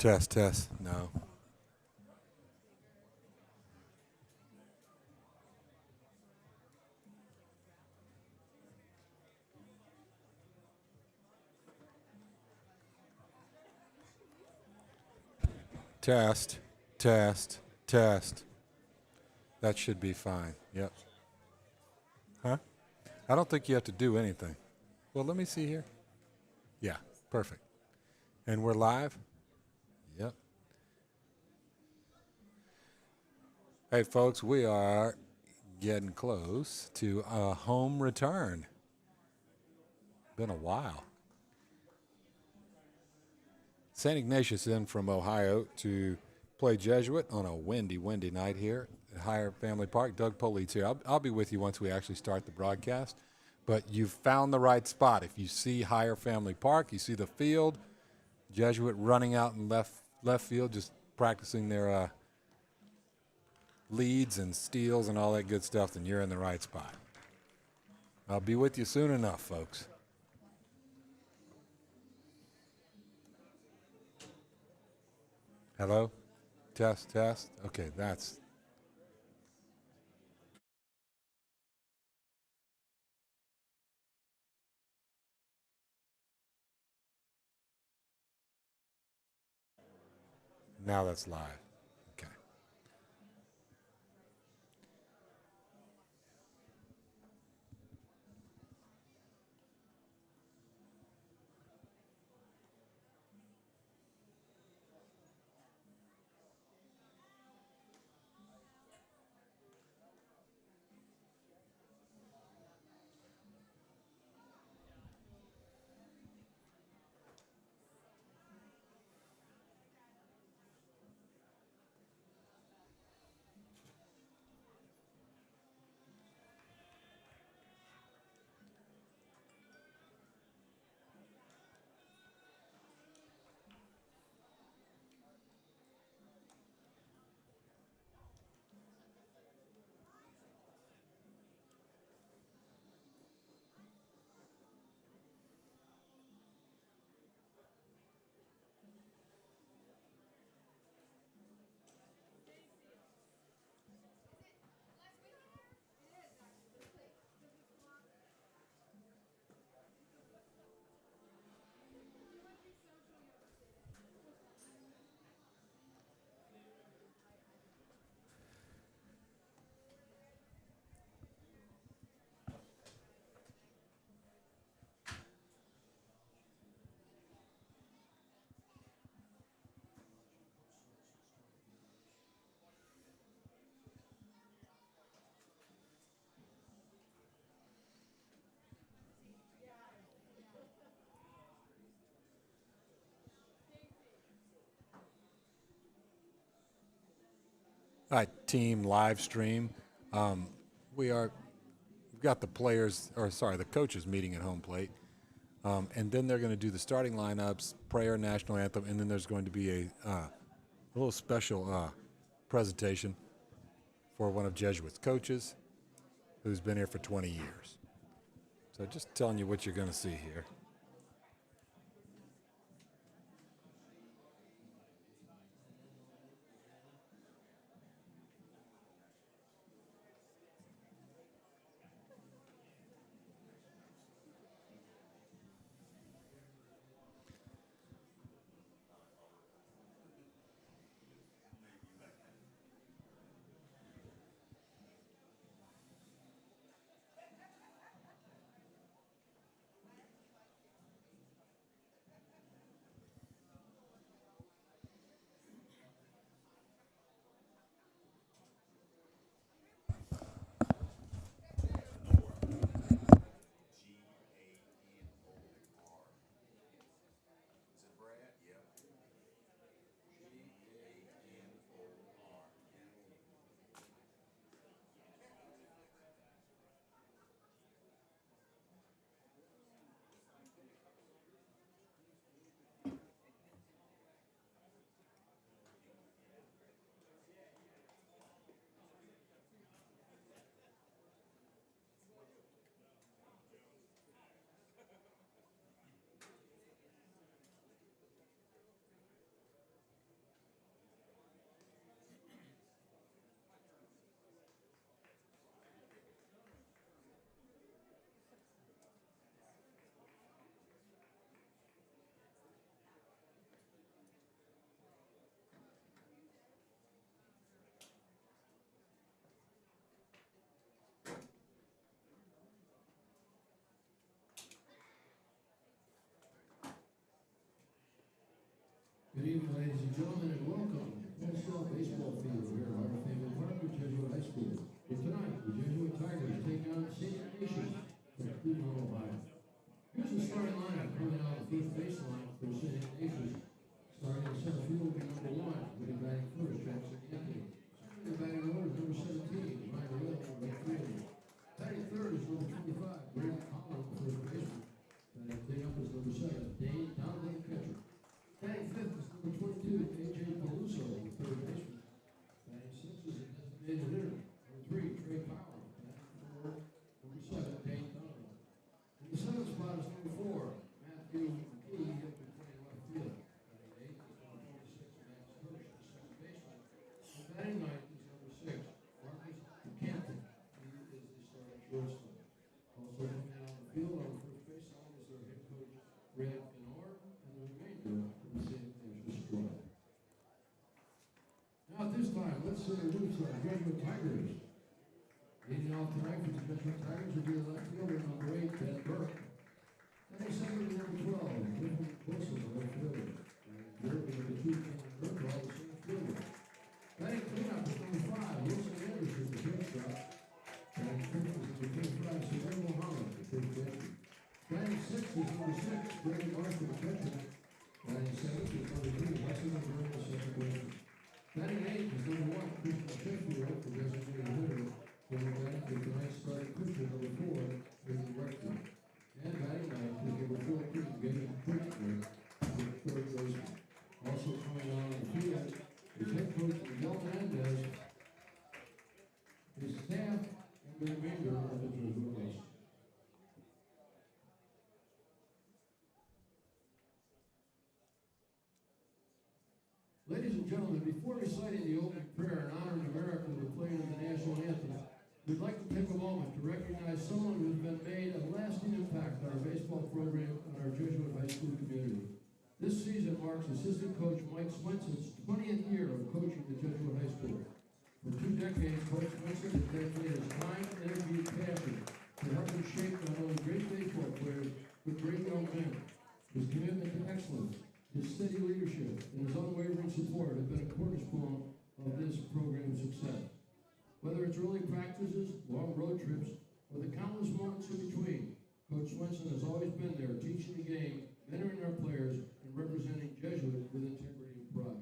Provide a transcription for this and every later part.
Test, test. No. Test, test, test. That should be fine. Yep. Huh? I don't think you have to do anything. Well, let me see here. Yeah, perfect. And we're live? Yep. Hey, folks, we are getting close to a home return. Been a while. St. Ignatius in from Ohio to play Jesuit on a windy night here at Hyer Family Park. Doug Polite's here. I'll be with you once we actually start the broadcast. But you've found the right spot. If you see Hyer Family Park, you see the field, Jesuit running out in left field, just practicing their leads and steals and all that good stuff, then you're in the right spot. I'll be with you soon enough, folks. Hello? Test, test. Okay, that's. Now that's live. Okay. All right, team live stream. Um, we've got the players, or sorry, the coaches meeting at home plate. And then they're going to do the starting lineups, prayer, national anthem, and then there's going to be a little special presentation for one of Jesuit's coaches who's been here for 20 years. So just telling you what you're going to see here. Good evening, ladies and gentlemen, and welcome to the Full Baseball Field here at Hyer Family Park at Jesuit High School. For tonight, the Jesuit Tigers take on St. Ignatius from Cleveland, Ohio. Here's the starting lineup coming out of the first baseline for St. Ignatius. Starting in center field will be number 1, with batting first, Jackson Anthony. Second in the batting order is number 17, Ryan Will, right fielder. Batting third is number 25, Greg Collins, first baseman. Batting up is number 7, Dane Donovan, catcher. Batting fifth is number 22, A.J. Peluso, third baseman. Batting sixth is a designated hitter. Number 3, Trey Powell. Batting four, number 7, Dane Donovan. In the seventh spot is number 4, Matthew McKee, up and playing left field. Batting eighth is number 26, Max Hirsch, the second baseman. And batting ninth is number 6, Marcus Canton. He is the starting shortstop. Also coming out on the field on the first baseline is their head coach, Red Benor, and the remainder of the St. Ignatius squad. Now at this time, let's introduce our Jesuit Tigers. Leading off tonight for the Jesuit Tigers will be the left fielder, number 8, Ben Burke. Batting second is number 12, Griffin Wilson, the left fielder. And third is number 2, Cameron Burke, all the same fielder. Batting cleanup is number 5, Wilson Anderson, the shortstop. Batting fifth is number 25, Samuel Holland, the third baseman. Batting sixth is number 6, Greg Marshall, the catcher. Batting seventh is number 3, Wesley Burke, the second baseman. Batting eighth is number 1, Christian Sheffield, the designated hitter. Batting for tonight's starting pitcher, number 4, Ricky Rector. And batting ninth is number 14, Gavin Pritzker, the third baseman. Also coming on the field is head coach Miguel Mendez, his staff, and the remainder of the Jesuit nation. Ladies and gentlemen, before reciting the opening prayer and honoring America with the playing of the national anthem, we'd like to take a moment to recognize someone who's been made a lasting impact on our baseball program and our Jesuit high school community. This season marks assistant coach Mike Swenson's 20th year of coaching the Jesuit high school. For 2 decades, Coach Swenson has dedicated his time, energy, and passion to helping shape not only great baseball players, but great young men. His commitment to excellence, his steady leadership, and his unwavering support have been a cornerstone of this program's success. Whether it's early practices, long road trips, or the countless moments in between, Coach Swenson has always been there teaching the game, mentoring our players, and representing Jesuit with integrity and pride.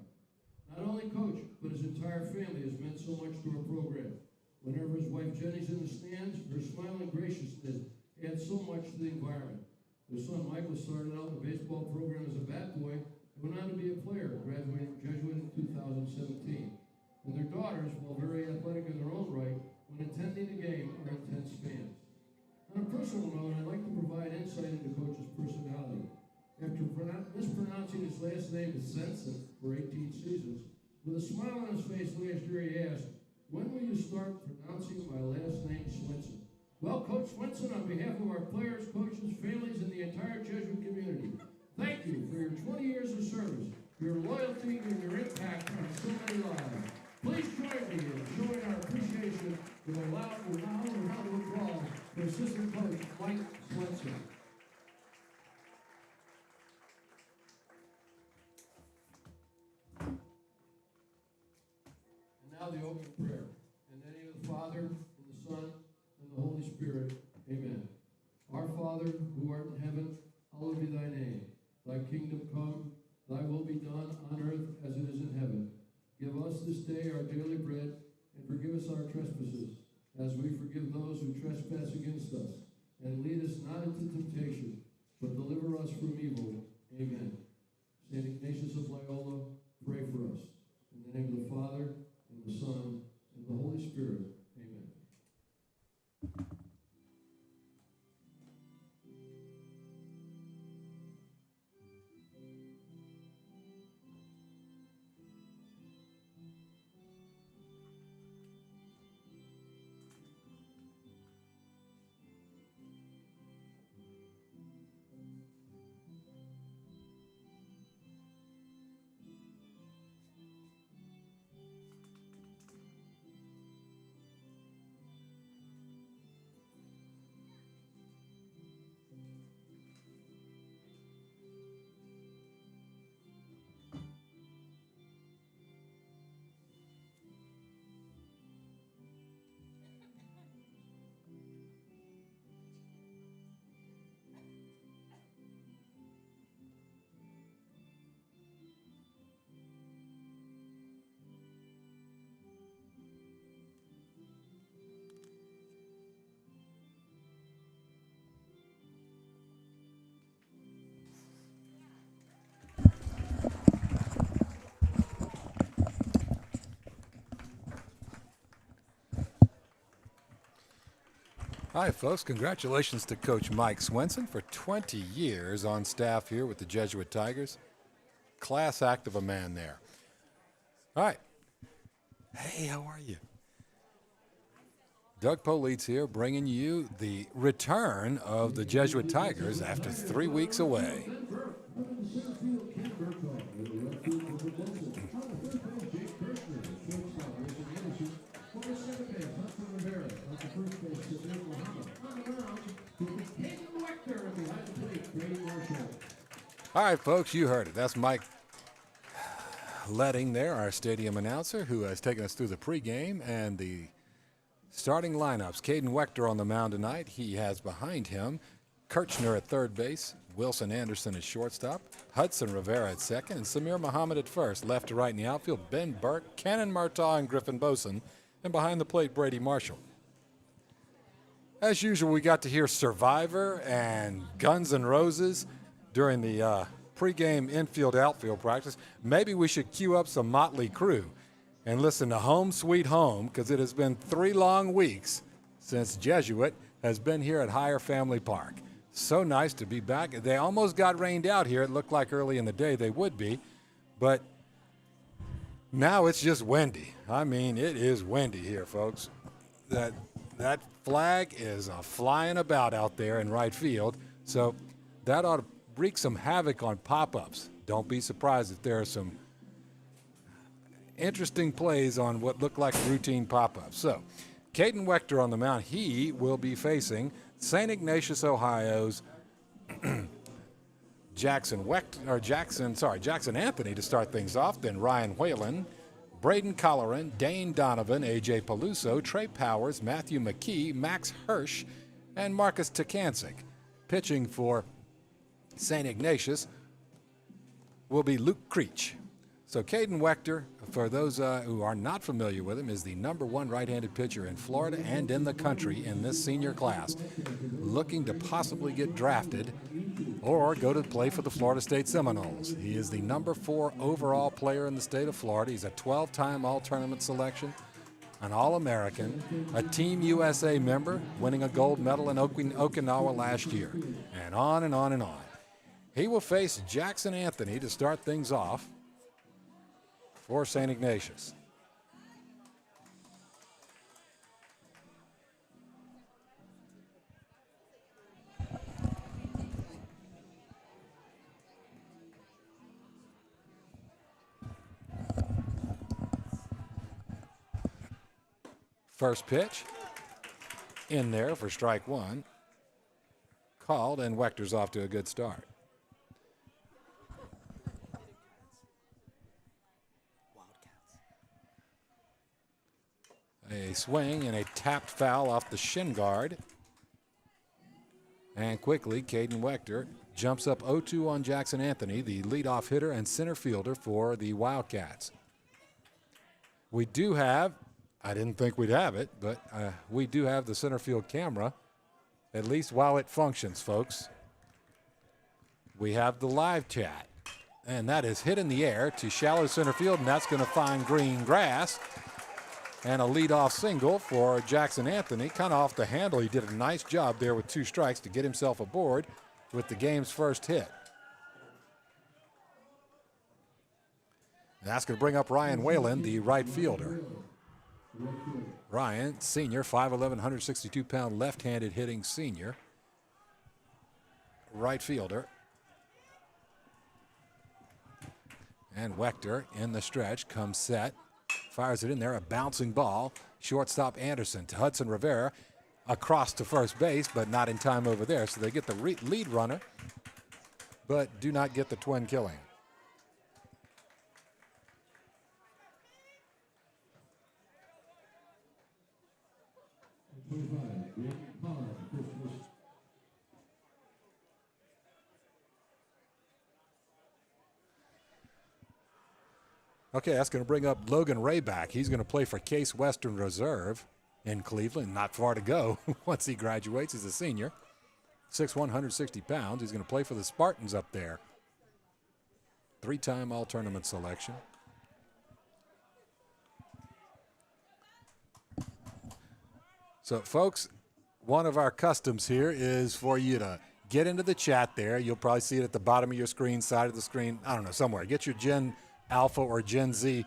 Not only Coach, but his entire family has meant so much to our program. Whenever his wife Jenny's in the stands, her smiling graciousness adds so much to the environment. Their son Michael started out in the baseball program as a bat boy and went on to be a player, graduating from Jesuit in 2017. And their daughters, while very athletic in their own right, when attending the game, are intense fans. On a personal note, I'd like to provide insight into Coach's personality. After mispronouncing his last name as Sensen for 18 seasons, with a smile on his face last year he asked, "When will you start pronouncing my last name Swenson?" Well, Coach Swenson, on behalf of our players, coaches, families, and the entire Jesuit community, thank you for your 20 years of service, your loyalty, and your impact on so many lives. Please join me in showing our appreciation with a loud round of applause for assistant coach Mike Swenson. And now the opening prayer. In the name of the Father, and the Son, and the Holy Spirit. Amen. Our Father, who art in heaven, hallowed be thy name. Thy kingdom come, thy will be done on earth as it is in heaven. Give us this day our daily bread, and forgive us our trespasses, as we forgive those who trespass against us. And lead us not into temptation, but deliver us from evil. Amen. St. Ignatius of Loyola, pray for us. In the name of the Father, and the Son, and the Holy Spirit. Amen. Hi, folks. Congratulations to Coach Mike Swenson for 20 years on staff here with the Jesuit Tigers. Class act of a man there. All right. Hey, how are you? Doug Politz here, bringing you the return of the Jesuit Tigers after 3 weeks away. All right, folks, you heard it. That's Mike Letting there, our stadium announcer, who has taken us through the pregame and the starting lineups. Caden Wechter on the mound tonight. He has behind him Kirchner at third base, Wilson Anderson at shortstop, Hudson Rivera at second, and Samir Muhammad at first. Left to right in the outfield, Ben Burke, Cannon Martaw, and Griffin Boson. And behind the plate, Brady Marshall. As usual, we got to hear Survivor and Guns N' Roses during the pregame infield-outfield practice. Maybe we should cue up some Motley Crue and listen to Home Sweet Home, because it has been 3 long weeks since Jesuit has been here at Hyer Family Park. So nice to be back. They almost got rained out here. It looked like early in the day they would be, but now it's just windy. I mean, it is windy here, folks. That flag is flying about out there in right field, so that ought to wreak some havoc on pop-ups. Don't be surprised if there are some interesting plays on what look like routine pop-ups. So, Caden Wechter on the mound. He will be facing St. Ignatius, Ohio's Jackson Anthony to start things off. Then Ryan Whalen, Braden Colleran, Dane Donovan, A.J. Peluso, Trey Powers, Matthew McKee, Max Hirsch, and Marcus Takancic. Pitching for St. Ignatius will be Luke Creech. So Caden Wechter, for those who are not familiar with him, is the #1 right-handed pitcher in Florida and in the country in this senior class, looking to possibly get drafted or go to play for the Florida State Seminoles. He is the #4 overall player in the state of Florida. He's a 12-time all-tournament selection, an All-American, a Team USA member, winning a gold medal in Okinawa last year, and on and on and on. He will face Jackson Anthony to start things off for St. Ignatius. First pitch in there for strike one. Called, and Wechter's off to a good start. A swing and a tapped foul off the shin guard. And quickly, Caden Wechter jumps up 0-2 on Jackson Anthony, the leadoff hitter and center fielder for the Wildcats. We do have, I didn't think we'd have it, but we do have the center field camera, at least while it functions, folks. We have the live chat, and that is hit in the air to shallow center field, and that's going to find green grass. And a leadoff single for Jackson Anthony, kind of off the handle. He did a nice job there with 2 strikes to get himself aboard with the game's first hit. And that's going to bring up Ryan Whalen, the right fielder. Ryan, senior, 5'11", 162-pound left-handed hitting senior. Right fielder. And Wechter in the stretch, comes set. Fires it in there, a bouncing ball. Shortstop Anderson to Hudson Rivera. Across to first base, but not in time over there. So they get the lead runner, but do not get the twin killing. Okay, that's going to bring up Logan Ray back. He's going to play for Case Western Reserve in Cleveland. Not far to go once he graduates. He's a senior. 6'1", 160 pounds. He's going to play for the Spartans up there. 3-time all-tournament selection. So, folks, one of our customs here is for you to get into the chat there. You'll probably see it at the bottom of your screen, side of the screen, I don't know, somewhere. Get your Gen Alpha or Gen Z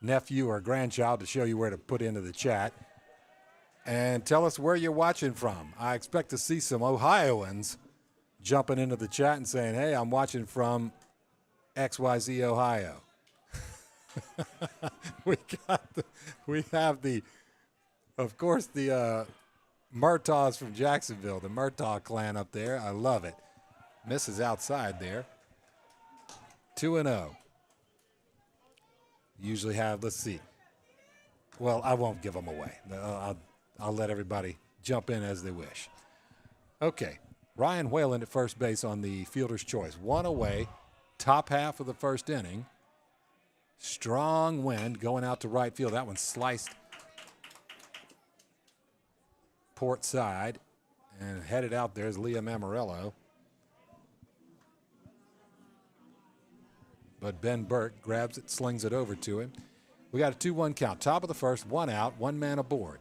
nephew or grandchild to show you where to put into the chat. And tell us where you're watching from. I expect to see some Ohioans jumping into the chat and saying, hey, I'm watching from XYZ, Ohio. we have the, of course, the Murtaughs from Jacksonville, the Murtaugh clan up there. I love it. Misses outside there. 2-0. Usually have, let's see. Well, I won't give them away. I'll let everybody jump in as they wish. Okay, Ryan Whalen at first base on the fielder's choice. One away, top half of the first inning. Strong wind going out to right field. That one sliced port side and headed out there is Liam Amarillo. But Ben Burke grabs it, slings it over to him. We got a 2-1 count. Top of the first, one out, one man aboard.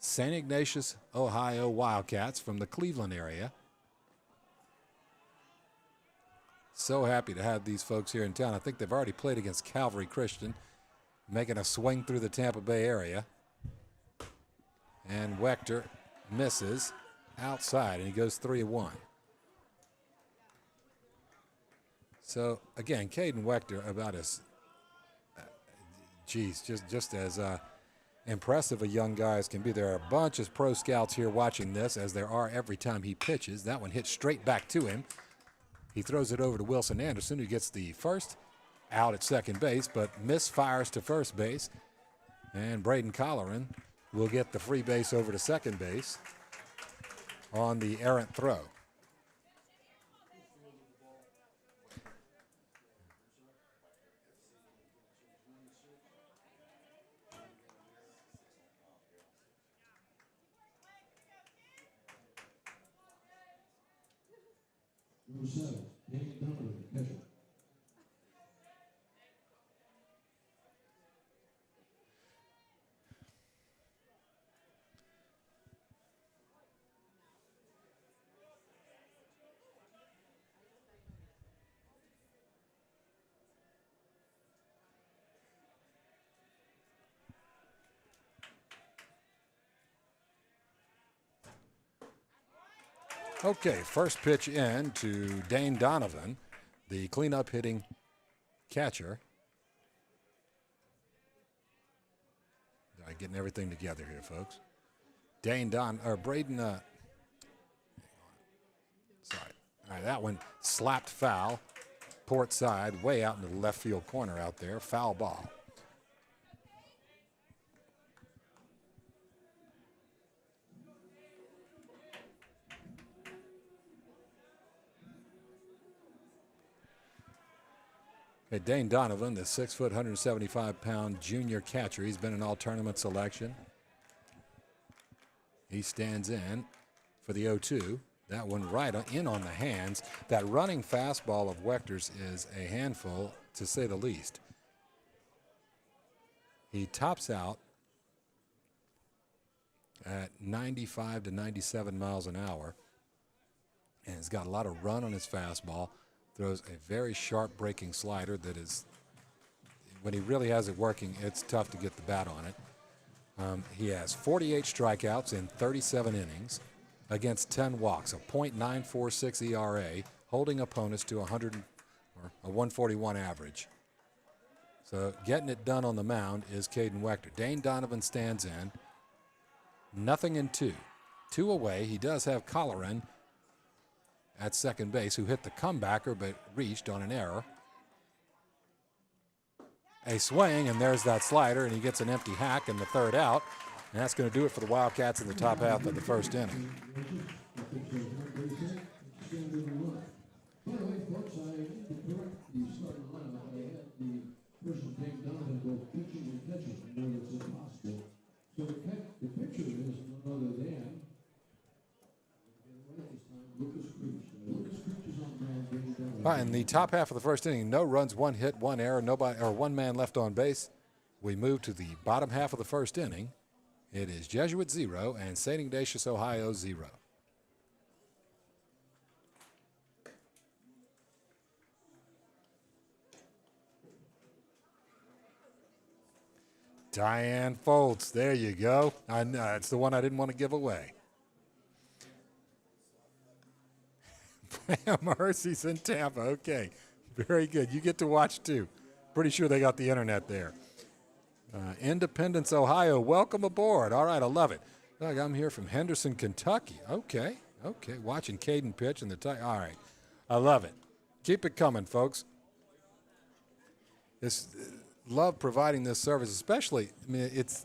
St. Ignatius, Ohio Wildcats from the Cleveland area. So happy to have these folks here in town. I think they've already played against Calvary Christian, making a swing through the Tampa Bay area. And Wechter misses outside, and he goes 3-1. So, again, Caden Wechter about as, just as impressive a young guy as can be. There are a bunch of pro scouts here watching this, as there are every time he pitches. That one hits straight back to him. He throws it over to Wilson Anderson, who gets the first out at second base, but misfires to first base. And Braden Colleran will get the free base over to second base on the errant throw. Number 7, Danny Donovan, catcher. Okay, first pitch in to Dane Donovan, the cleanup hitting catcher. All right, getting everything together here, folks. Braden, sorry. All right, that one slapped foul, port side, way out into the left field corner out there, foul ball. Dane Donovan, the 6 foot, 175-pound junior catcher. He's been an all-tournament selection. He stands in for the 0-2. That one right in on the hands. That running fastball of Wechter's is a handful, to say the least. He tops out at 95 to 97 miles an hour, and he's got a lot of run on his fastball. Throws a very sharp breaking slider that is, when he really has it working, it's tough to get the bat on it. He has 48 strikeouts in 37 innings against 10 walks, a .946 ERA, holding opponents to 141 average. So getting it done on the mound is Caden Wechter. Dane Donovan stands in. Nothing in 2. 2 away. He does have Colleran at second base, who hit the comebacker but reached on an error. A swing, and there's that slider, and he gets an empty hack in the third out. And that's going to do it for the Wildcats in the top half of the first inning. By the way, folks, I need to correct the starting lineup. I had the person take Donovan both pitching and catching. I know that's impossible. So the pitcher is none other than Lucas Creech. Lucas Creech is on the mound. All right, in the top half of the first inning, no runs, 1 hit, 1 error, one man left on base. We move to the bottom half of the first inning, It is Jesuit 0 and St. Ignatius, Ohio 0. Diane Foltz, there you go. I know, it's the one I didn't want to give away. Mercy's in Tampa. Okay, very good. You get to watch too. Pretty sure they got the internet there. Independence, Ohio. Welcome aboard. All right, I love it. Doug, I'm here from Henderson, Kentucky. Okay. Watching Caden pitch and all right, I love it. Keep it coming, folks. Love providing this service, especially. If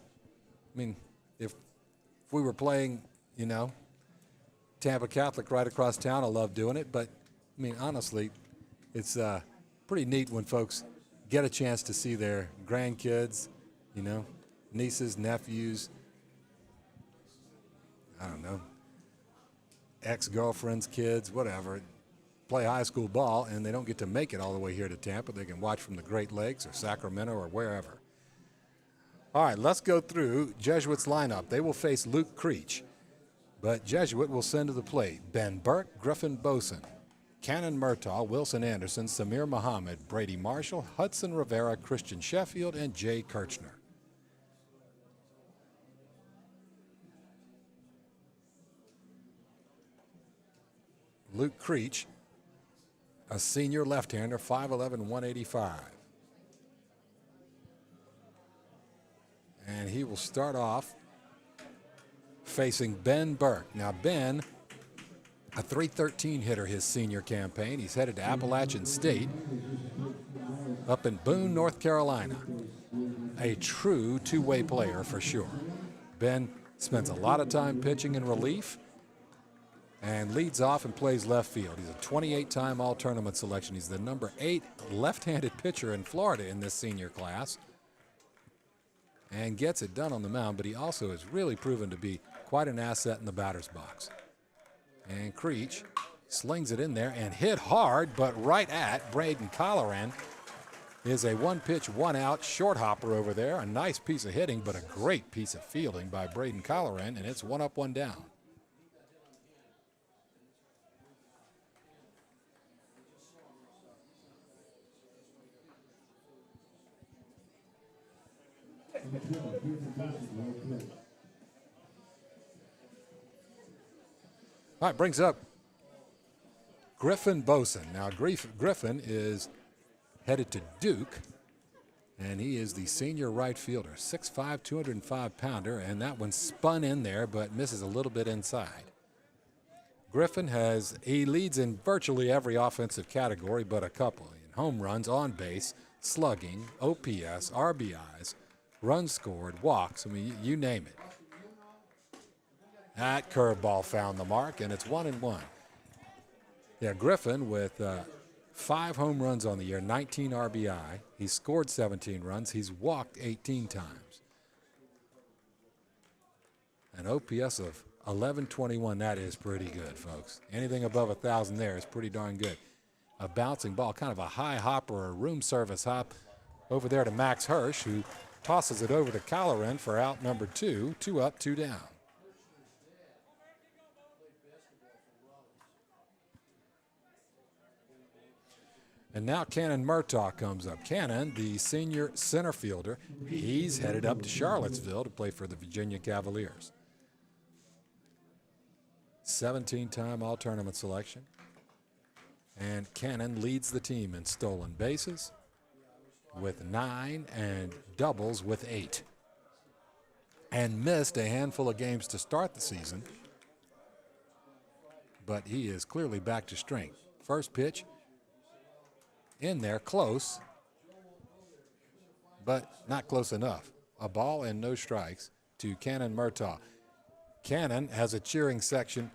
we were playing, Tampa Catholic right across town, I love doing it. But honestly, it's pretty neat when folks get a chance to see their grandkids, nieces, nephews, I don't know, ex-girlfriends, kids, whatever, play high school ball, and they don't get to make it all the way here to Tampa. They can watch from the Great Lakes or Sacramento or wherever. All right, let's go through Jesuits' lineup. They will face Luke Creech, but Jesuit will send to the plate Ben Burke, Griffin Boson, Cannon Murtaugh, Wilson Anderson, Samir Muhammad, Brady Marshall, Hudson Rivera, Christian Sheffield, and Jay Kirchner. Luke Creech, a senior left-hander, 5'11", 185. And he will start off facing Ben Burke. Now, Ben, a .313 hitter his senior campaign. He's headed to Appalachian State up in Boone, North Carolina. A true two-way player for sure. Ben spends a lot of time pitching in relief and leads off and plays left field. He's a 28-time all-tournament selection. He's the number 8 left-handed pitcher in Florida in this senior class and gets it done on the mound, but he also has really proven to be quite an asset in the batter's box. And Creech slings it in there and hit hard, but right at Braden Colleran is a one-pitch, one-out short hopper over there. A nice piece of hitting, but a great piece of fielding by Braden Colleran, and it's one up, one down. All right, brings up Griffin Boson. Now, Griffin is headed to Duke, and he is the senior right fielder, 6'5", 205-pounder, and that one spun in there but misses a little bit inside. Griffin he leads in virtually every offensive category but a couple. In home runs, on base, slugging, OPS, RBIs, runs scored, walks, you name it. That curveball found the mark, and it's 1-1. Yeah, Griffin with 5 home runs on the year, 19 RBI. He's scored 17 runs. He's walked 18 times. An OPS of 1121, that is pretty good, folks. Anything above 1,000 there is pretty darn good. A bouncing ball, kind of a high hop or a room service hop over there to Max Hirsch, who tosses it over to Colleran for out number 2, 2 up, 2 down. And now Cannon Murtaugh comes up. Cannon, the senior center fielder, he's headed up to Charlottesville to play for the Virginia Cavaliers. 17-time all-tournament selection. And Cannon leads the team in stolen bases with 9 and doubles with 8. And missed a handful of games to start the season. But he is clearly back to strength. First pitch in there, close, but not close enough. A ball and no strikes to Cannon Murtaugh. Cannon has a cheering section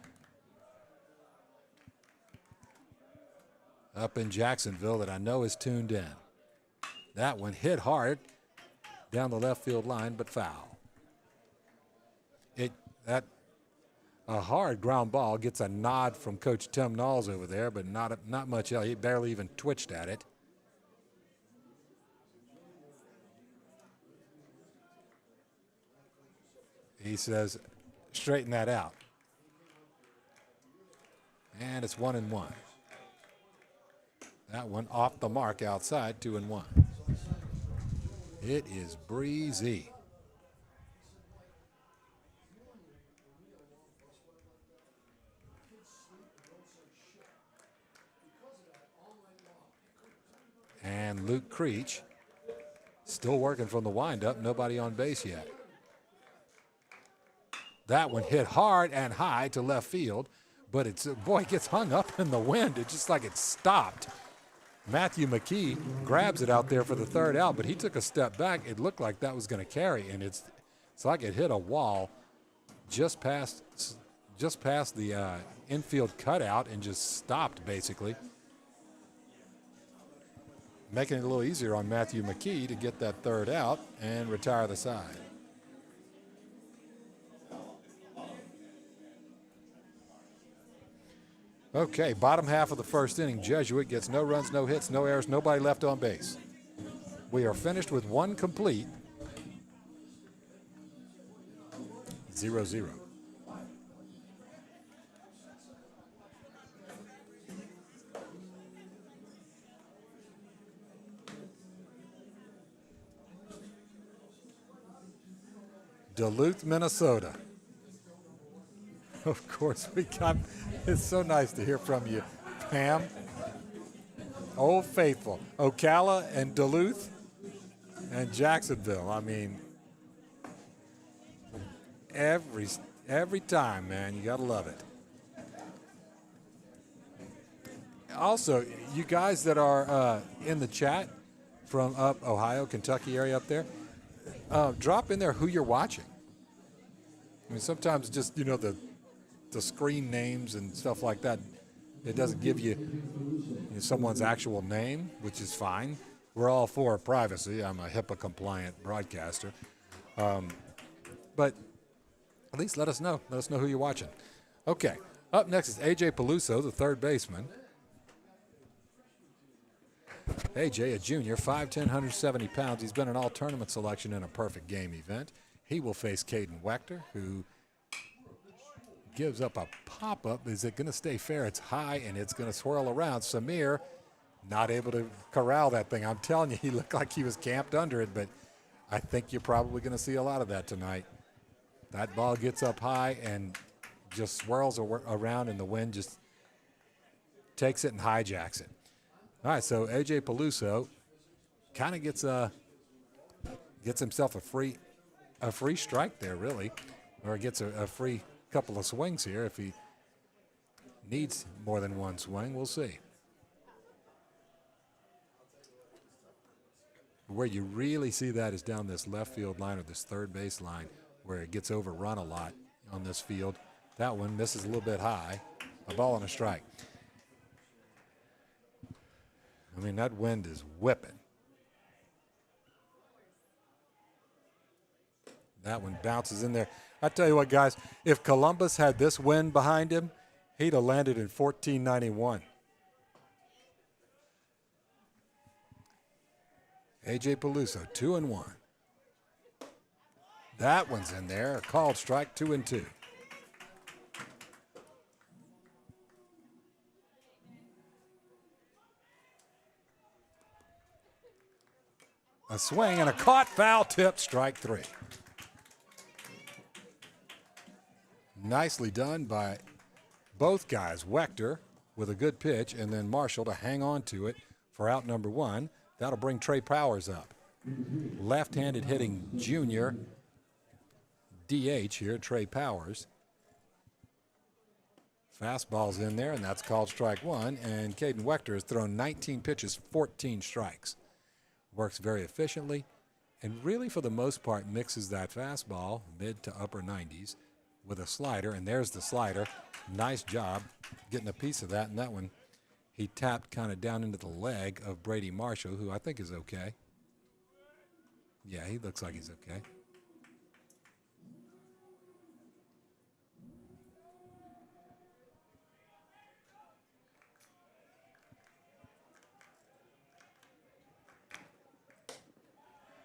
up in Jacksonville that I know is tuned in. That one hit hard down the left field line, but foul. A hard ground ball gets a nod from Coach Tim Knowles over there, but not much else. He barely even twitched at it. He says, straighten that out. And it's 1-1. That one off the mark outside, 2-1. It is breezy. And Luke Creech still working from the windup. Nobody on base yet. That one hit hard and high to left field, but it gets hung up in the wind. It's just like it stopped. Matthew McKee grabs it out there for the third out, but he took a step back. It looked like that was going to carry, and it's like it hit a wall just past the infield cutout and just stopped, basically, making it a little easier on Matthew McKee to get that third out and retire the side. Okay, bottom half of the first inning, Jesuit gets no runs, no hits, no errors, nobody left on base. We are finished with one complete. 0-0. Duluth, Minnesota. Of course, it's so nice to hear from you, Pam. Old Faithful. Ocala and Duluth and Jacksonville. I mean, every time, man, you got to love it. Also, you guys that are in the chat from up Ohio, Kentucky area up there, drop in there who you're watching. I mean, sometimes just, the screen names and stuff like that, it doesn't give you, someone's actual name, which is fine. We're all for privacy. I'm a HIPAA-compliant broadcaster. But at least let us know. Let us know who you're watching. Okay, up next is A.J. Peluso, the third baseman. A.J., a junior, 5'10", 170 pounds. He's been an all-tournament selection in a perfect game event. He will face Caden Wechter, who gives up a pop-up. Is it going to stay fair? It's high, and it's going to swirl around. Samir not able to corral that thing. I'm telling you, he looked like he was camped under it, but I think you're probably going to see a lot of that tonight. That ball gets up high and just swirls around, and the wind just takes it and hijacks it. All right, so A.J. Peluso kind of gets himself a free strike there, really, or gets a free couple of swings here. If he needs more than one swing, we'll see. Where you really see that is down this left field line or this third base line where it gets overrun a lot on this field. That one misses a little bit high. A ball and a strike. I mean, that wind is whipping. That one bounces in there. I tell you what, guys, if Columbus had this wind behind him, he'd have landed in 1491. A.J. Peluso, 2-1. That one's in there. A called strike, 2-2. A swing and a caught foul tip, strike 3. Nicely done by both guys. Wechter with a good pitch, and then Marshall to hang on to it for out number 1. That'll bring Trey Powers up. Left-handed hitting junior DH here, Trey Powers. Fastball's in there, and that's called strike 1. And Caden Wechter has thrown 19 pitches, 14 strikes. Works very efficiently, and really for the most part mixes that fastball, mid to upper 90s, with a slider, and there's the slider. Nice job getting a piece of that, and that one he tapped kind of down into the leg of Brady Marshall, who I think is okay. Yeah, he looks like he's okay.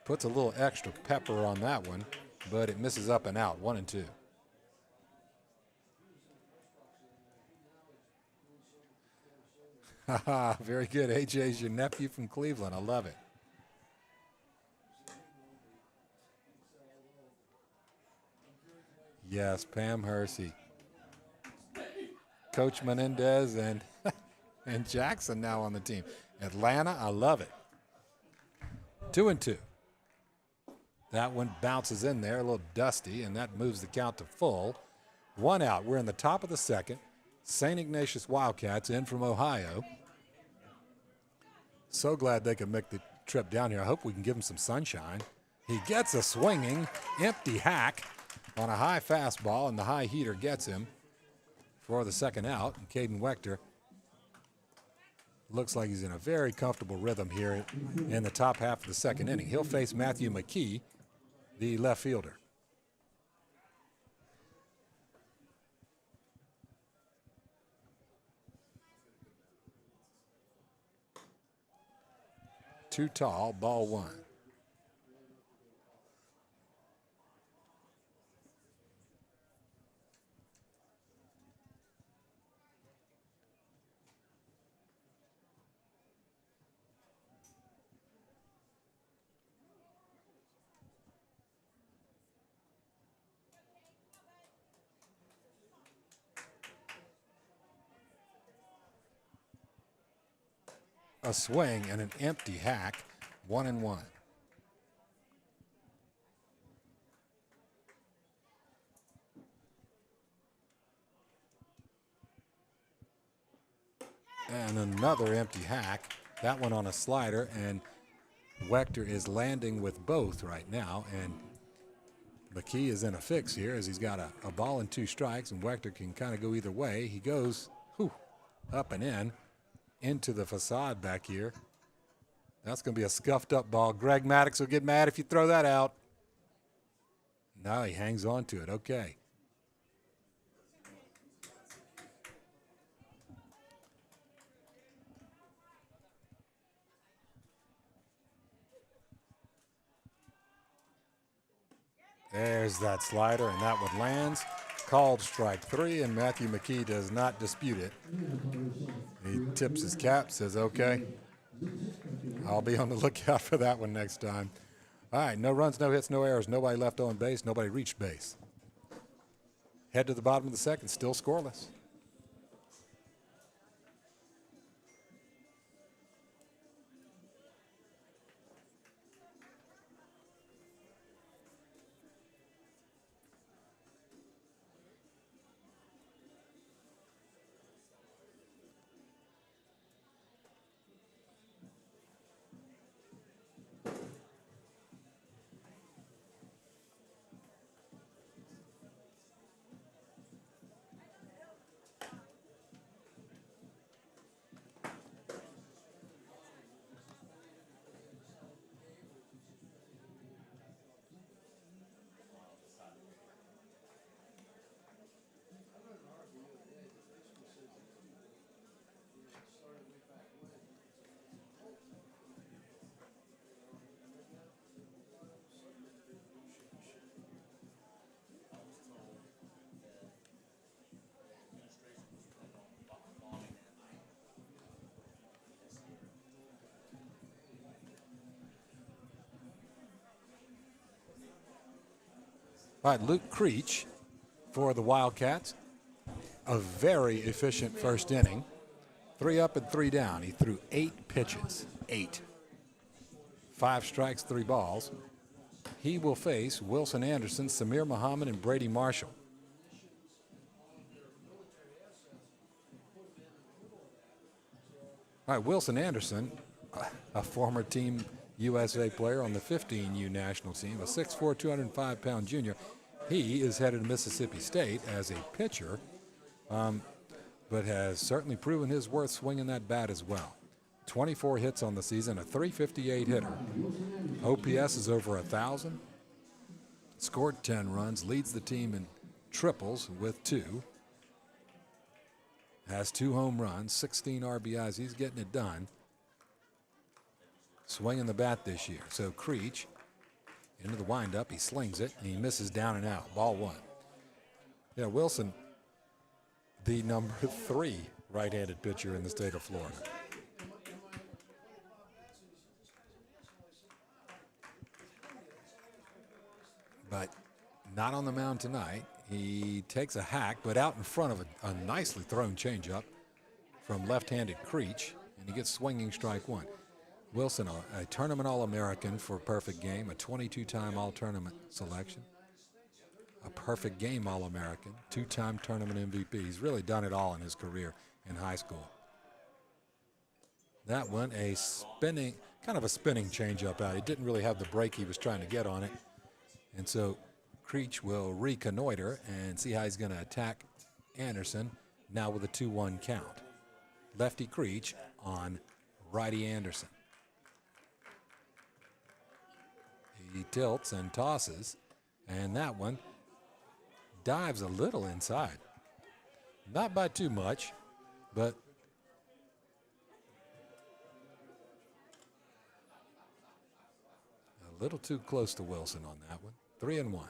Puts a little extra pepper on that one. but it misses up and out, 1-2. Haha, very good. AJ's your nephew from Cleveland. I love it. Yes, Pam Hersey. Coach Menendez and and Jackson now on the team. Atlanta, I love it. 2-2. That one bounces in there, a little dusty, and that moves the count to full. 1 out. We're in the top of the second. St. Ignatius Wildcats in from Ohio. So glad they could make the trip down here. I hope we can give him some sunshine. He gets a swinging, empty hack on a high fastball, and the high heater gets him for the second out. And Caden Wechter looks like he's in a very comfortable rhythm here in the top half of the second inning. He'll face Matthew McKee, the left fielder. Too tall, ball 1. A swing and an empty hack, 1-1. And another empty hack, that one on a slider, and Wechter is landing with both right now, and McKee is in a fix here as he's got a ball and 2 strikes, and Wechter can kind of go either way. He goes up and in, into the facade back here. That's going to be a scuffed up ball. Greg Maddox will get mad if you throw that out. No, he hangs on to it. Okay. There's that slider, and that one lands. Called strike 3, and Matthew McKee does not dispute it. He tips his cap, says, okay, I'll be on the lookout for that one next time. All right, no runs, no hits, no errors, nobody left on base, nobody reached base. Head to the bottom of the second, still scoreless. All right, Luke Creech for the Wildcats. A very efficient first inning. 3 up and 3 down. He threw 8 pitches. 8. 5 strikes, 3 balls. He will face Wilson Anderson, Samir Muhammad, and Brady Marshall. All right, Wilson Anderson, a former Team USA player on the 15U national team, a 6'4", 205-pound junior. He is headed to Mississippi State as a pitcher, but has certainly proven his worth swinging that bat as well. 24 hits on the season, a .358 hitter. OPS is over 1,000. Scored 10 runs, leads the team in triples with 2. Has 2 home runs, 16 RBIs. He's getting it done. Swinging the bat this year. So Creech Into the windup, he slings it, and he misses down and out. Ball 1. Yeah, Wilson, the number 3 right-handed pitcher in the state of Florida. But not on the mound tonight. He takes a hack, but out in front of a nicely thrown changeup from left-handed Creech, and he gets swinging strike 1. Wilson, a tournament All-American for a perfect game, a 22-time All-Tournament selection, a perfect game All-American, 2-time tournament MVP. He's really done it all in his career in high school. That one, kind of a spinning changeup out. He didn't really have the break he was trying to get on it. And so Creech will reconnoiter and see how he's going to attack Anderson, now with a 2-1 count. Lefty Creech on righty Anderson. He tilts and tosses, and that one dives a little inside. Not by too much, but a little too close to Wilson on that one. 3-1.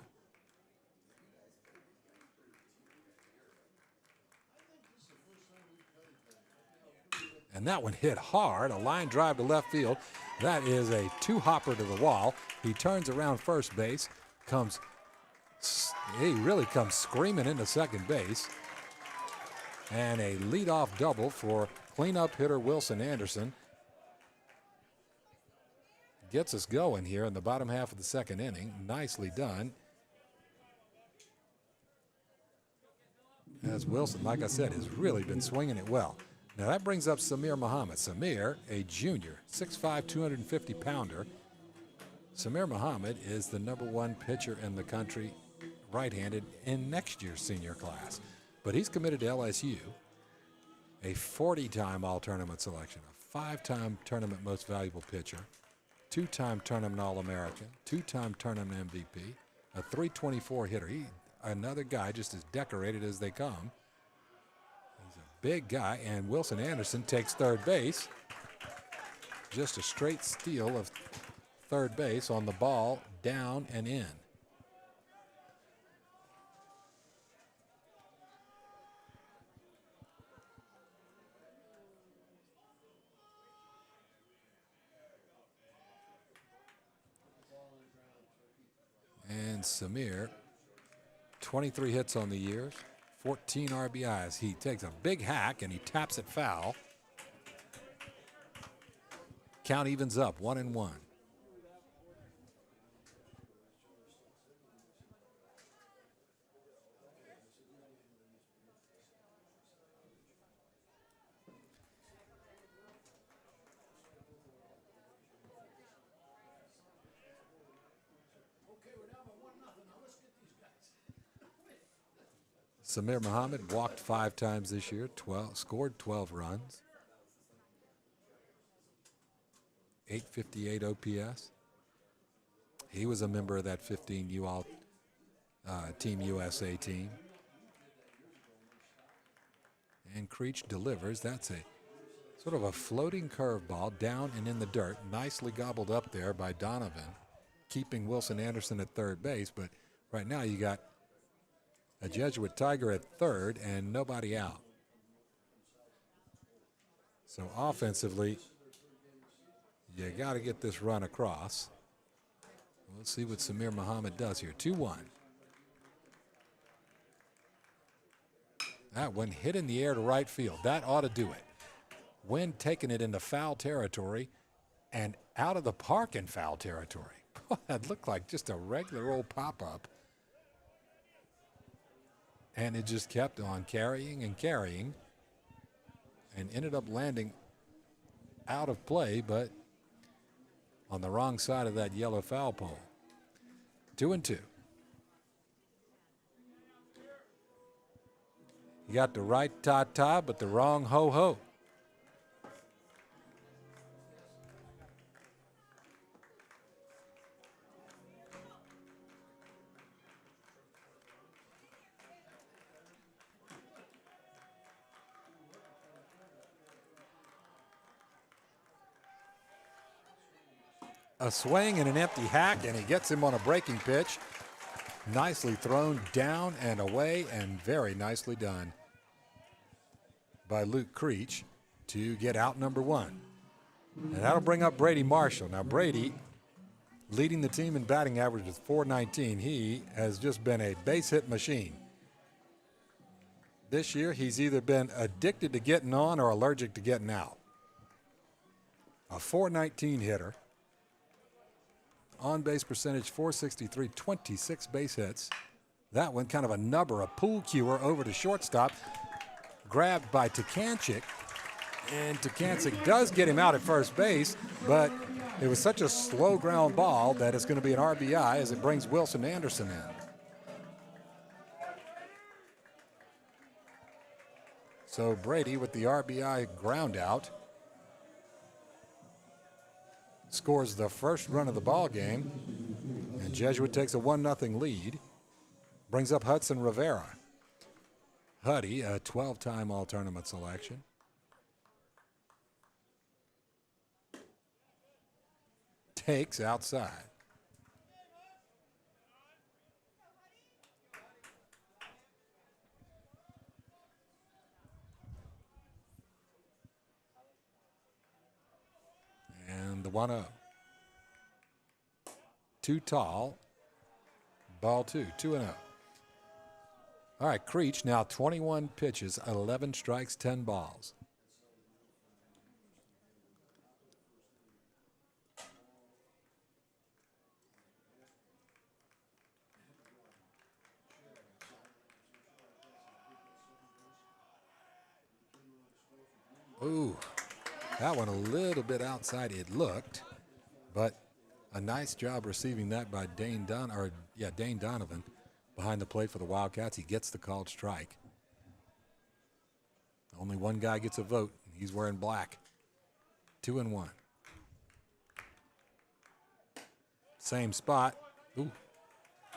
And that one hit hard, a line drive to left field. That is a 2-hopper to the wall. He turns around first base, he really comes screaming into second base. And a leadoff double for cleanup hitter Wilson Anderson. Gets us going here in the bottom half of the second inning. Nicely done. As Wilson, like I said, has really been swinging it well. Now that brings up Samir Muhammad. Samir, a junior, 6'5", 250-pounder. Samir Muhammad is the #1 pitcher in the country, right-handed, in next year's senior class. But he's committed to LSU, a 40-time All-Tournament selection, a 5-time tournament most valuable pitcher, 2-time tournament All-American, 2-time tournament MVP, a .324 hitter. Another guy just as decorated as they come. Big guy, and Wilson Anderson takes third base. Just a straight steal of third base on the ball, down and in. And Samir, 23 hits on the year, 14 RBIs. He takes a big hack and he taps it foul. Count evens up, 1-1. Samir Muhammad walked 5 times this year, scored 12 runs, 858 OPS. He was a member of that 15 Team USA team. And Creech delivers. That's a sort of a floating curveball down and in the dirt, nicely gobbled up there by Donovan, keeping Wilson Anderson at third base. But right now you got a Jesuit Tiger at third and nobody out. So offensively, you got to get this run across. We'll see what Samir Muhammad does here. 2-1. That one hit in the air to right field. That ought to do it. Wynn taking it into foul territory and out of the park in foul territory. That looked like just a regular old pop-up. And it just kept on carrying and carrying and ended up landing out of play, but on the wrong side of that yellow foul pole. 2-2. You got the right ta-ta, but the wrong ho-ho. a swing and an empty hack, and he gets him on a breaking pitch. Nicely thrown down and away, and very nicely done by Luke Creech to get out number one. And that'll bring up Brady Marshall. Now, Brady, leading the team in batting average with .419. He has just been a base hit machine. This year, he's either been addicted to getting on or allergic to getting out. A .419 hitter. On-base percentage, .463, 26 base hits. That one kind of a nubber, a pool cuer over to shortstop. Grabbed by Tkancic. And Tkancic does get him out at first base, but it was such a slow ground ball that it's going to be an RBI as it brings Wilson Anderson in. So Brady with the RBI ground out scores the first run of the ball game, and Jesuit takes a 1-0 lead. Brings up Hudson Rivera. Huddy, a 12-time all-tournament selection. Takes outside. And the 1-0. Too tall. Ball two, 2-0. All right, Creech now 21 pitches, 11 strikes, 10 balls. Ooh, that one a little bit outside it looked, but a nice job receiving that by Dane Donovan behind the plate for the Wildcats. He gets the called strike. Only one guy gets a vote. He's wearing black. 2-1. Same spot. Ooh,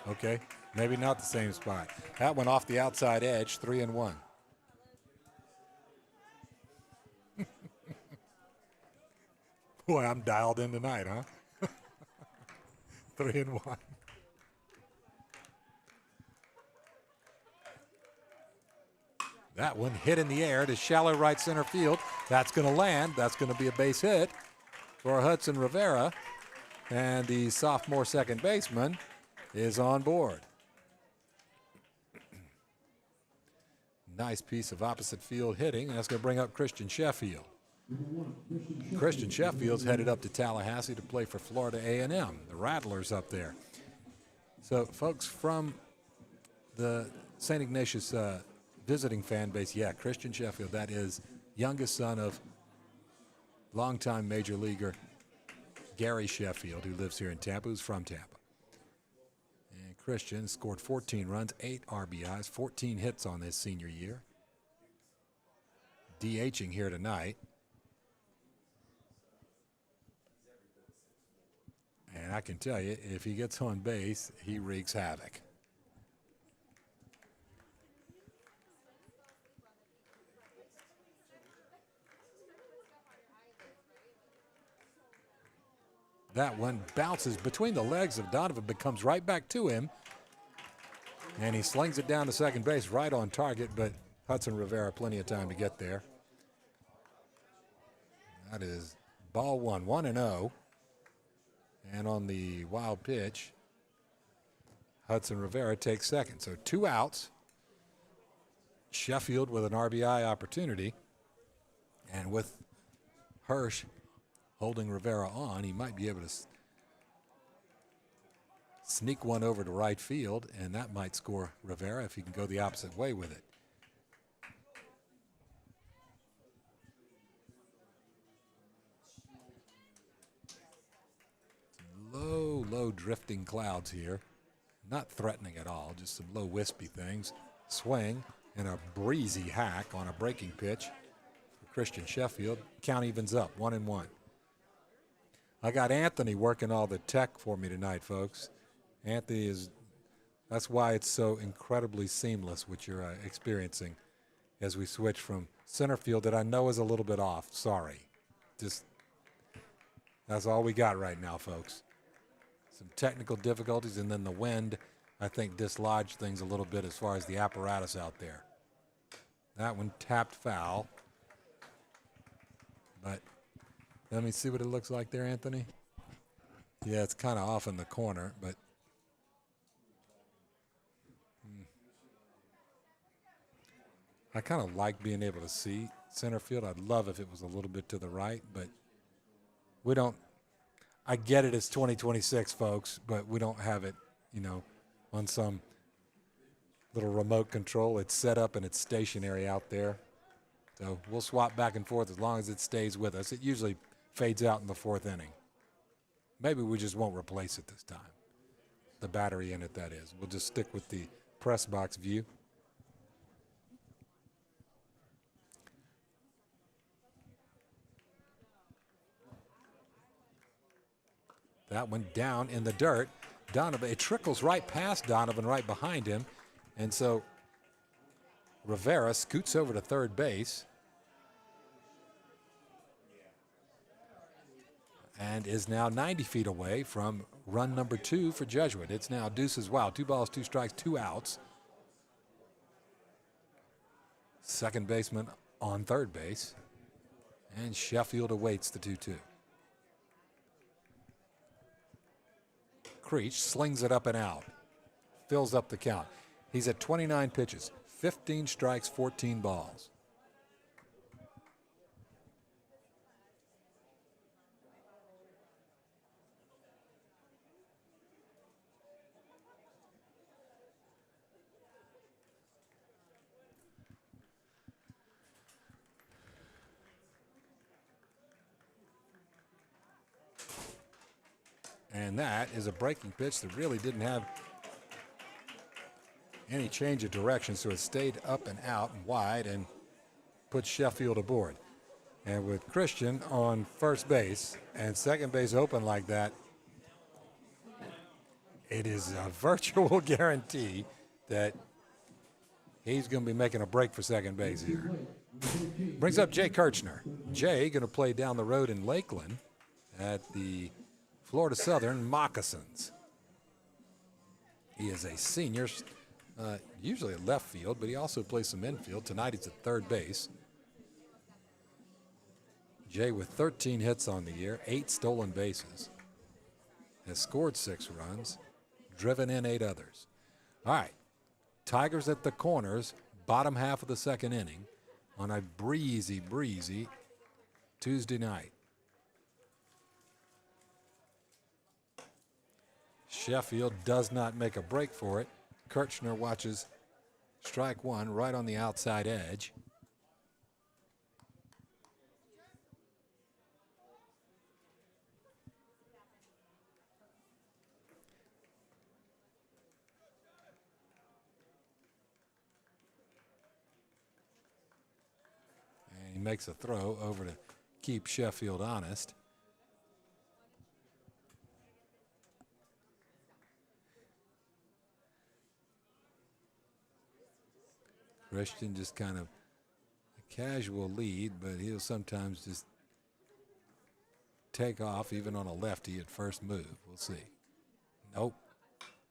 okay, maybe not the same spot. That one off the outside edge, 3-1. Boy, I'm dialed in tonight, huh? 3-1. That one hit in the air to shallow right center field. That's going to land. That's going to be a base hit for Hudson Rivera. And the sophomore second baseman is on board. Nice piece of opposite field hitting. And that's going to bring up Christian Sheffield. Christian Sheffield's headed up to Tallahassee to play for Florida A&M, the Rattlers up there. So, folks, from the St. Ignatius visiting fan base, yeah, Christian Sheffield, that is youngest son of longtime major leaguer Gary Sheffield, who lives here in Tampa, who's from Tampa. And Christian scored 14 runs, 8 RBIs, 14 hits on his senior year. DHing here tonight. And I can tell you, if he gets on base, he wreaks havoc. That one bounces between the legs of Donovan, but comes right back to him. And he slings it down to second base, right on target, but Hudson Rivera plenty of time to get there. That is ball one, 1-0. And on the wild pitch, Hudson Rivera takes second. So 2 outs. Sheffield with an RBI opportunity. And with Hirsch holding Rivera on, he might be able to sneak one over to right field, and that might score Rivera if he can go the opposite way with it. Low drifting clouds here. Not threatening at all, just some low wispy things. Swing and a breezy hack on a breaking pitch for Christian Sheffield. Count evens up, 1-1. I got Anthony working all the tech for me tonight, folks. Anthony that's why it's so incredibly seamless what you're experiencing as we switch from center field that I know is a little bit off. Sorry. That's all we got right now, folks. Some technical difficulties, and then the wind, I think, dislodged things a little bit as far as the apparatus out there. That one tapped foul. But let me see what it looks like there, Anthony. Yeah, it's kind of off in the corner, but I kind of like being able to see center field. I'd love if it was a little bit to the right, but we don't. I get it, it's 2026, folks, but we don't have it, on some little remote control. It's set up and it's stationary out there. So we'll swap back and forth as long as it stays with us. It usually fades out in the fourth inning. Maybe we just won't replace it this time. The battery in it, that is. We'll just stick with the press box view. That one down in the dirt. Donovan, it trickles right past Donovan, right behind him. And so Rivera scoots over to third base and is now 90 feet away from run number 2 for Jesuit. It's now Deuces Wild. 2 balls, 2 strikes, 2 outs. Second baseman on third base. And Sheffield awaits the 2-2. Creech slings it up and out. Fills up the count. He's at 29 pitches, 15 strikes, 14 balls. And that is a breaking pitch that really didn't have any change of direction, so it stayed up and out and wide and put Sheffield aboard. And with Christian on first base and second base open like that, it is a virtual guarantee that he's going to be making a break for second base here. Brings up Jay Kirchner. Jay going to play down the road in Lakeland at the Florida Southern Moccasins. He is a senior, usually at left field, but he also plays some infield. Tonight he's at third base. Jay with 13 hits on the year, 8 stolen bases, has scored 6 runs, driven in 8 others. All right, Tigers at the corners, bottom half of the second inning on a breezy Tuesday night. Sheffield does not make a break for it. Kirchner watches strike one right on the outside edge. And he makes a throw over to keep Sheffield honest. Christian just kind of a casual lead, but he'll sometimes just take off even on a lefty at first move. We'll see. Nope.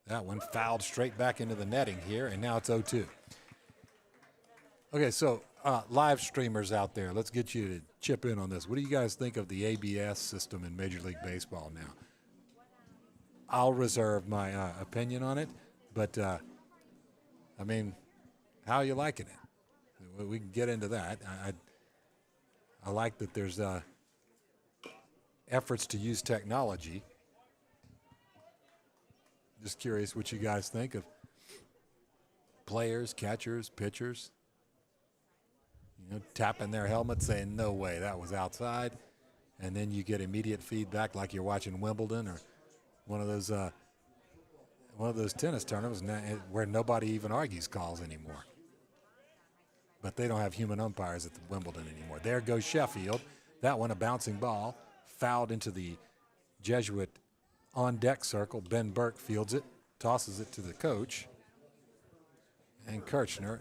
That one fouled straight back into the netting here, and now it's 0-2. Okay, so live streamers out there, let's get you to chip in on this. What do you guys think of the ABS system in Major League Baseball now? I'll reserve my opinion on it, but I mean, how are you liking it? We can get into that. I like that there's efforts to use technology. Just curious what you guys think of players, catchers, pitchers, tapping their helmet saying, no way, that was outside. And then you get immediate feedback like you're watching Wimbledon or one of those tennis tournaments where nobody even argues calls anymore. But they don't have human umpires at the Wimbledon anymore. There goes Sheffield. That one, a bouncing ball, fouled into the Jesuit on-deck circle. Ben Burke fields it, tosses it to the coach. And Kirchner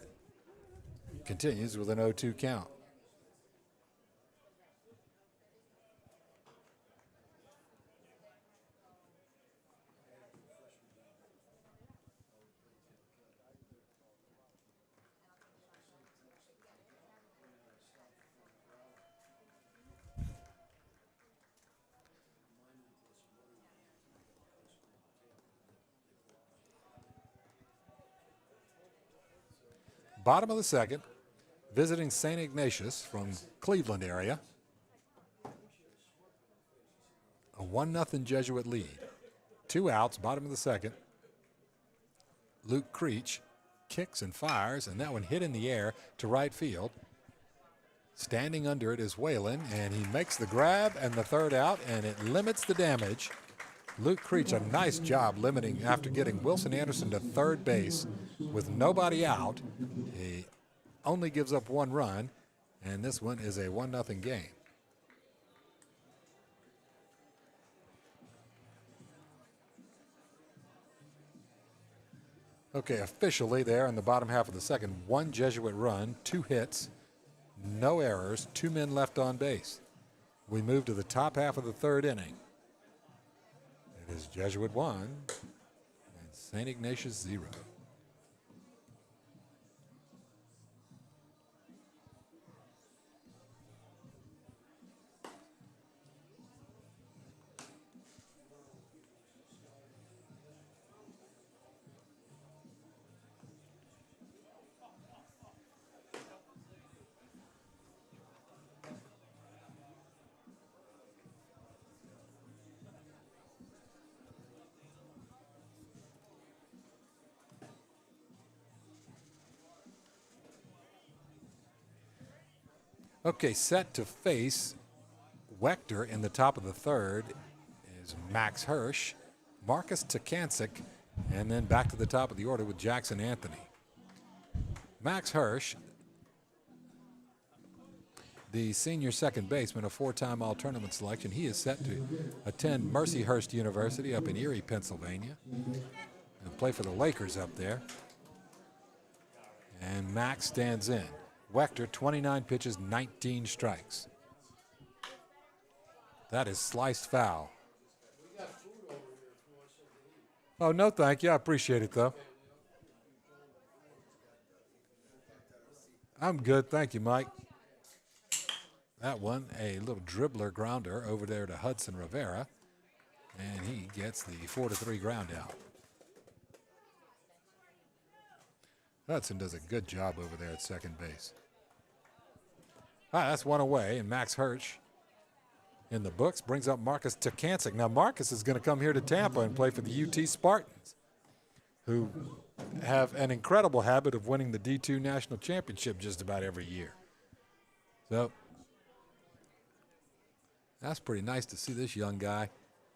continues with an 0-2 count. bottom of the second, visiting St. Ignatius from Cleveland area. A 1-0 Jesuit lead. 2 outs, bottom of the second. Luke Creech kicks and fires, and that one hit in the air to right field. Standing under it is Whalen, and he makes the grab and the third out, and it limits the damage. Luke Creech, a nice job limiting after getting Wilson Anderson to third base with nobody out. He only gives up 1 run, and this one is a 1-0 game. Okay, officially there in the bottom half of the second, 1 Jesuit run, 2 hits, no errors, 2 men left on base. We move to the top half of the third inning. It is Jesuit 1 and St. Ignatius 0. Okay, set to face Wechter in the top of the third is Max Hirsch, Marcus Takancic, and then back to the top of the order with Jackson Anthony. Max Hirsch, the senior second baseman, a 4-time all-tournament selection. He is set to attend Mercyhurst University up in Erie, Pennsylvania, and play for the Lakers up there. And Max stands in. Wechter, 29 pitches, 19 strikes. That is sliced foul. Oh, no, thank you. I appreciate it, though. I'm good. Thank you, Mike. That one, a little dribbler grounder over there to Hudson Rivera, and he gets the 4-3 ground out. Hudson does a good job over there at second base. All right, that's 1 away, and Max Hirsch in the books brings up Marcus Takancic. Now, Marcus is going to come here to Tampa and play for the UT Spartans, who have an incredible habit of winning the D2 National Championship just about every year. So that's pretty nice to see this young guy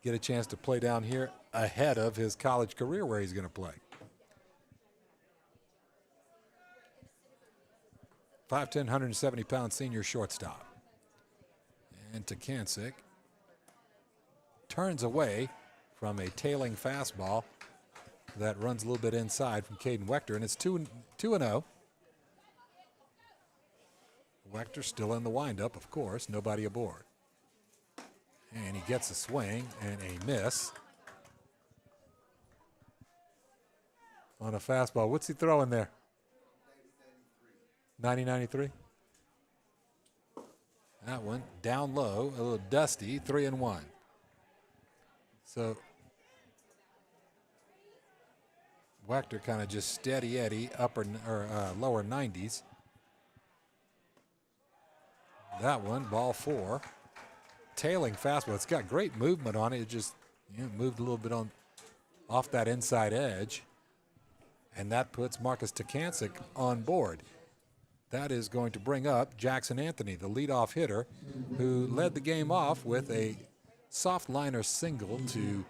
get a chance to play down here ahead of his college career where he's going to play. 5'10", 170-pound senior shortstop. And Takancic turns away from a tailing fastball that runs a little bit inside from Caden Wechter, and it's 2-0. Wechter still in the windup, of course, nobody aboard. And he gets a swing and a miss on a fastball. What's he throwing there? 90-93. That one down low, a little dusty, 3-1. So Wechter kind of just steady Eddie, lower 90s. That one, ball 4. Tailing fastball. It's got great movement on it. It just moved a little bit off that inside edge. And that puts Marcus Takancic on board. That is going to bring up Jackson Anthony, the leadoff hitter, who led the game off with a soft liner single to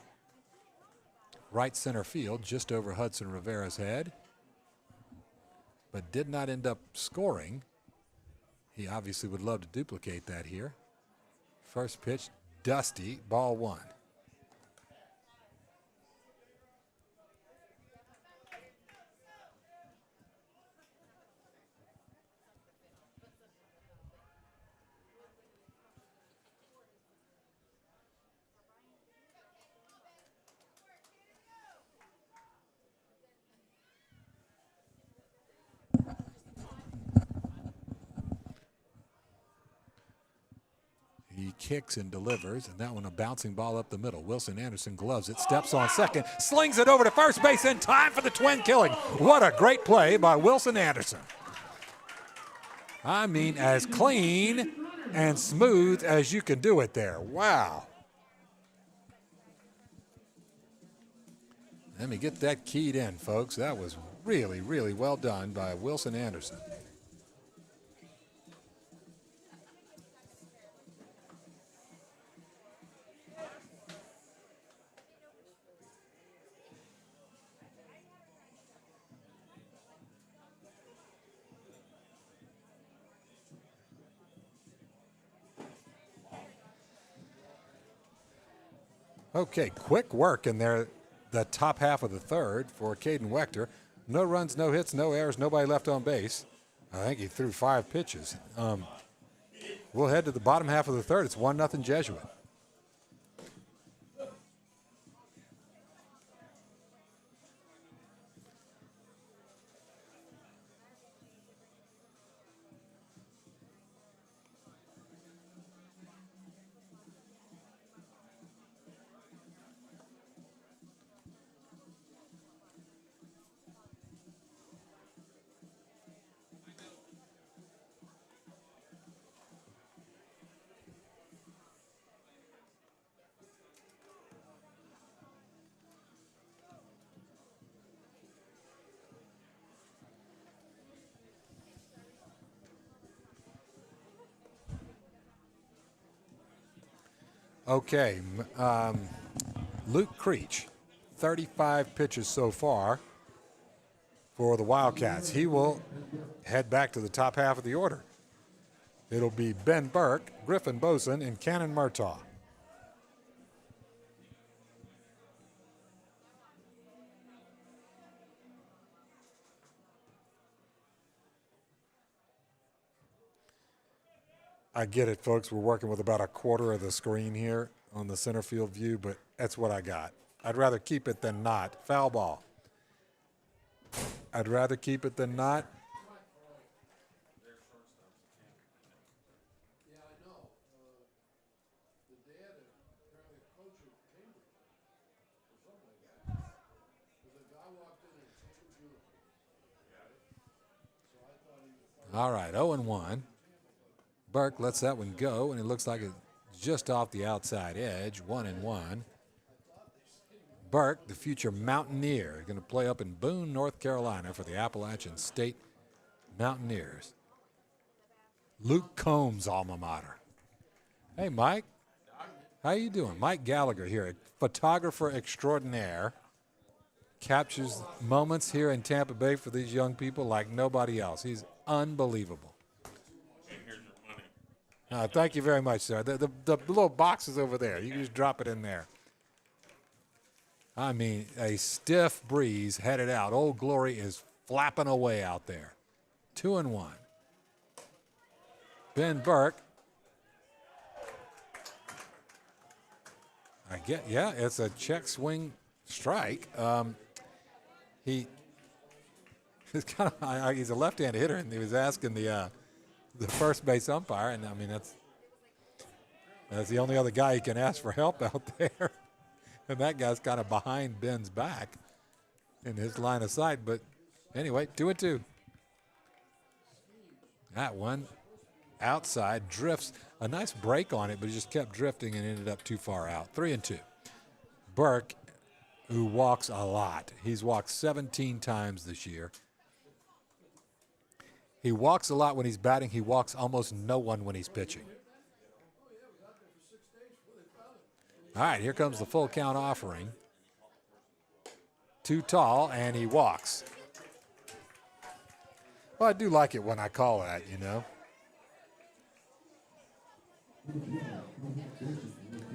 right center field, just over Hudson Rivera's head, but did not end up scoring. He obviously would love to duplicate that here. First pitch, dusty, ball 1. He kicks and delivers, and that one a bouncing ball up the middle. Wilson Anderson gloves it, steps on second, slings it over to first base in time for the twin killing. What a great play by Wilson Anderson. I mean, as clean and smooth as you can do it there. Wow. Let me get that keyed in, folks. That was really, really well done by Wilson Anderson. Okay, quick work in there, the top half of the third for Caden Wechter. No runs, no hits, no errors, nobody left on base. I think he threw 5 pitches. We'll head to the bottom half of the third. It's 1-0 Jesuit. Okay, Luke Creech, 35 pitches so far for the Wildcats. He will head back to the top half of the order. It'll be Ben Burke, Griffin Boson, and Cannon Murtaugh. I get it, folks. We're working with about a quarter of the screen here on the center field view, but that's what I got. I'd rather keep it than not. Foul ball. I'd rather keep it than not. Yeah, I know. The dad is apparently a coach at Cambridge or something like that. Because a guy walked in Cambridge uniform. So I thought he was. All right, 0-1. Burke lets that one go, and it looks like it's just off the outside edge, 1-1. Burke, the future Mountaineer, going to play up in Boone, North Carolina for the Appalachian State Mountaineers. Luke Combs' alma mater. Hey, Mike. How you doing? Mike Gallagher here, a photographer extraordinaire. Captures moments here in Tampa Bay for these young people like nobody else. He's unbelievable. Thank you very much, sir. The little box is over there. You can just drop it in there. I mean, a stiff breeze headed out. Old Glory is flapping away out there. 2-1. Ben Burke. It's a check swing strike. He's a left-handed hitter, and he was asking the first base umpire, and I mean that's the only other guy he can ask for help out there. And that guy's kind of behind Ben's back in his line of sight. But anyway, 2-2. That one outside drifts. A nice break on it, but he just kept drifting and ended up too far out. 3-2. Burke, who walks a lot. He's walked 17 times this year. He walks a lot when he's batting. He walks almost no one when he's pitching. All right, here comes the full count offering. Too tall, and he walks. Well, I do like it when I call that, you know.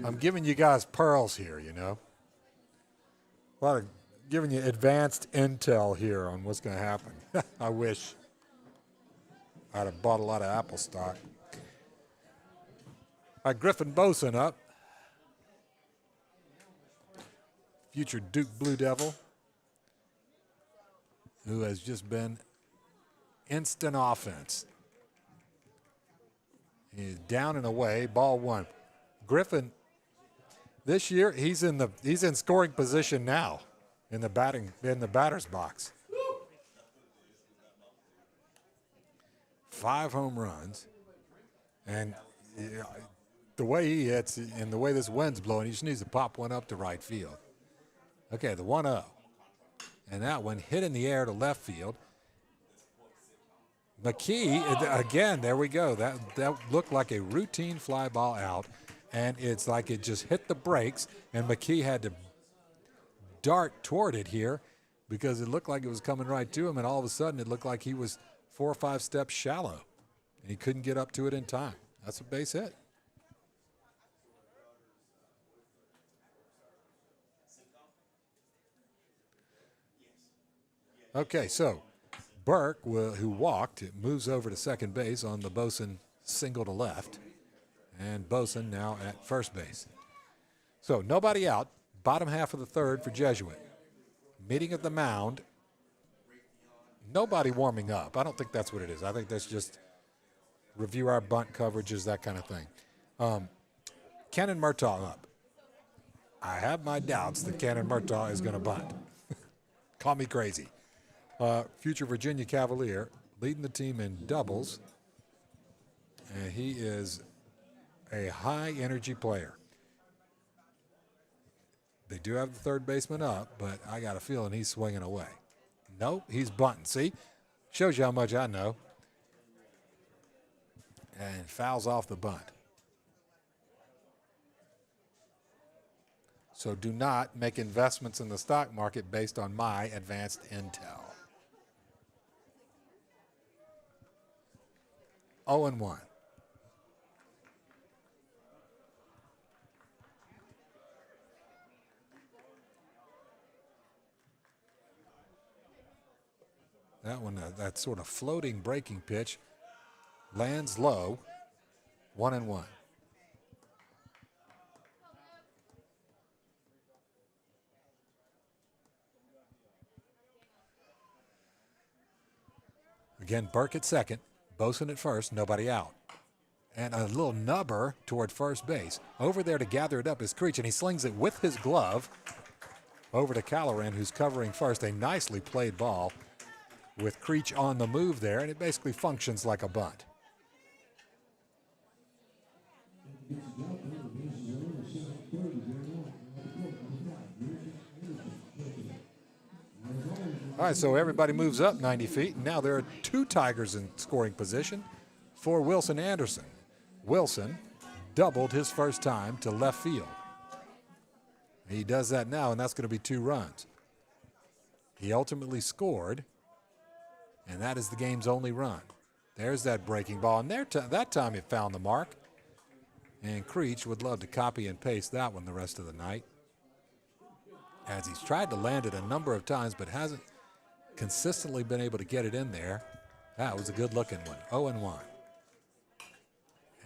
I'm giving you guys pearls here, you know. A lot of giving you advanced intel here on what's going to happen. I wish I'd have bought a lot of Apple stock. All right, Griffin Boson up. Future Duke Blue Devil, who has just been instant offense. He's down and away, ball one. Griffin, this year he's in scoring position now in the batter's box. 5 home runs. And the way he hits and the way this wind's blowing, he just needs to pop one up to right field. Okay, the 1-0. And that one hit in the air to left field. McKee, again, there we go. That looked like a routine fly ball out. And it's like it just hit the brakes, and McKee had to dart toward it here because it looked like it was coming right to him, and all of a sudden it looked like he was 4 or 5 steps shallow, and he couldn't get up to it in time. That's a base hit. Okay, so Burke, who walked, moves over to second base on the Boson single to left, and Boson now at first base. So nobody out, bottom half of the third for Jesuit. Meeting at the mound, nobody warming up. I don't think that's what it is. I think that's just review our bunt coverages, that kind of thing. Cannon Murtaugh up. I have my doubts that Cannon Murtaugh is going to bunt. Call me crazy. Future Virginia Cavalier, leading the team in doubles, and he is a high-energy player. They do have the third baseman up, but I got a feeling he's swinging away. Nope, he's bunting. See? Shows you how much I know. And fouls off the bunt. So do not make investments in the stock market based on my advanced intel. 0-1. That one, that sort of floating breaking pitch, lands low. 1-1. Again, Burke at second, Boson at first, nobody out. And a little nubber toward first base. Over there to gather it up is Creech, and he slings it with his glove over to Calloran, who's covering first. A nicely played ball with Creech on the move there, and it basically functions like a bunt. All right, so everybody moves up 90 feet, and now there are 2 Tigers in scoring position for Wilson Anderson. Wilson doubled his first time to left field. He does that now, and that's going to be 2 runs. He ultimately scored, and that is the game's only run. There's that breaking ball, and that time it found the mark. And Creech would love to copy and paste that one the rest of the night, as he's tried to land it a number of times but hasn't consistently been able to get it in there. That was a good-looking one. 0-1.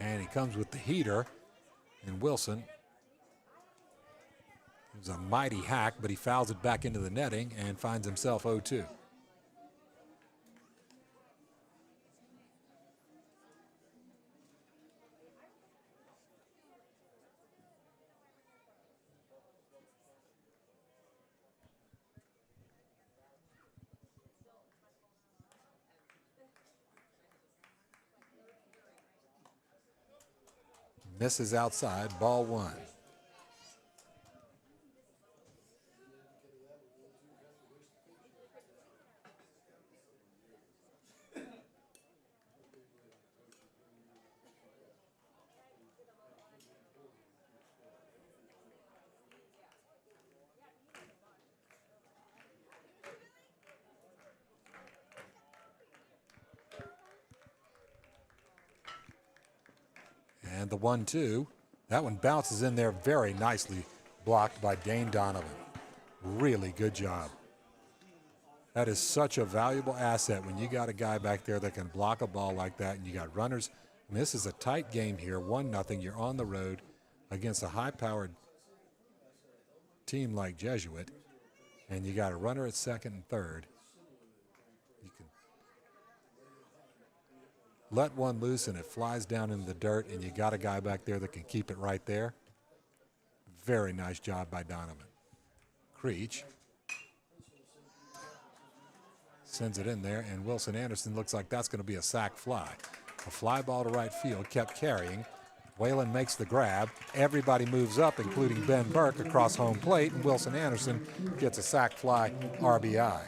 And he comes with the heater, and Wilson, it was a mighty hack, but he fouls it back into the netting and finds himself 0-2. Misses outside, ball 1. And the 1-2, that one bounces in there very nicely, blocked by Dane Donovan. Really good job. That is such a valuable asset when you got a guy back there that can block a ball like that, and you got runners. And this is a tight game here, 1-0. You're on the road against a high-powered team like Jesuit, and you got a runner at second and third. You can let one loose and it flies down in the dirt, and you got a guy back there that can keep it right there. Very nice job by Donovan. Creech Sends it in there, and Wilson Anderson looks like that's going to be a sac fly. A fly ball to right field, kept carrying. Whalen makes the grab. Everybody moves up, including Ben Burke, across home plate, and Wilson Anderson gets a sac fly RBI.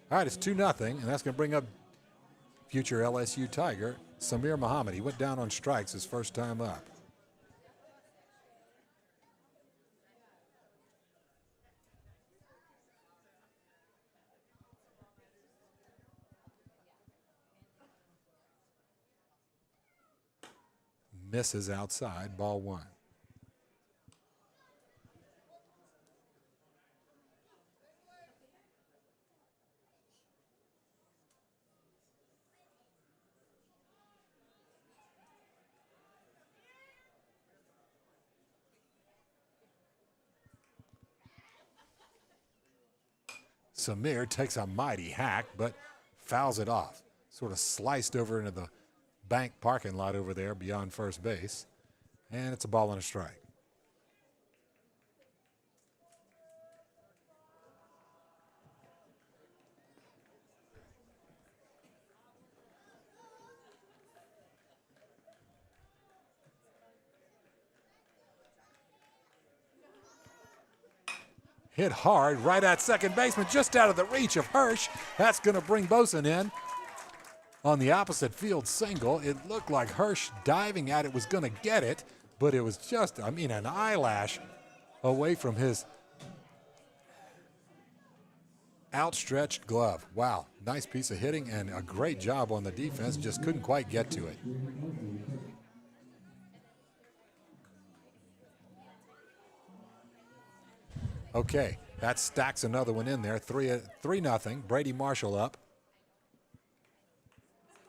All right, it's 2-0, and that's going to bring up future LSU Tiger, Samir Muhammad. He went down on strikes his first time up. Misses outside, ball 1. Samir takes a mighty hack, but fouls it off. Sort of sliced over into the bank parking lot over there beyond first base. And it's a ball and a strike. Hit hard right at second baseman, just out of the reach of Hirsch. That's going to bring Boson in on the opposite field single. It looked like Hirsch diving at it was going to get it, but it was just, an eyelash away from his outstretched glove. Wow, nice piece of hitting and a great job on the defense. Just couldn't quite get to it. Okay, that stacks another one in there. 3-0. Brady Marshall up.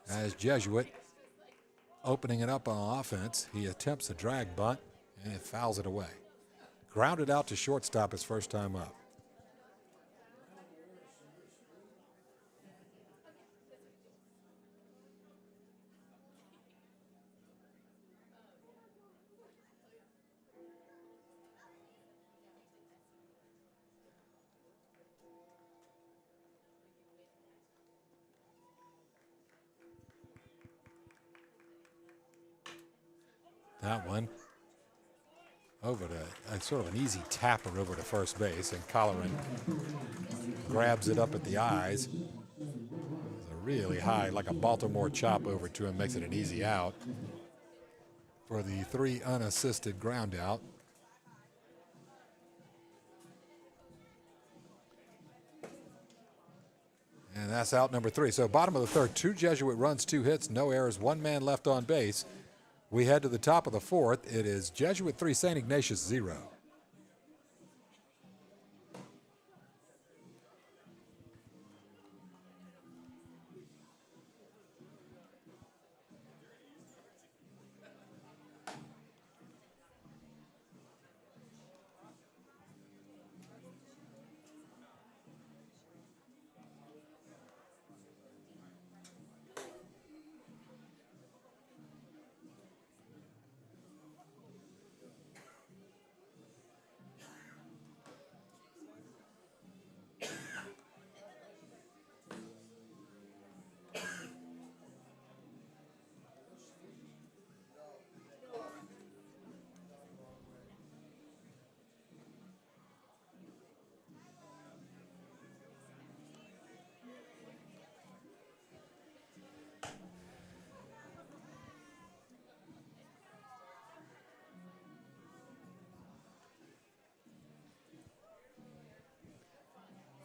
As Jesuit opening it up on offense, he attempts a drag bunt and it fouls it away. Grounded out to shortstop his first time up. That one over to sort of an easy tapper over to first base, and Colleran grabs it up at the eyes. It's a really high, like a Baltimore chop over to him, makes it an easy out for the 3 unassisted ground out. And that's out number 3. So bottom of the third, 2 Jesuit runs, 2 hits, no errors, 1 man left on base. We head to the top of the 4th. It is Jesuit 3, St. Ignatius 0.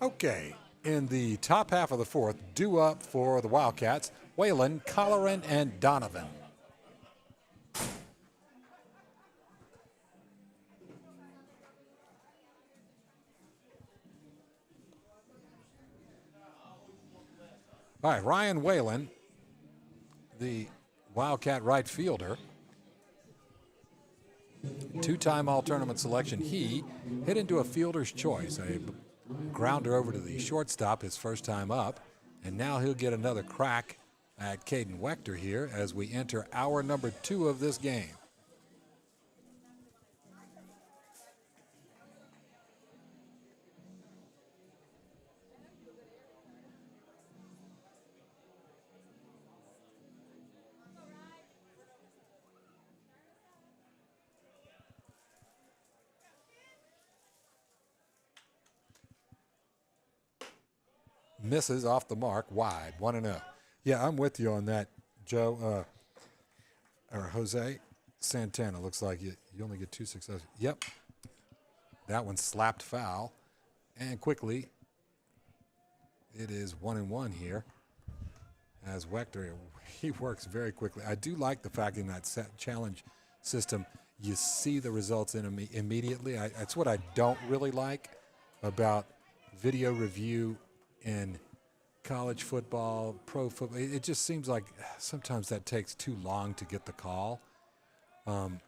Okay, in the top half of the 4th, due up for the Wildcats, Whalen, Colleran, and Donovan. All right, Ryan Whalen, the Wildcat right fielder, 2-time all-tournament selection. He hit into a fielder's choice, a grounder over to the shortstop his first time up, and now he'll get another crack at Caden Wechter here as we enter hour number 2 of this game. Misses off the mark, wide, 1-0. Yeah, I'm with you on that, Joe, or Jose Santana. Looks like you only get 2 successes. Yep, that one slapped foul. And quickly, it is 1-1 here as Wechter, he works very quickly. I do like the fact in that set challenge system, you see the results in immediately. That's what I don't really like about video review in college football, pro football. It just seems like sometimes that takes too long to get the call. But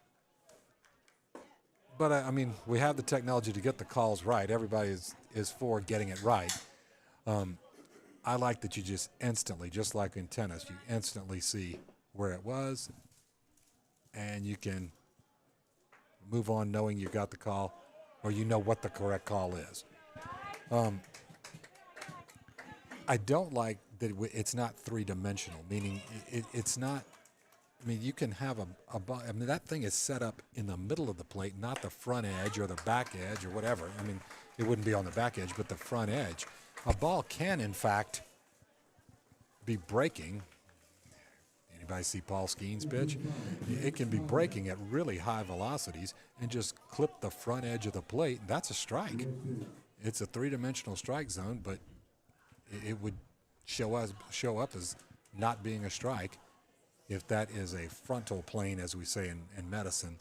I mean, we have the technology to get the calls right. Everybody is for getting it right. I like that you just instantly, just like in tennis, you instantly see where it was, and you can move on knowing you got the call, or you know what the correct call is. I don't like that it's not three-dimensional, meaning it's not. I mean, you can have I mean, that thing is set up in the middle of the plate, not the front edge or the back edge or whatever. I mean, it wouldn't be on the back edge, but the front edge. A ball can, in fact, be breaking. Anybody see Paul Skeen's pitch? It can be breaking at really high velocities and just clip the front edge of the plate. That's a strike. It's a three-dimensional strike zone, but it would show up as not being a strike if that is a frontal plane, as we say in medicine,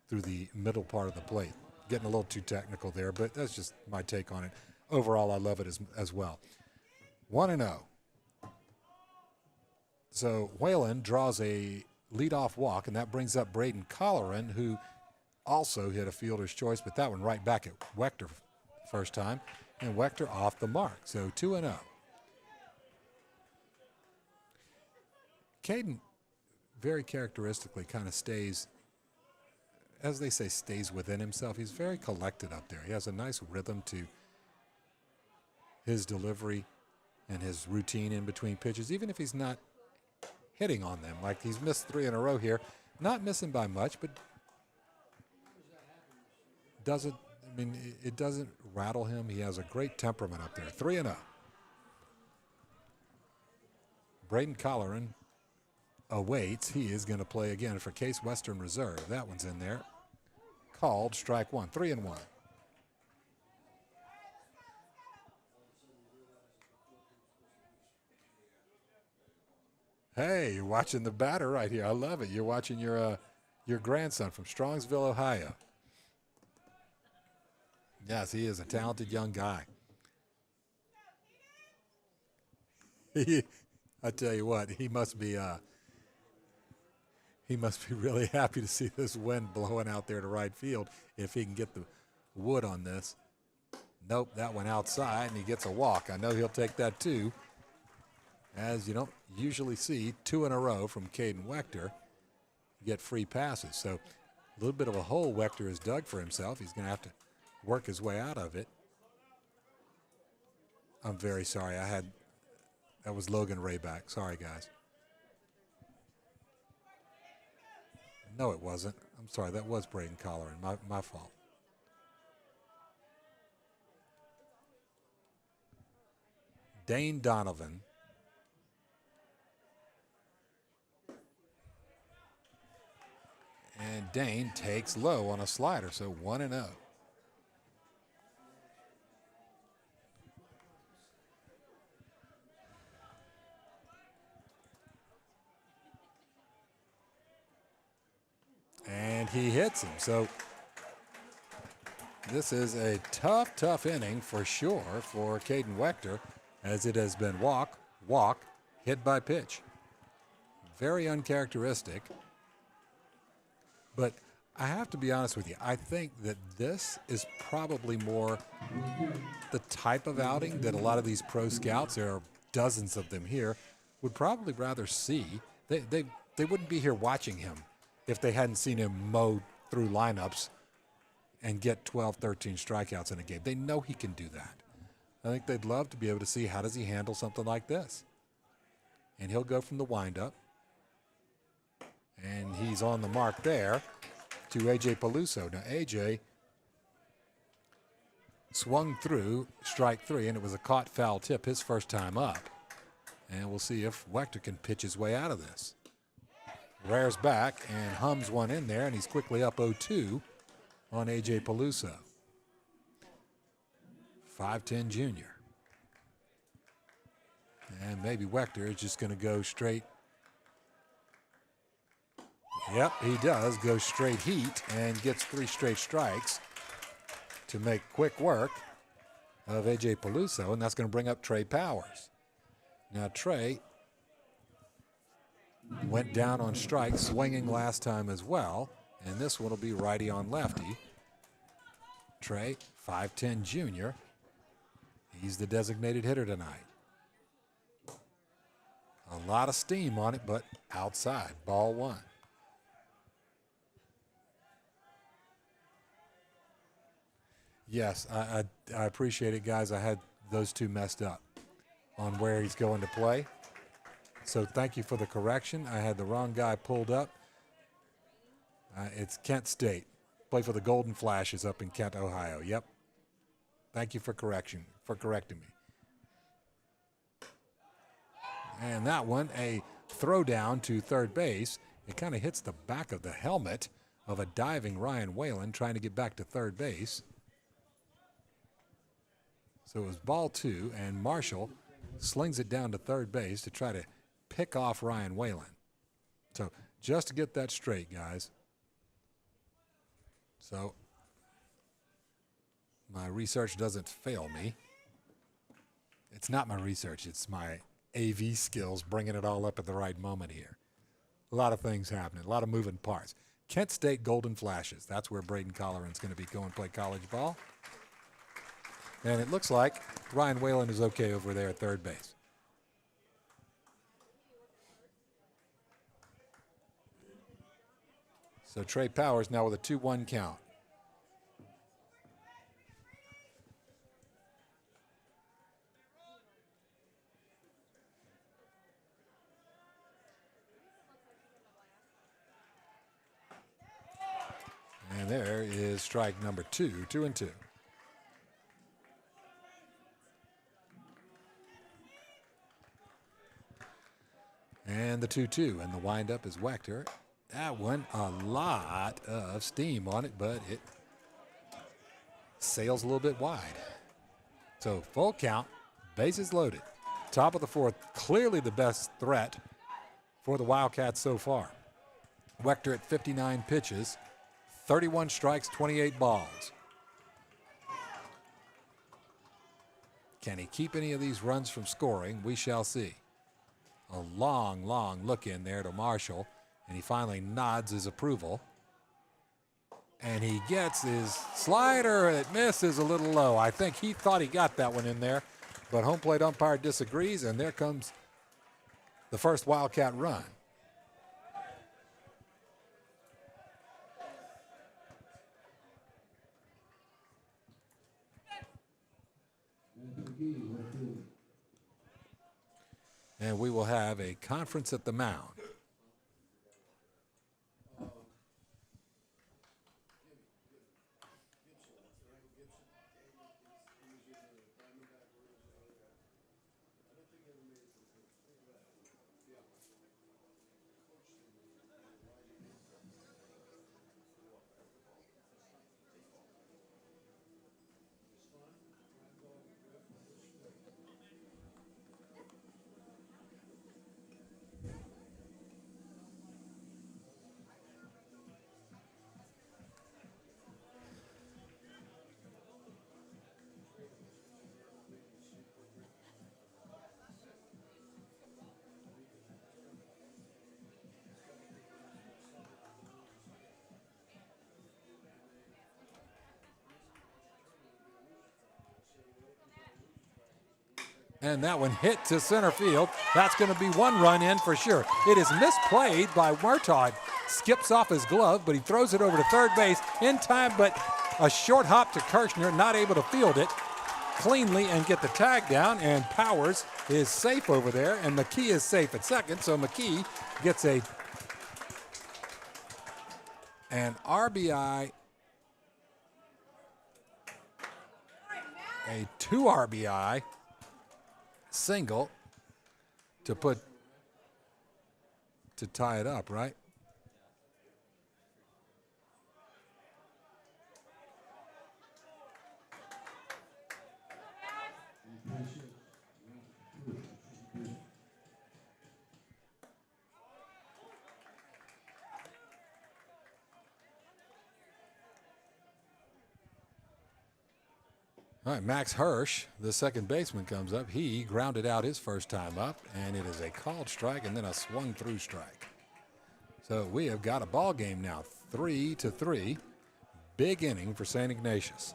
through the middle part of the plate. Getting a little too technical there, but that's just my take on it. Overall, I love it as well. 1-0. So Whalen draws a leadoff walk, and that brings up Braden Colleran, who also hit a fielder's choice, but that one right back at Wechter first time, and Wechter off the mark. So 2-0. Caden very characteristically kind of stays, as they say, stays within himself. He's very collected up there. He has a nice rhythm to his delivery and his routine in between pitches, even if he's not hitting on them. Like he's missed 3 in a row here. Not missing by much, but it doesn't rattle him. He has a great temperament up there. 3-0. Braden Colleran awaits. He is going to play again for Case Western Reserve. That one's in there. Called, strike 1. 3-1. Hey, you're watching the batter right here. I love it. You're watching your grandson from Strongsville, Ohio. Yes, he is a talented young guy. I tell you what, he must be really happy to see this wind blowing out there to right field if he can get the wood on this. Nope, that went outside, and he gets a walk. I know he'll take that too, as you don't usually see 2 in a row from Caden Wechter get free passes. So a little bit of a hole Wechter has dug for himself. He's going to have to work his way out of it. I'm very sorry. That was Logan Rayback. Sorry, guys. No, it wasn't. I'm sorry. That was Braden Colleran. My fault. Dane Donovan. And Dane takes low on a slider, so 1-0. And he hits him. So this is a tough inning for sure for Caden Wechter, as it has been walk, hit by pitch. Very uncharacteristic. But I have to be honest with you. I think that this is probably more the type of outing that a lot of these pro scouts, there are dozens of them here, would probably rather see. They wouldn't be here watching him if they hadn't seen him mow through lineups and get 12, 13 strikeouts in a game. They know he can do that. I think they'd love to be able to see how does he handle something like this. And he'll go from the windup. And he's on the mark there to A.J. Peluso. Now, A.J. swung through strike three, and it was a caught foul tip his first time up. And we'll see if Wechter can pitch his way out of this. Rears back and hums one in there, and he's quickly up 0-2 on A.J. Peluso. 5'10" junior. And maybe Wechter is just going to go straight. Yep, he does go straight heat and gets 3 straight strikes to make quick work of A.J. Peluso, and that's going to bring up Trey Powers. Now, Trey went down on strikes, swinging last time as well, and this one will be righty on lefty. Trey, 5'10" junior. He's the designated hitter tonight. A lot of steam on it, but outside. Ball 1. Yes, I appreciate it, guys. I had those two messed up on where he's going to play. So thank you for the correction. I had the wrong guy pulled up. It's Kent State. Play for the Golden Flashes up in Kent, Ohio. Yep. Thank you for correcting me. And that one, a throw down to third base. It kind of hits the back of the helmet of a diving Ryan Whalen trying to get back to third base. So it was ball 2, and Marshall slings it down to third base to try to pick off Ryan Whalen. So just to get that straight, guys. So my research doesn't fail me. It's not my research, it's my AV skills bringing it all up at the right moment here. A lot of things happening, a lot of moving parts. Kent State Golden Flashes. That's where Braden Colleran's going to be going to play college ball. And it looks like Ryan Whalen is okay over there at third base. So Trey Powers now with a 2-1 count. And there is strike number 2, 2-2. And the 2-2, and the windup is Wechter. That one, a lot of steam on it, but it sails a little bit wide. So full count, bases loaded. Top of the 4th, clearly the best threat for the Wildcats so far. Wechter at 59 pitches, 31 strikes, 28 balls. Can he keep any of these runs from scoring? We shall see. A long, long look in there to Marshall, and he finally nods his approval. And he gets his slider. It misses a little low. I think he thought he got that one in there, but home plate umpire disagrees, and there comes the first Wildcat run. And we will have a conference at the mound. And that one hit to center field. That's going to be one run in for sure. It is misplayed by Murtaugh. Skips off his glove, but he throws it over to third base in time, but a short hop to Kirshner, not able to field it cleanly and get the tag down, and Powers is safe over there, and McKee is safe at second, so McKee gets an RBI, a 2 RBI single to tie it up, right? All right, Max Hirsch, the second baseman, comes up. He grounded out his first time up, and it is a called strike and then a swung through strike. So we have got a ball game now, 3-3. Big inning for St. Ignatius.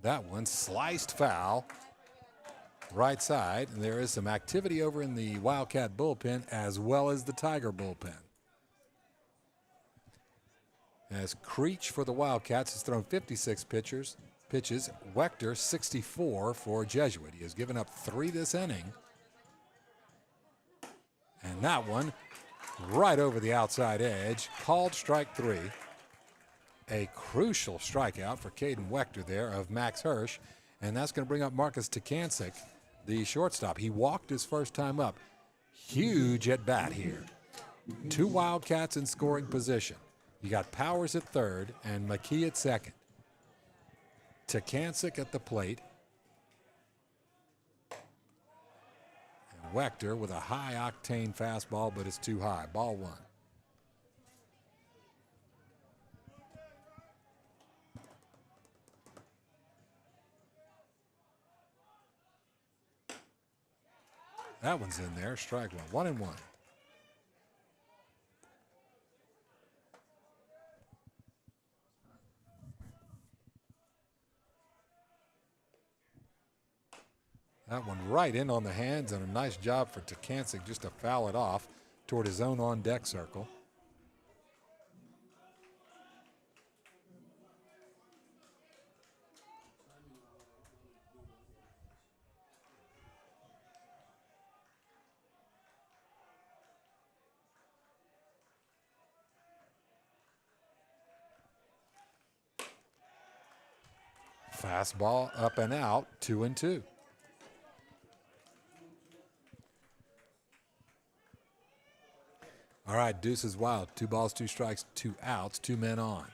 That one sliced foul, right side. And there is some activity over in the Wildcat bullpen as well as the Tiger bullpen. As Creech for the Wildcats has thrown 56 pitches. Wechter 64 for Jesuit. He has given up 3 this inning. And that one right over the outside edge, called strike 3. A crucial strikeout for Caden Wechter there of Max Hirsch. And that's going to bring up Marcus Takancic, the shortstop. He walked his first time up. Huge at bat here. 2 Wildcats in scoring position. You got Powers at third and McKee at second. Takancic at the plate. And Wechter with a high-octane fastball, but it's too high. Ball 1. That one's in there. Strike 1. 1-1. That one right in on the hands, and a nice job for Takancic just to foul it off toward his own on-deck circle. Fastball up and out, 2-2. All right, Deuce is wild. 2 balls, 2 strikes, 2 outs, 2 men on.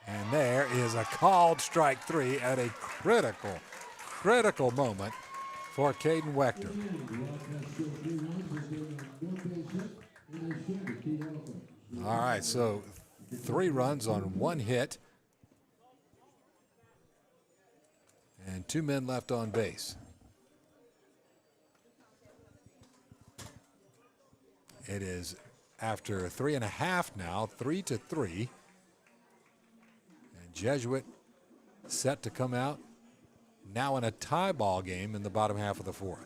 And there is a called strike 3 at a critical moment for Caden Wechter. All right, so 3 runs on 1 hit. And 2 men left on base. It is after 3.5 now, 3-3. And Jesuit set to come out now in a tie ball game in the bottom half of the 4th.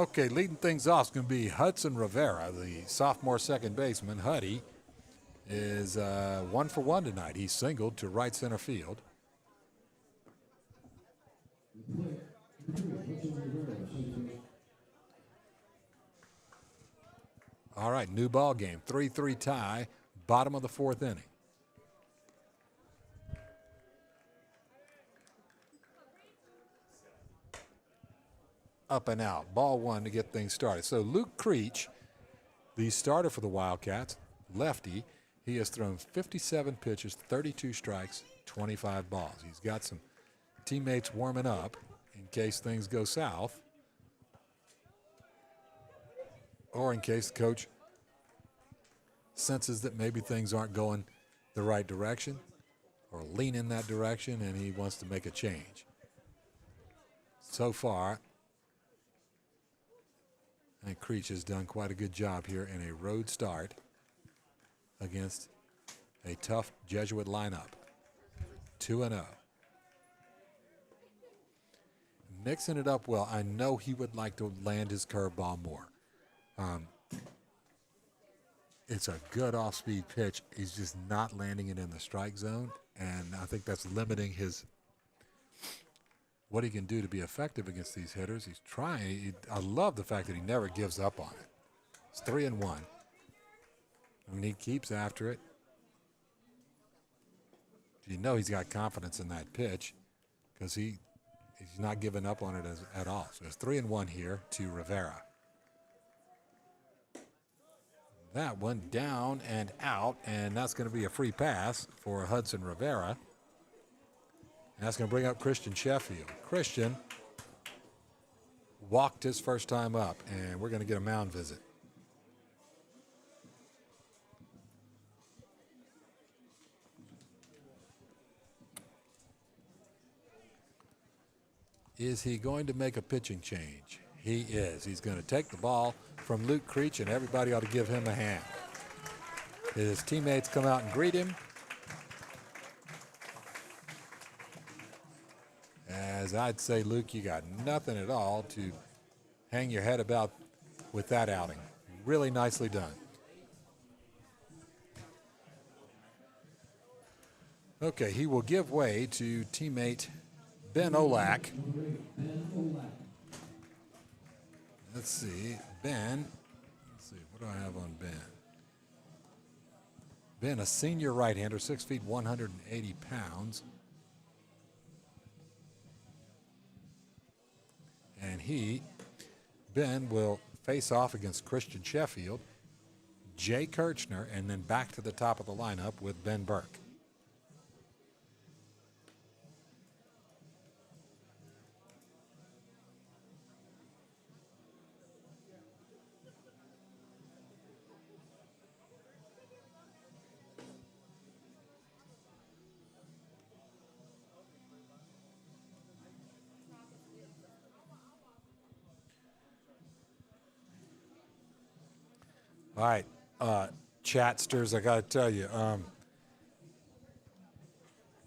Okay, leading things off is going to be Hudson Rivera, the sophomore second baseman. Huddy is 1 for 1 tonight. He singled to right center field. All right, new ball game, 3-3 tie, bottom of the fourth inning. Up and out, ball one to get things started. So Luke Creech, the starter for the Wildcats, lefty, he has thrown 57 pitches, 32 strikes, 25 balls. He's got some teammates warming up in case things go south or in case the coach senses that maybe things aren't going the right direction or lean in that direction and he wants to make a change. So far, I think Creech has done quite a good job here in a road start against a tough Jesuit lineup. 2-0. Mixing it up well. I know he would like to land his curveball more. It's a good off-speed pitch. He's just not landing it in the strike zone, and I think that's limiting what he can do to be effective against these hitters. He's trying. I love the fact that he never gives up on it. It's 3-1. I mean, he keeps after it. You know he's got confidence in that pitch because he's not giving up on it at all. So it's 3-1 here to Rivera. That one down and out, and that's going to be a free pass for Hudson Rivera. And that's going to bring up Christian Sheffield. Christian walked his first time up, and we're going to get a mound visit. Is he going to make a pitching change? He is. He's going to take the ball from Luke Creech, and everybody ought to give him a hand. His teammates come out and greet him. As I'd say, Luke, you got nothing at all to hang your head about with that outing. Really nicely done. Okay, he will give way to teammate Ben Olak. Let's see, Ben. Let's see, what do I have on Ben? Ben, a senior right-hander, 6 feet, 180 pounds. And Ben will face off against Christian Sheffield, Jay Kirchner, and then back to the top of the lineup with Ben Burke. All right, chatsters, I got to tell you,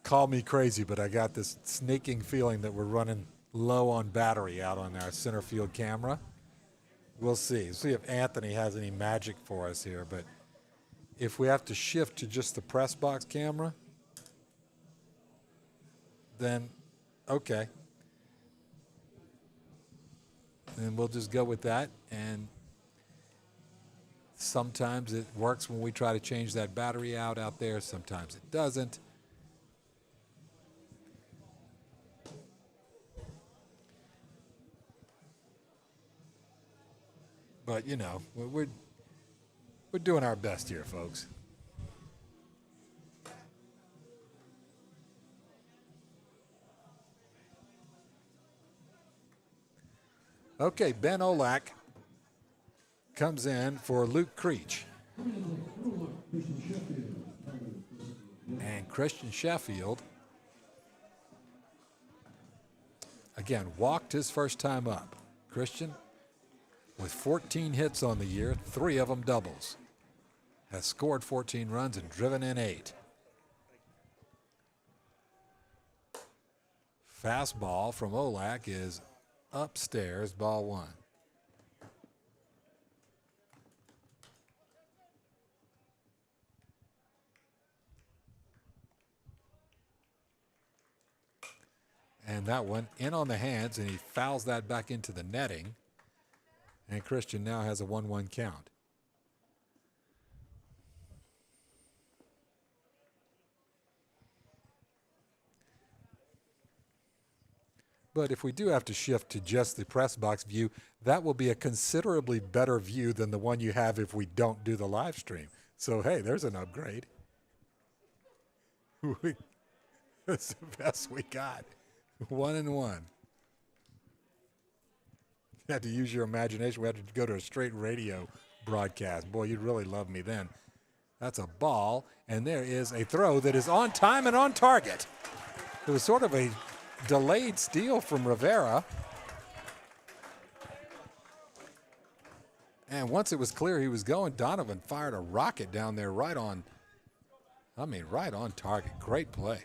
call me crazy, but I got this sneaking feeling that we're running low on battery out on our center field camera. We'll see. See if Anthony has any magic for us here, but if we have to shift to just the press box camera, then okay. And we'll just go with that, and sometimes it works when we try to change that battery out there. Sometimes it doesn't. But, you know, we're doing our best here, folks. Okay, Ben Olak comes in for Luke Creech. And Christian Sheffield, again, walked his first time up. Christian, with 14 hits on the year, 3 of them doubles, has scored 14 runs and driven in 8. Fastball from Olak is upstairs, ball 1. And that one in on the hands, and he fouls that back into the netting. And Christian now has a 1-1 count. But if we do have to shift to just the press box view, that will be a considerably better view than the one you have if we don't do the live stream. So, hey, there's an upgrade. That's the best we got. 1-1. You have to use your imagination. We have to go to a straight radio broadcast. Boy, you'd really love me then. That's a ball, and there is a throw that is on time and on target. It was sort of a delayed steal from Rivera. And once it was clear he was going, Donovan fired a rocket down there right on target. Great play.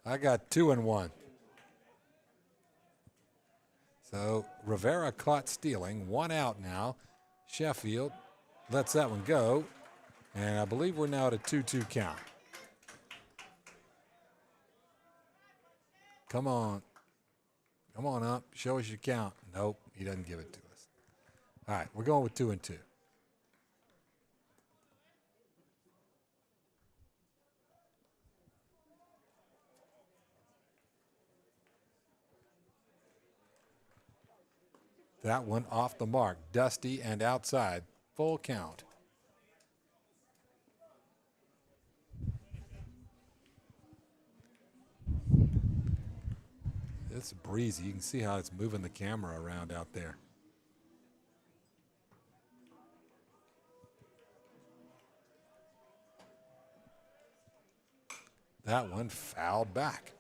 I got 2-1. So Rivera caught stealing. 1 out now. Sheffield lets that one go. And I believe we're now at a 2-2 count. Come on. Come on up. Show us your count. Nope, he doesn't give it to us. All right, we're going with 2-2. That one off the mark. Dusty and outside. Full count. It's breezy. You can see how it's moving the camera around out there. That one fouled back.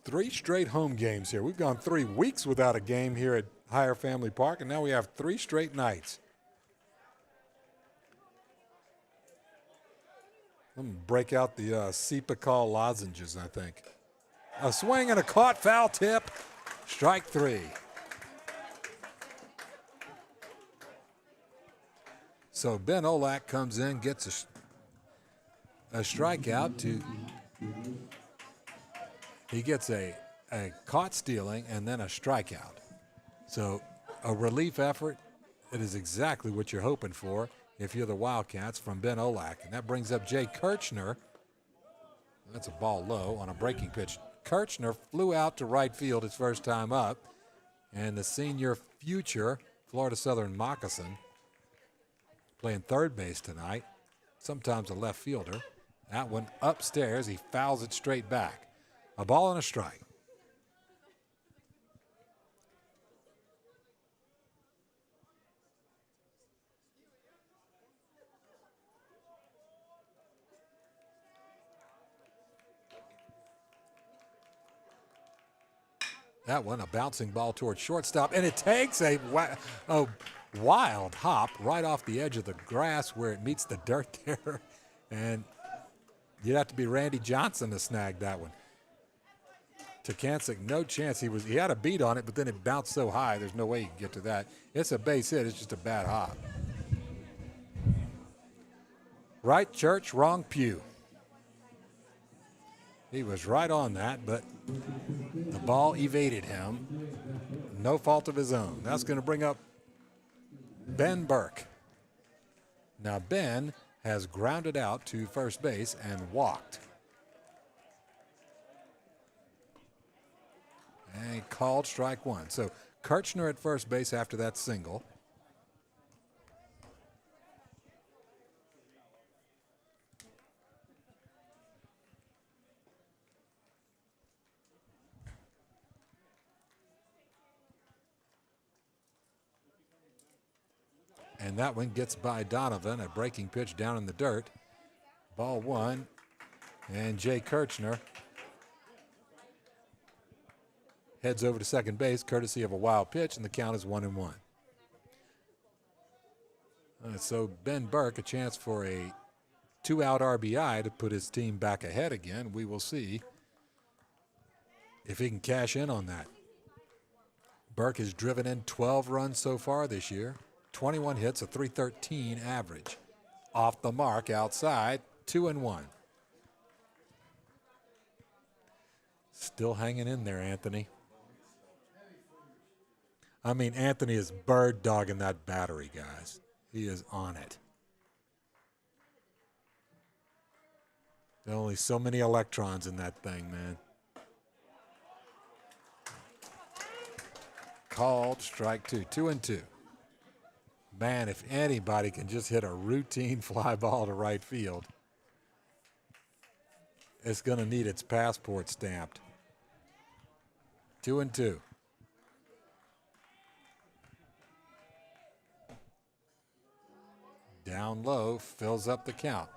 Three straight home games here. We've gone 3 weeks without a game here at Hyer Family Park, and now we have 3 straight nights. I'm going to break out the Cepacol lozenges, I think. A swing and a caught foul tip. Strike 3. So Ben Olak comes in, gets a strikeout to... He gets a caught stealing and then a strikeout. So a relief effort, it is exactly what you're hoping for if you're the Wildcats from Ben Olak. And that brings up Jay Kirchner. That's a ball low on a breaking pitch. Kirchner flew out to right field his first time up. And the senior future Florida Southern Moccasin playing third base tonight, sometimes a left fielder. That one upstairs, he fouls it straight back. A ball and a strike. That one, a bouncing ball towards shortstop, and it takes a wild hop right off the edge of the grass where it meets the dirt there. And you'd have to be Randy Johnson to snag that one. Takancic, no chance. He had a beat on it, but then it bounced so high, there's no way he can get to that. It's a base hit. It's just a bad hop. Right church, wrong pew. He was right on that, but the ball evaded him. No fault of his own. That's going to bring up Ben Burke. Now, Ben has grounded out to first base and walked. And called strike 1. So Kirchner at first base after that single. And that one gets by Donovan, a breaking pitch down in the dirt. Ball 1. And Jay Kirchner heads over to second base, courtesy of a wild pitch, and the count is 1-1. So Ben Burke, a chance for a 2-out RBI to put his team back ahead again. We will see if he can cash in on that. Burke has driven in 12 runs so far this year, 21 hits, a 313 average. Off the mark outside, 2-1. Still hanging in there, Anthony. I mean, Anthony is bird dogging that battery, guys. He is on it. There are only so many electrons in that thing, man. Called, strike two, 2-2. Man, if anybody can just hit a routine fly ball to right field, it's going to need its passport stamped. 2-2. Down low, fills up the count.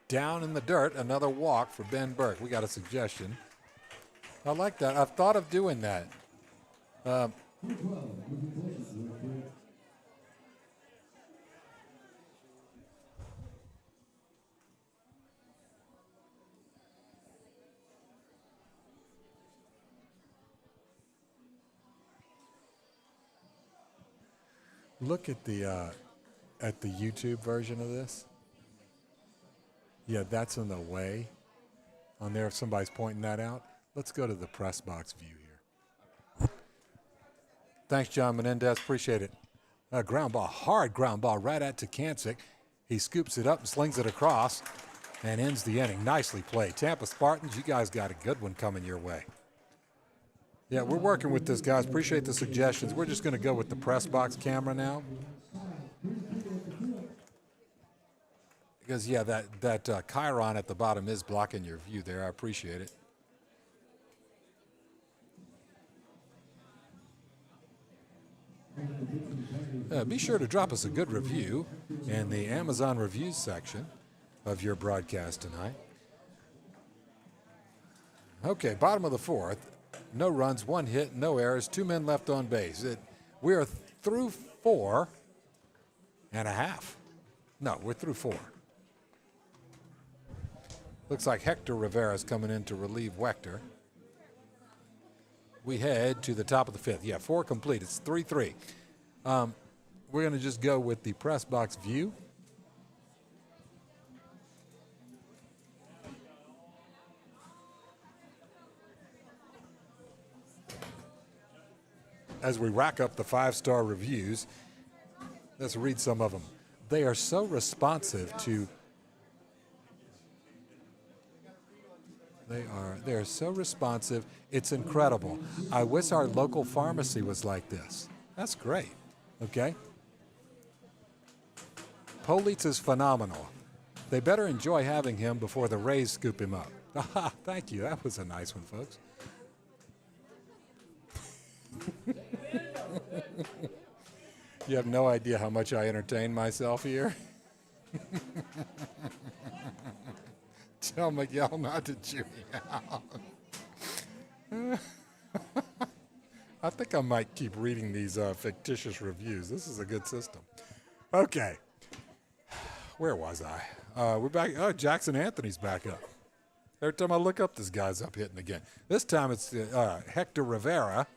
Down in the dirt, another walk for Ben Burke. We got a suggestion. I like that. I've thought of doing that. Look at the YouTube version of this. Yeah, that's in the way on there if somebody's pointing that out. Let's go to the press box view here. Thanks, John Menendez. Appreciate it. A ground ball, hard ground ball right at Tekancic. He scoops it up and slings it across and ends the inning. Nicely played. Tampa Spartans, you guys got a good one coming your way. Yeah, we're working with this, guys. Appreciate the suggestions. We're just going to go with the press box camera now. Because, yeah, that Chiron at the bottom is blocking your view there. I appreciate it. Be sure to drop us a good review in the Amazon reviews section of your broadcast tonight. Okay, bottom of the fourth. No runs, one hit, no errors, 2 men left on base. We are through 4 1/2. No, we're through 4. Looks like Hector Rivera is coming in to relieve Wechter. We head to the top of the 5th. Yeah, 4 complete. It's 3-3. We're going to just go with the press box view. As we rack up the 5-star reviews, let's read some of them. They are so responsive to They are so responsive. It's incredible. I wish our local pharmacy was like this. That's great. Okay. Politz is phenomenal. They better enjoy having him before the Rays scoop him up. Aha, thank you. That was a nice one, folks. You have no idea how much I entertain myself here. Tell Miguel not to chew me out. I think I might keep reading these fictitious reviews. This is a good system. Okay. Where was I? We're back. Oh, Jackson Anthony's back up. Every time I look up, this guy's up hitting again. This time it's Hector Rivera,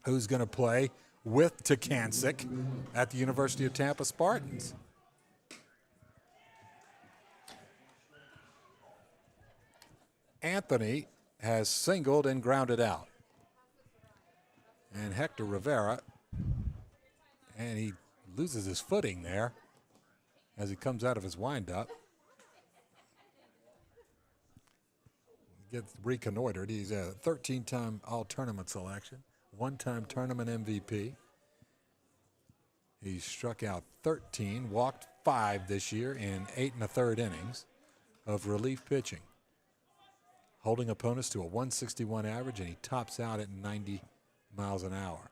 who's going to play with Tekancic at the University of Tampa Spartans. Anthony has singled and grounded out. And Hector Rivera, and he loses his footing there as he comes out of his windup. Gets reconnoitered. He's a 13-time all-tournament selection, 1-time tournament MVP. He struck out 13, walked 5 this year in 8 1/3 innings of relief pitching, holding opponents to a 161 average, and he tops out at 90 miles an hour.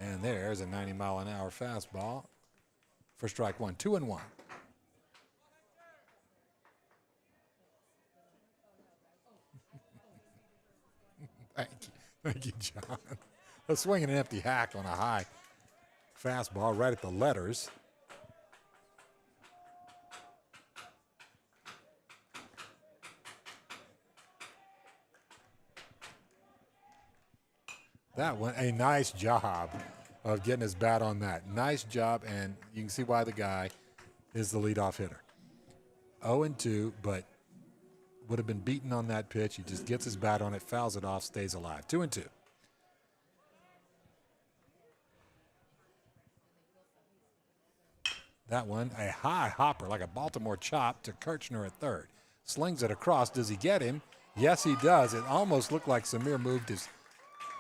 And there's a 90-mile-an-hour fastball for strike 1. 2-1. Thank you, John. A swinging an empty hack on a high fastball right at the letters. That one, a nice job of getting his bat on that. Nice job, and you can see why the guy is the leadoff hitter. 0-2, but would have been beaten on that pitch. He just gets his bat on it, fouls it off, stays alive. 2-2. That one, a high hopper like a Baltimore chop to Kirchner at third. Slings it across. Does he get him? Yes, he does. It almost looked like Samir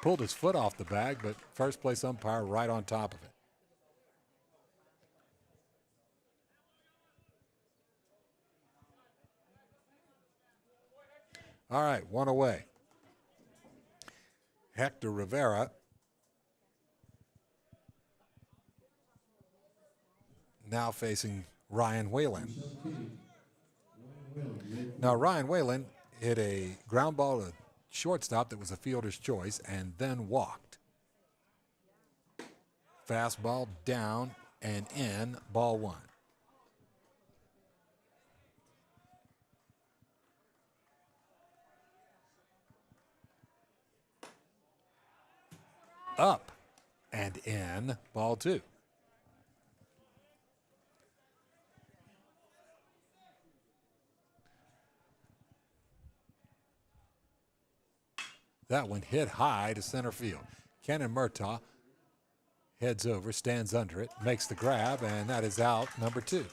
pulled his foot off the bag, but first place umpire right on top of it. All right, one away. Hector Rivera now facing Ryan Whalen. Now, Ryan Whalen hit a ground ball to shortstop that was a fielder's choice and then walked. Fastball down and in, ball one. Up and in, ball two. That one hit high to center field. Kenan Murtaugh heads over, stands under it, makes the grab, and that is out, number two.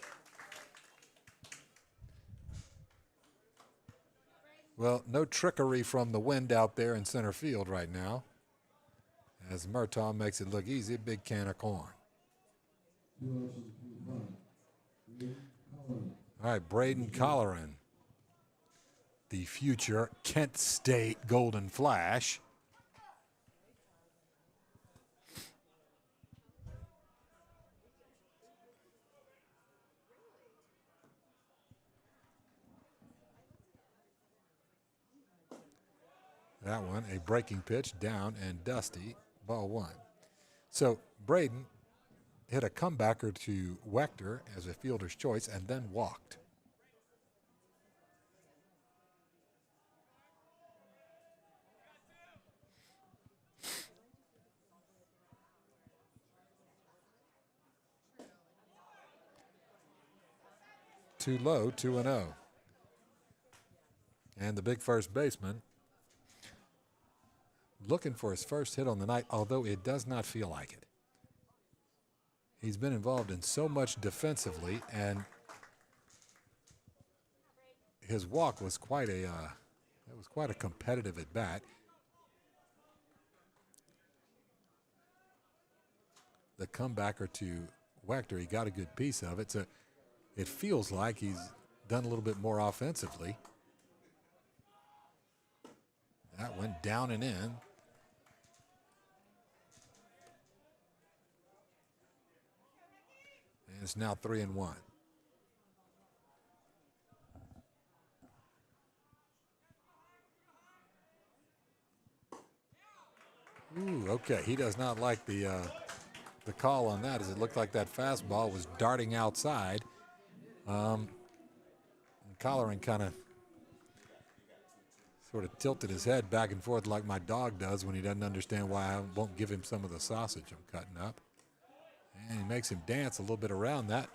Well, no trickery from the wind out there in center field right now, as Murtaugh makes it look easy, big can of corn. All right, Braden Colleran, the future Kent State Golden Flash. That one, a breaking pitch, down and dusty, ball one. So Braden hit a comebacker to Wechter as a fielder's choice and then walked. Too low, 2-0. And the big first baseman looking for his first hit on the night, although it does not feel like it. He's been involved in so much defensively, and his walk was quite a competitive at bat. The comebacker to Wechter, he got a good piece of it. So it feels like he's done a little bit more offensively. That went down and in. And it's now 3-1. Ooh, okay. He does not like the call on that, as it looked like that fastball was darting outside. And Colleran kind of sort of tilted his head back and forth like my dog does when he doesn't understand why I won't give him some of the sausage I'm cutting up. And he makes him dance a little bit around that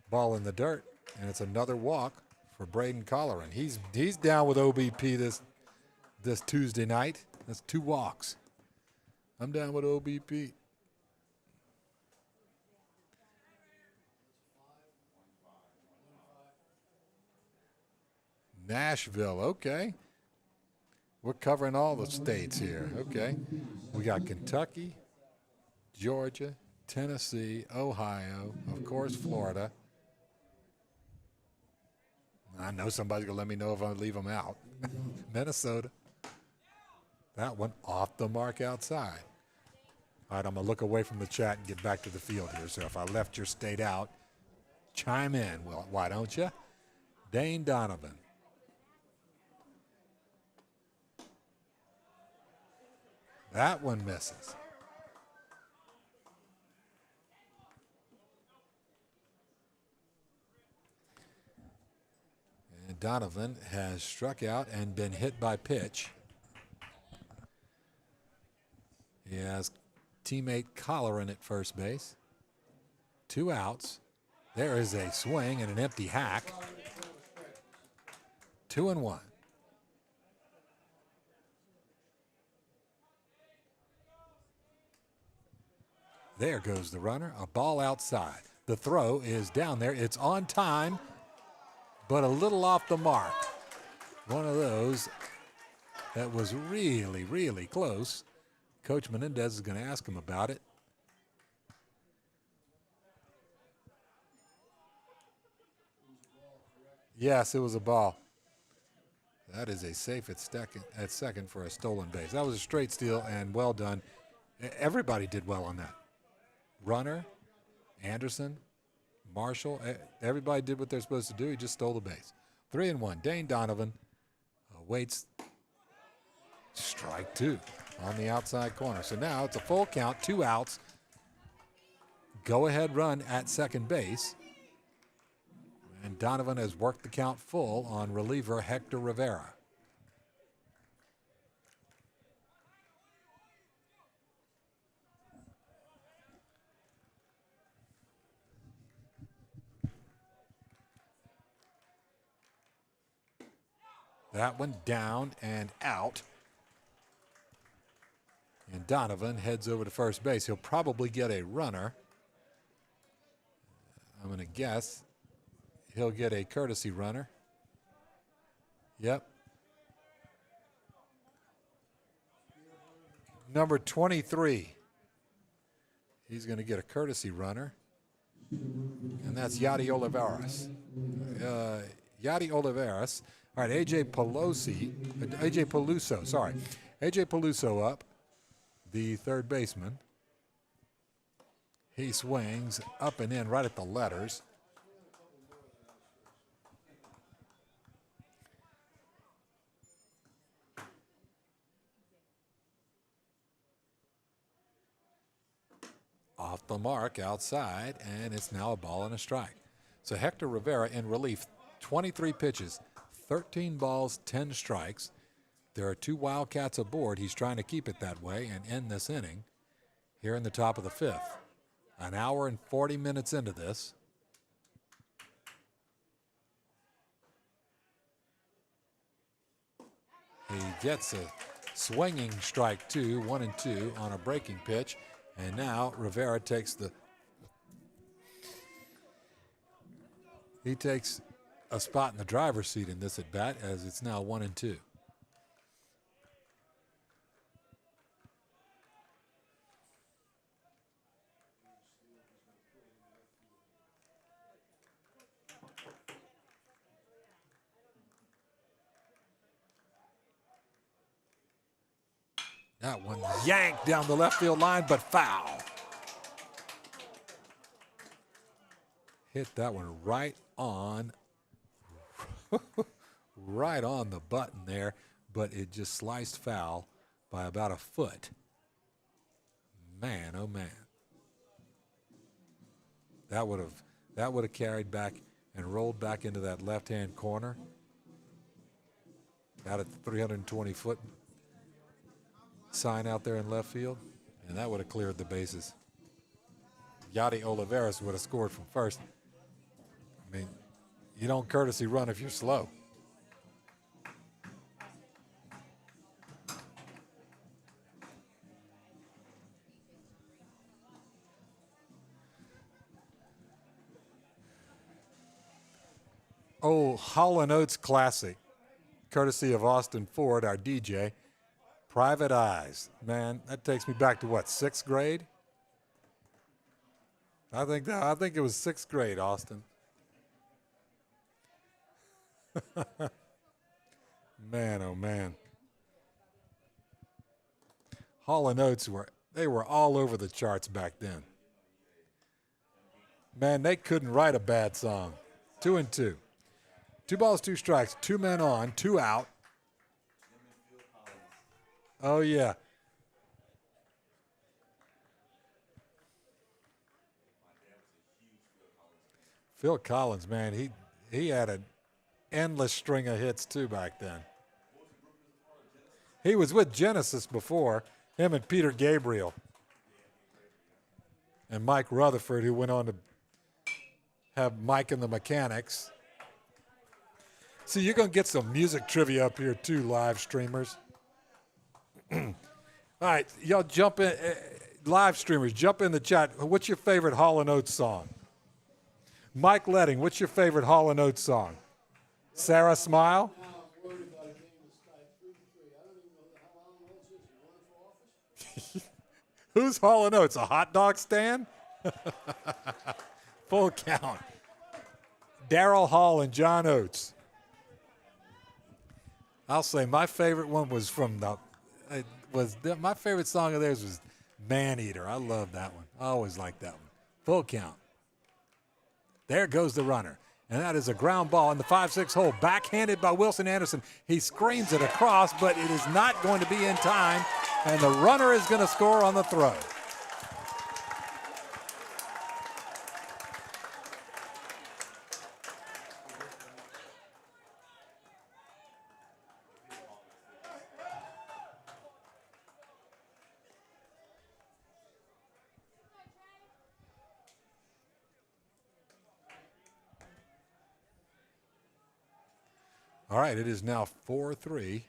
ball in the dirt, and it's another walk for Braden Colleran. He's down with OBP this Tuesday night. That's 2 walks. I'm down with OBP. Nashville, okay. We're covering all the states here, okay. We got Kentucky, Georgia, Tennessee, Ohio, of course, Florida. I know somebody's going to let me know if I leave them out. Minnesota. That one off the mark outside. All right, I'm going to look away from the chat and get back to the field here. So if I left your state out, chime in. Well, why don't you? Dane Donovan. That one misses. And Donovan has struck out and been hit by pitch. He has teammate Colleran at first base. 2 outs. There is a swing and an empty hack. 2-1. There goes the runner. A ball outside. The throw is down there. It's on time, but a little off the mark. One of those that was really, really close. Coach Menendez is going to ask him about it. Yes, it was a ball. That is a safe at second for a stolen base. That was a straight steal and well done. Everybody did well on that. Runner, Anderson, Marshall, everybody did what they're supposed to do. He just stole the base. 3-1. Dane Donovan waits. Strike 2 on the outside corner. So now it's a full count, 2 outs. Go ahead run at second base. And Donovan has worked the count full on reliever Hector Rivera. That one down and out. And Donovan heads over to first base. He'll probably get a runner. I'm going to guess he'll get a courtesy runner. Yep. Number 23. He's going to get a courtesy runner. And that's Yadi Olivares. Yadi Olivares. All right, AJ Peluso, sorry. AJ Peluso up, the third baseman. He swings up and in right at the letters. Off the mark outside, and it's now a ball and a strike. So Hector Rivera in relief, 23 pitches, 13 balls, 10 strikes. There are 2 Wildcats aboard. He's trying to keep it that way and end this inning here in the top of the 5th. An hour and 40 minutes into this. He gets a swinging strike 2, 1-2 on a breaking pitch. And now Rivera takes a spot in the driver's seat in this at bat as it's now 1-2. That one yanked down the left field line, but foul. Hit that one right on the button there, but it just sliced foul by about a foot. Man, oh man. That would have carried back and rolled back into that left-hand corner. Out at the 320-foot sign out there in left field, and that would have cleared the bases. Yadi Olivares would have scored from first. I mean, you don't courtesy run if you're slow. Oh, Hall & Oates classic, courtesy of Austin Ford, our DJ. Private Eyes. Man, that takes me back to what, 6th grade? I think it was 6th grade, Austin. Man, oh man. Hall & Oates were all over the charts back then. Man, they couldn't write a bad song. 2-2. 2 balls, 2 strikes, 2 men on, 2 out. Oh, yeah. Phil Collins, man, he had an endless string of hits too back then. He was with Genesis before, him and Peter Gabriel. And Mike Rutherford, who went on to have Mike and the Mechanics. See, you're going to get some music trivia up here too, live streamers. All right, y'all jump in, live streamers, jump in the chat. What's your favorite Hall & Oates song? Mike Letting, what's your favorite Hall & Oates song? Sarah Smile? Who's Hall & Oates, a hot dog stand? Full count. Daryl Hall and John Oates. I'll say my favorite one was from my favorite song of theirs was Man Eater. I love that one. I always liked that one. Full count. There goes the runner. And that is a ground ball in the 5-6 hole, backhanded by Wilson Anderson. He screams it across, but it is not going to be in time, and the runner is going to score on the throw. All right, it is now 4-3.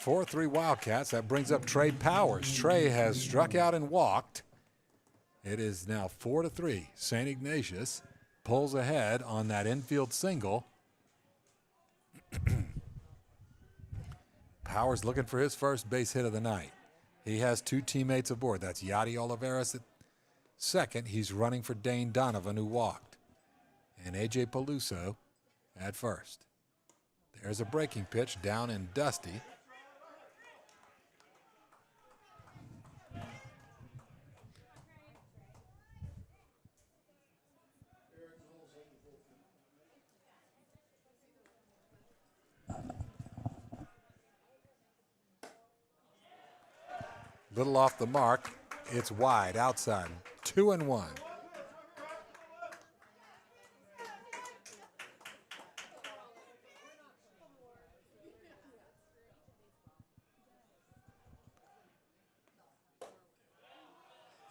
Wildcats. That brings up Trey Powers. Trey has struck out and walked. It is now 4-3. St. Ignatius pulls ahead on that infield single. Powers looking for his first base hit of the night. He has two teammates aboard. That's Yadi Oliveras at second. He's running for Dane Donovan, who walked. And A.J. Peluso at first. There's a breaking pitch down and dusty. Little off the mark. It's wide outside. 2-1.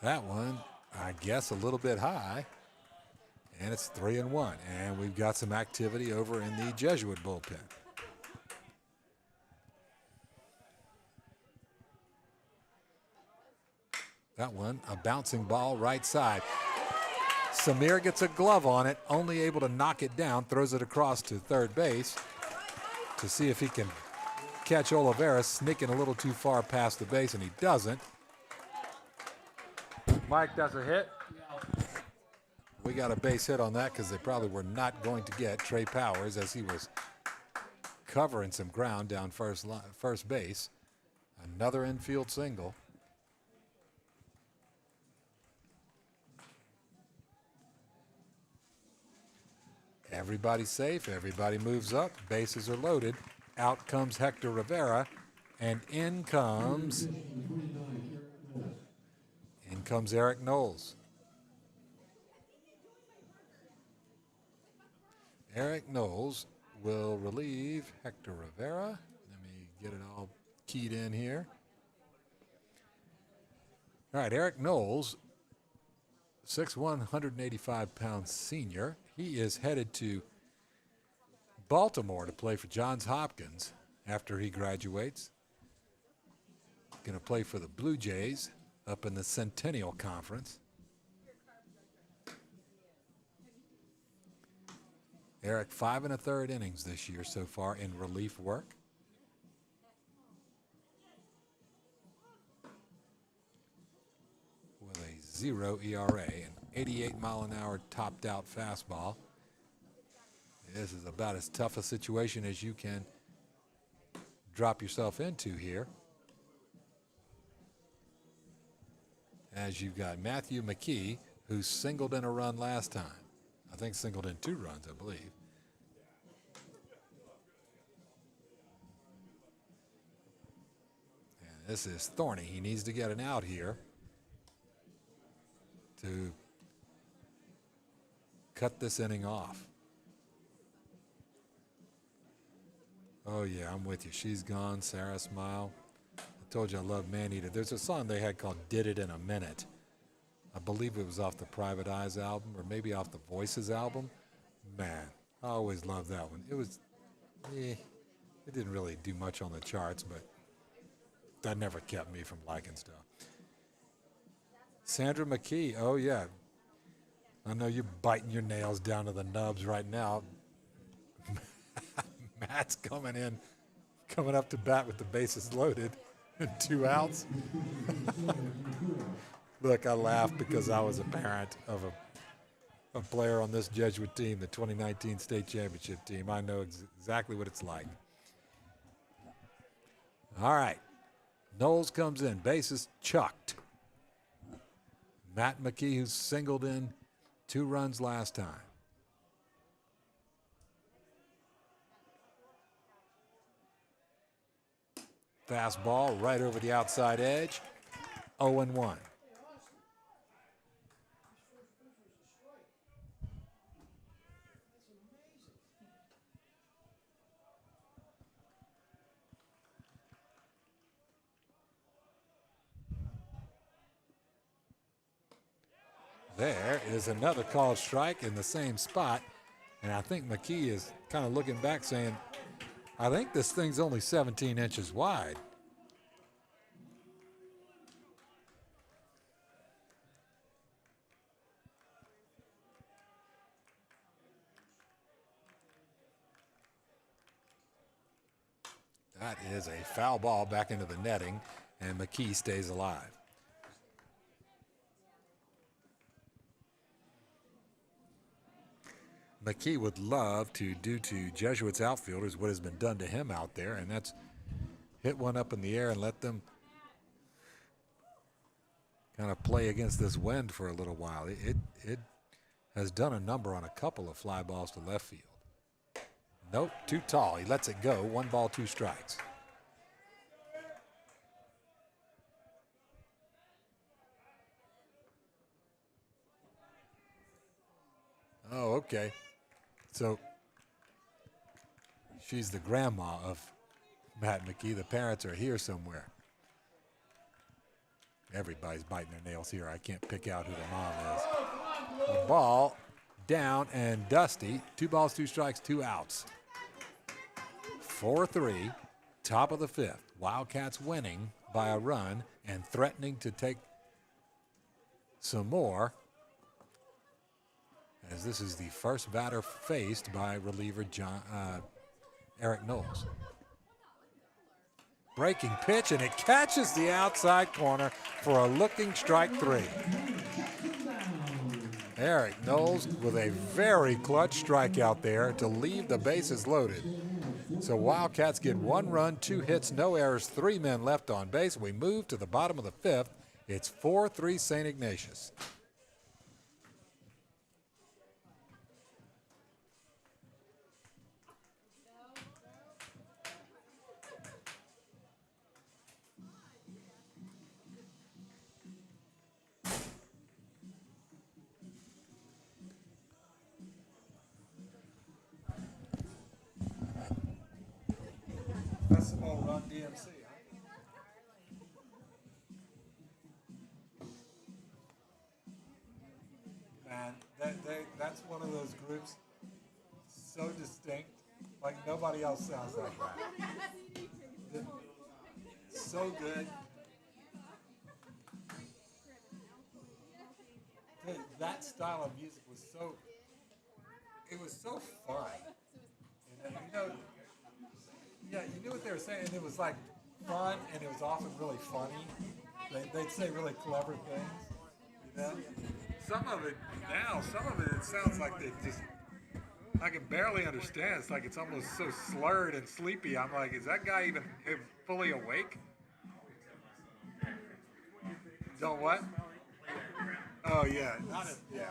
That one, I guess, a little bit high. And it's 3-1. And we've got some activity over in the Jesuit bullpen. That one, a bouncing ball right side. Samir gets a glove on it, only able to knock it down, throws it across to third base to see if he can catch Oliveras sneaking a little too far past the base, and he doesn't. Mike does a hit. We got a base hit on that because they probably were not going to get Trey Powers as he was covering some ground down first base. Another infield single. Everybody's safe. Everybody moves up. Bases are loaded. Out comes Hector Rivera, and in comes Eric Knowles. Eric Knowles will relieve Hector Rivera. Let me get it all keyed in here. All right, Eric Knowles, 6'1", 185-pound senior. He is headed to Baltimore to play for Johns Hopkins after he graduates. Going to play for the Blue Jays up in the Centennial Conference. Eric, 5 1/3 innings this year so far in relief work. With a 0 ERA, an 88-mile-an-hour topped-out fastball. This is about as tough a situation as you can drop yourself into here. As you've got Matthew McKee, who singled in a run last time. I think singled in 2 runs, I believe. And this is Thorny. He needs to get an out here. to cut this inning off. Oh, yeah, I'm with you. She's gone. Sarah Smile. I told you I love Maneater. There's a song they had called Did It in a Minute. I believe it was off the Private Eyes album or maybe off the Voices album. Man, I always loved that one. It was, it didn't really do much on the charts, but that never kept me from liking stuff. Sandra McKee, oh yeah. I know you're biting your nails down to the nubs right now. Matt's coming up to bat with the bases loaded and 2 outs. Look, I laughed because I was a parent of a player on this Jesuit team, the 2019 state championship team. I know exactly what it's like. All right. Knowles comes in, bases chucked. Matt McKee, who singled in 2 runs last time. Fastball right over the outside edge. 0-1. There is another called strike in the same spot. And I think McKee is kind of looking back saying, I think this thing's only 17 inches wide. That is a foul ball back into the netting, and McKee stays alive. McKee would love to do to Jesuits outfielders what has been done to him out there, and that's hit one up in the air and let them kind of play against this wind for a little while. It has done a number on a couple of fly balls to left field. Nope, too tall. He lets it go. 1 ball, 2 strikes. Oh, okay. So she's the grandma of Matt McKee. The parents are here somewhere. Everybody's biting their nails here. I can't pick out who the mom is. The ball down and dusty. 2 balls, 2 strikes, 2 outs. 4-3, top of the 5th. Wildcats winning by a run and threatening to take some more, as this is the first batter faced by reliever Eric Knowles. Breaking pitch, and it catches the outside corner for a looking strike 3. Eric Knowles with a very clutch strikeout there to leave the bases loaded. So Wildcats get 1 run, 2 hits, no errors, 3 men left on base. We move to the bottom of the 5th. It's 4-3 St. Ignatius. Festival Run DMC. Man, that's one of those groups so distinct, like nobody else sounds like that. So good. That style of music was so, it was so fun. And, you know, yeah, you knew what they were saying. It was like fun, and it was often really funny. They'd say really clever things, you know? Some of it sounds like they just, I can barely understand. It's like it's almost so slurred and sleepy. I'm like, is that guy even fully awake? Don't what? Oh, yeah. Yeah.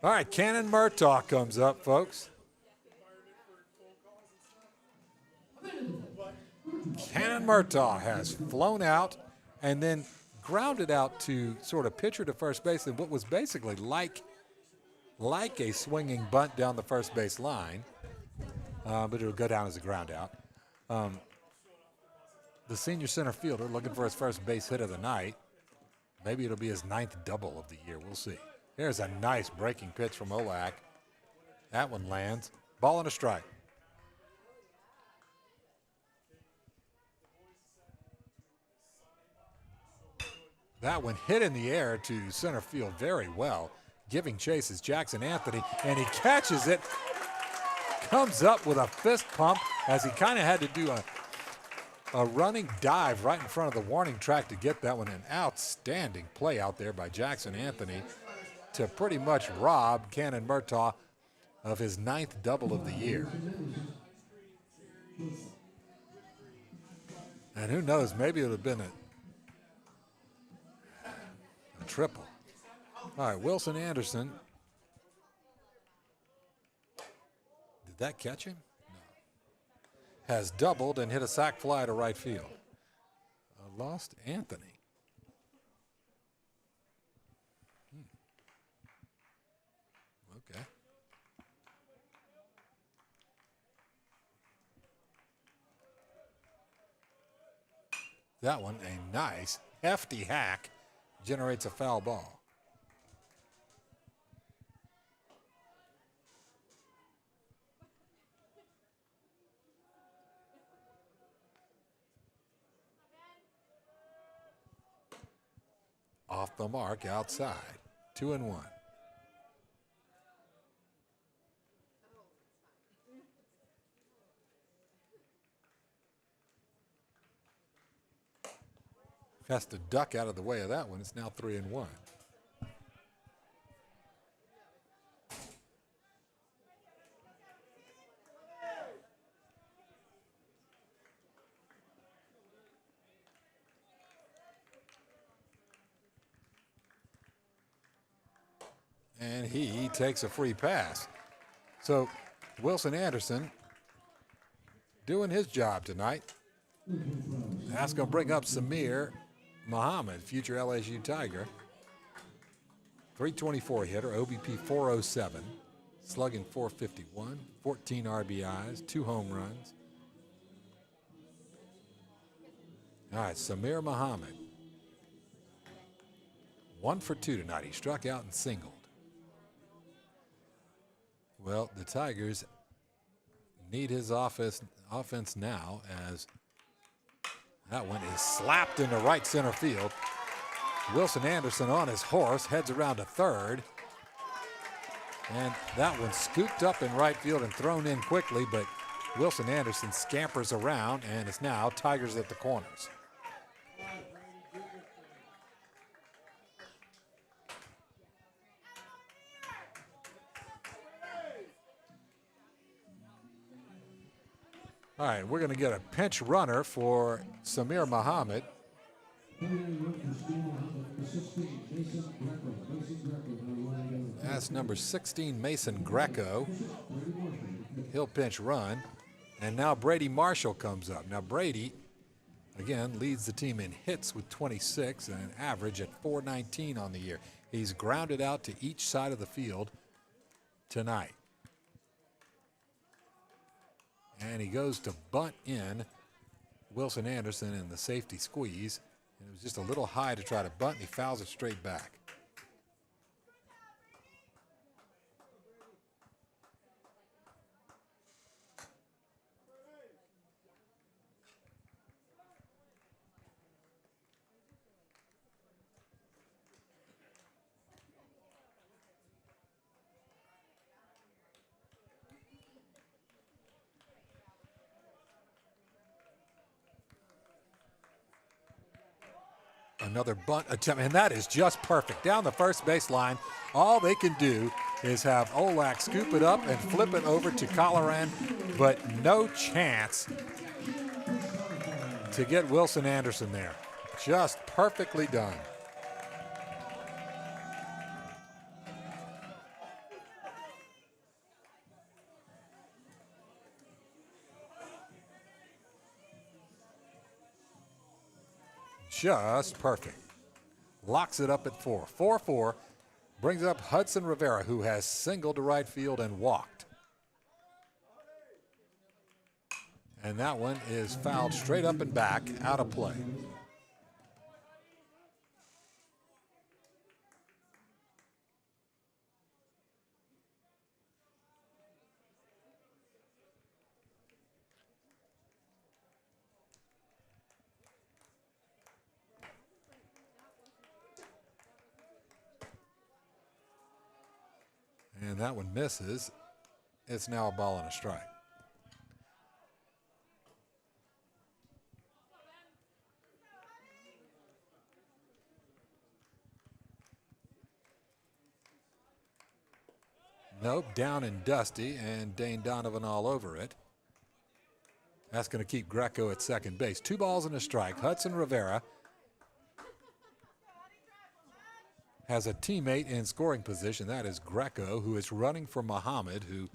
All right, Cannon Murtaugh comes up, folks. Cannon Murtaugh has flown out and then grounded out to sort of pitcher to first base in what was basically like a swinging bunt down the first base line, but it'll go down as a ground out. The senior center fielder looking for his first base hit of the night. Maybe it'll be his 9th double of the year. We'll see. There's a nice breaking pitch from Olak. That one lands. Ball and a strike. That one hit in the air to center field very well. Giving chase is Jackson Anthony, and he catches it. Comes up with a fist pump as he kind of had to do a running dive right in front of the warning track to get that one. An outstanding play out there by Jackson Anthony to pretty much rob Cannon Murtaugh of his 9th double of the year. And who knows, maybe it would have been a triple. All right, Wilson Anderson. Did that catch him? No. Has doubled and hit a sac fly to right field. Lost Anthony. Okay. That one, a nice, hefty hack, generates a foul ball. Off the mark, outside. 2-1. Has to duck out of the way of that one. It's now 3-1. And he takes a free pass. So Wilson Anderson doing his job tonight. That's going to bring up Samir Muhammad, future LSU Tiger. 324 hitter, OBP 407, slugging 451, 14 RBIs, 2 home runs. All right, Samir Muhammad. 1 for 2 tonight. He struck out and singled. Well, the Tigers need his offense now, as that one is slapped into right center field. Wilson Anderson on his horse heads around to third. And that one scooped up in right field and thrown in quickly, but Wilson Anderson scampers around, and it's now Tigers at the corners. All right, we're going to get a pinch runner for Samir Muhammad. That's number 16, Mason Greco. He'll pinch run. And now Brady Marshall comes up. Now Brady, again, leads the team in hits with 26 and an average at 419 on the year. He's grounded out to each side of the field tonight. And he goes to bunt in Wilson Anderson in the safety squeeze. And it was just a little high to try to bunt, and he fouls it straight back. Another bunt attempt, and that is just perfect. Down the first baseline, all they can do is have Olak scoop it up and flip it over to Colloran, but no chance to get Wilson Anderson there. Just perfectly done. just perfect. Locks it up at 4. 4-4. Brings up Hudson Rivera, who has singled to right field and walked. And that one is fouled straight up and back, out of play. And that one misses. It's now a ball and a strike. Nope, down and dusty, and Dane Donovan all over it. That's going to keep Greco at second base. 2 balls and a strike. Hudson Rivera has a teammate in scoring position. That is Greco, who is running for Muhammad, who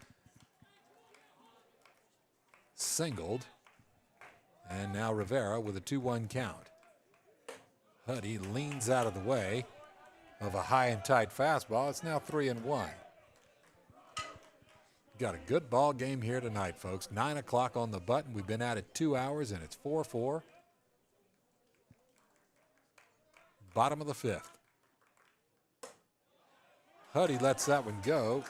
singled. And now Rivera with a 2-1 count. Huddy leans out of the way of a high and tight fastball. It's now 3-1. Got a good ball game here tonight, folks. 9 o'clock on the button. We've been at it 2 hours, and it's 4-4. Bottom of the 5th. Huddy lets that one go,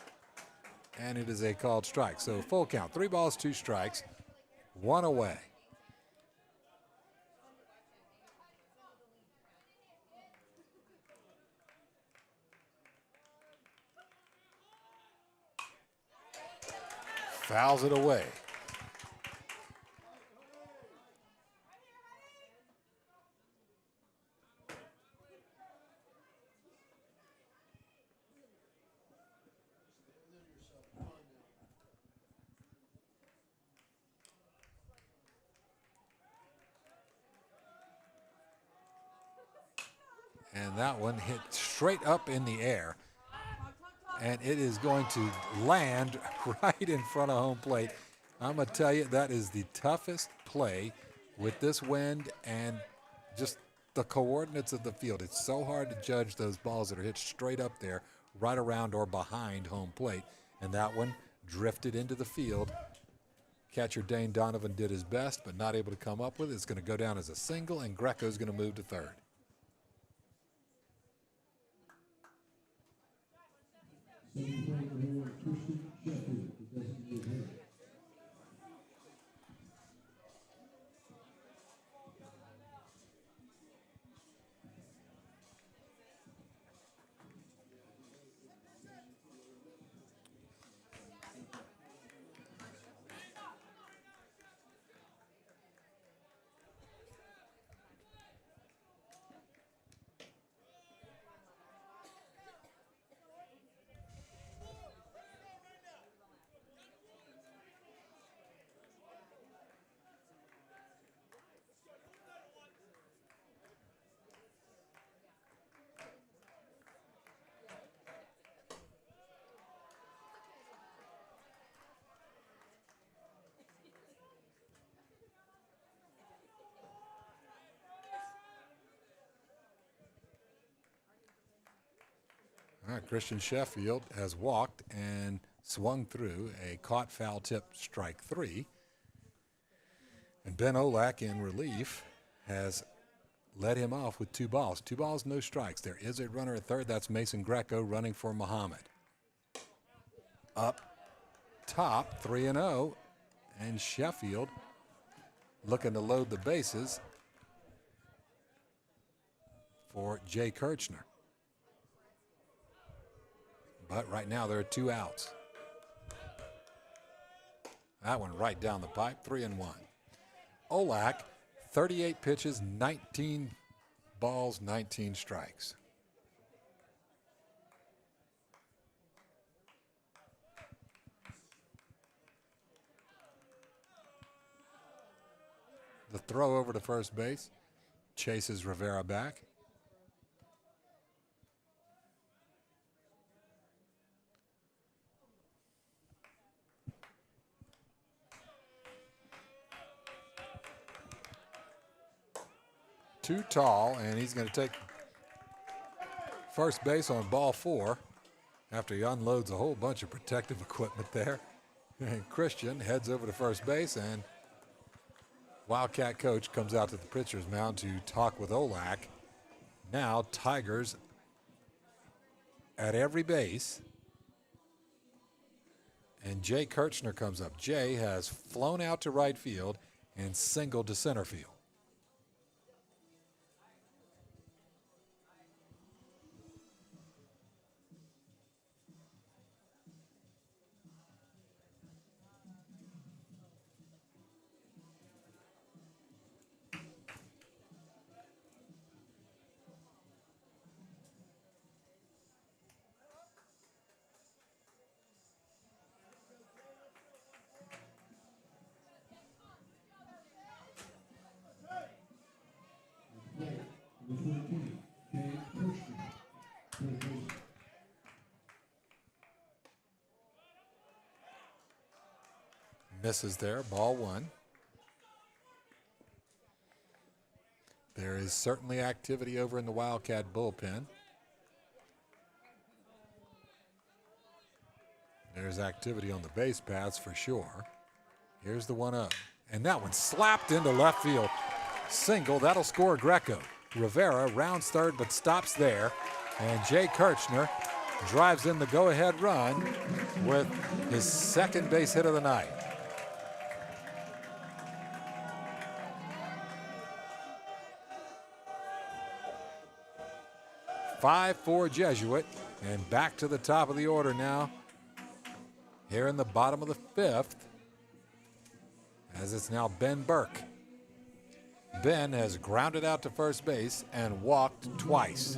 and it is a called strike. So full count. 3 balls, 2 strikes, 1 away. Fouls it away. And that one hit straight up in the air. And it is going to land right in front of home plate. I'm going to tell you, that is the toughest play with this wind and just the coordinates of the field. It's so hard to judge those balls that are hit straight up there, right around or behind home plate. And that one drifted into the field. Catcher Dane Donovan did his best, but not able to come up with it. It's going to go down as a single, and Greco's going to move to third. All right, Christian Sheffield has walked and swung through a caught foul tip, strike 3. And Ben Olak in relief has led him off with 2 balls. 2 balls, no strikes. There is a runner at third. That's Mason Greco running for Muhammad. Up top, 3-0. And Sheffield looking to load the bases for Jay Kirchner. But right now there are 2 outs. That one right down the pipe, 3-1. Olak, 38 pitches, 19 balls, 19 strikes. The throw over to first base chases Rivera back. too tall, and he's going to take first base on ball 4 after he unloads a whole bunch of protective equipment there. And Christian heads over to first base, and Wildcat coach comes out to the pitcher's mound to talk with Olak. Now Tigers at every base. And Jay Kirchner comes up. Jay has flown out to right field and singled to center field. Misses there, ball 1. There is certainly activity over in the Wildcat bullpen. There's activity on the base paths for sure. Here's the 1-0. And that one slapped into left field. Single, that'll score Greco. Rivera rounds third but stops there. And Jay Kirchner drives in the go-ahead run with his second base hit of the night. 5-4 Jesuit, and back to the top of the order now. Here in the bottom of the 5th, as it's now Ben Burke. Ben has grounded out to first base and walked twice.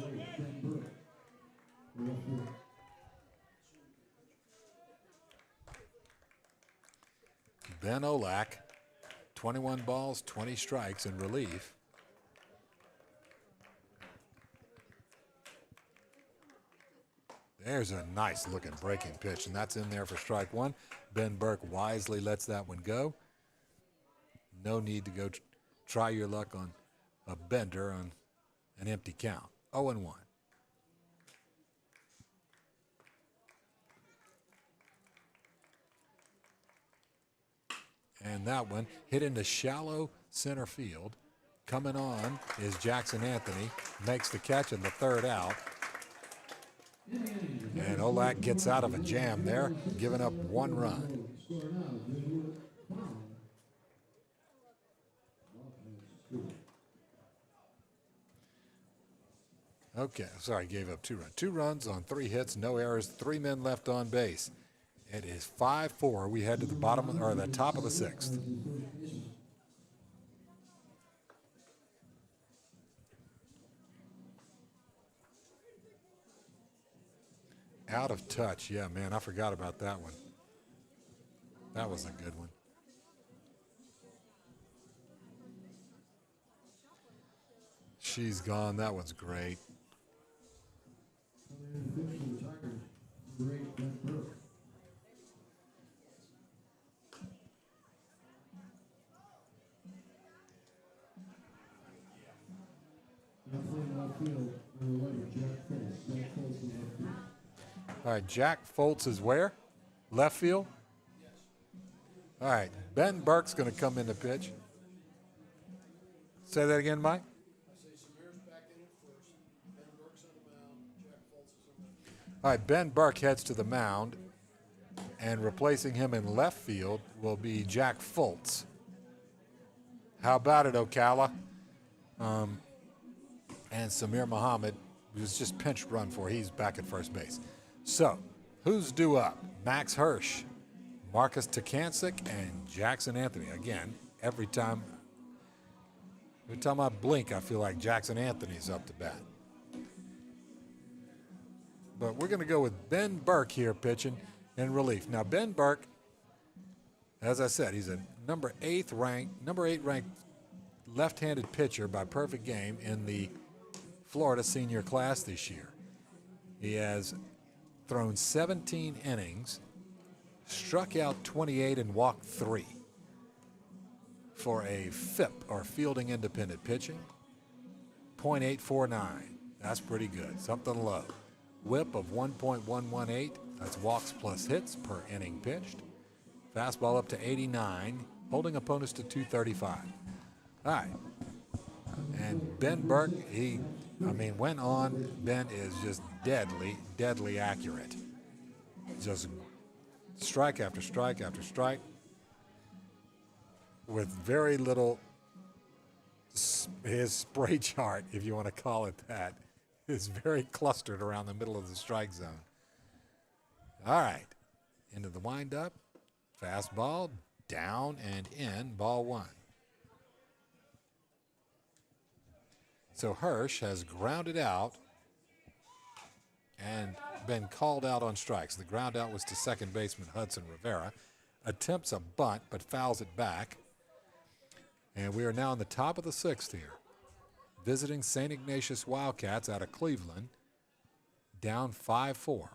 Ben Olak, 21 balls, 20 strikes in relief. There's a nice looking breaking pitch, and that's in there for strike 1. Ben Burke wisely lets that one go. No need to go try your luck on a bender on an empty count. 0-1. And that one hit into shallow center field. Coming on is Jackson Anthony, makes the catch in the 3rd out. And Olak gets out of a jam there, giving up 1 run. Okay, sorry, gave up 2 runs. 2 runs on 3 hits, no errors, 3 men left on base. It is 5-4. We head to the bottom or the top of the 6th. Out of touch. Yeah, man, I forgot about that one. That was a good one. She's gone. That one's great. All right, Jack Foltz is where? Left field? All right, Ben Burke's going to come in the pitch. Say that again, Mike? All right, Ben Burke heads to the mound, and replacing him in left field will be Jack Foltz. How about it, Ocala? And Samir Muhammad was just pinch run for. He's back at first base. So, who's due up? Max Hirsch, Marcus Takancic, and Jackson Anthony. Again, every time I blink, I feel like Jackson Anthony's up to bat. But we're going to go with Ben Burke here pitching in relief. Now, Ben Burke, as I said, he's a number 8 ranked left-handed pitcher by perfect game in the Florida senior class this year. He has thrown 17 innings, struck out 28 and walked 3 for a FIP, or fielding independent pitching. .849. That's pretty good. Something low. Whip of 1.118. That's walks plus hits per inning pitched. Fastball up to 89, holding opponents to 235. All right. And Ben Burke, went on. Ben is just deadly accurate. Just strike after strike after strike with very little. His spray chart, if you want to call it that, is very clustered around the middle of the strike zone. All right. Into the windup. Fastball, down and in, ball one. So Hirsch has grounded out and been called out on strikes. The ground out was to second baseman Hudson Rivera. Attempts a bunt, but fouls it back. And we are now in the top of the sixth here. Visiting St. Ignatius Wildcats out of Cleveland. Down 5-4.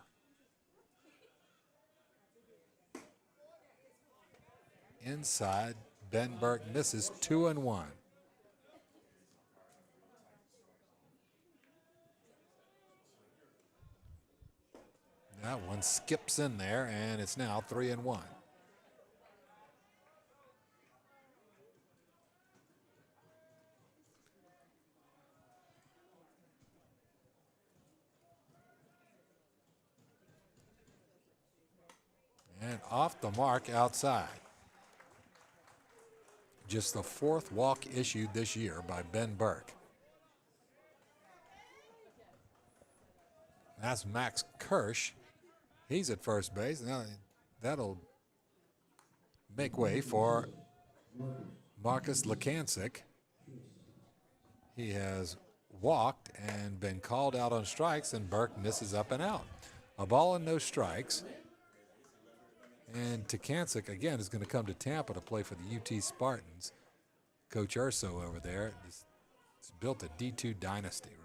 Inside, Ben Burke misses 2-1. That one skips in there, and it's now 3-1. And off the mark outside. Just the fourth walk issued this year by Ben Burke. That's Max Kirsch. He's at first base. Now that'll make way for Marcus Lekancic. He has walked and been called out on strikes, and Burke misses up and out. A ball and no strikes. And Lekancic, again, is going to come to Tampa to play for the UT Spartans. Coach Urso over there. It's built a D2 dynasty, really.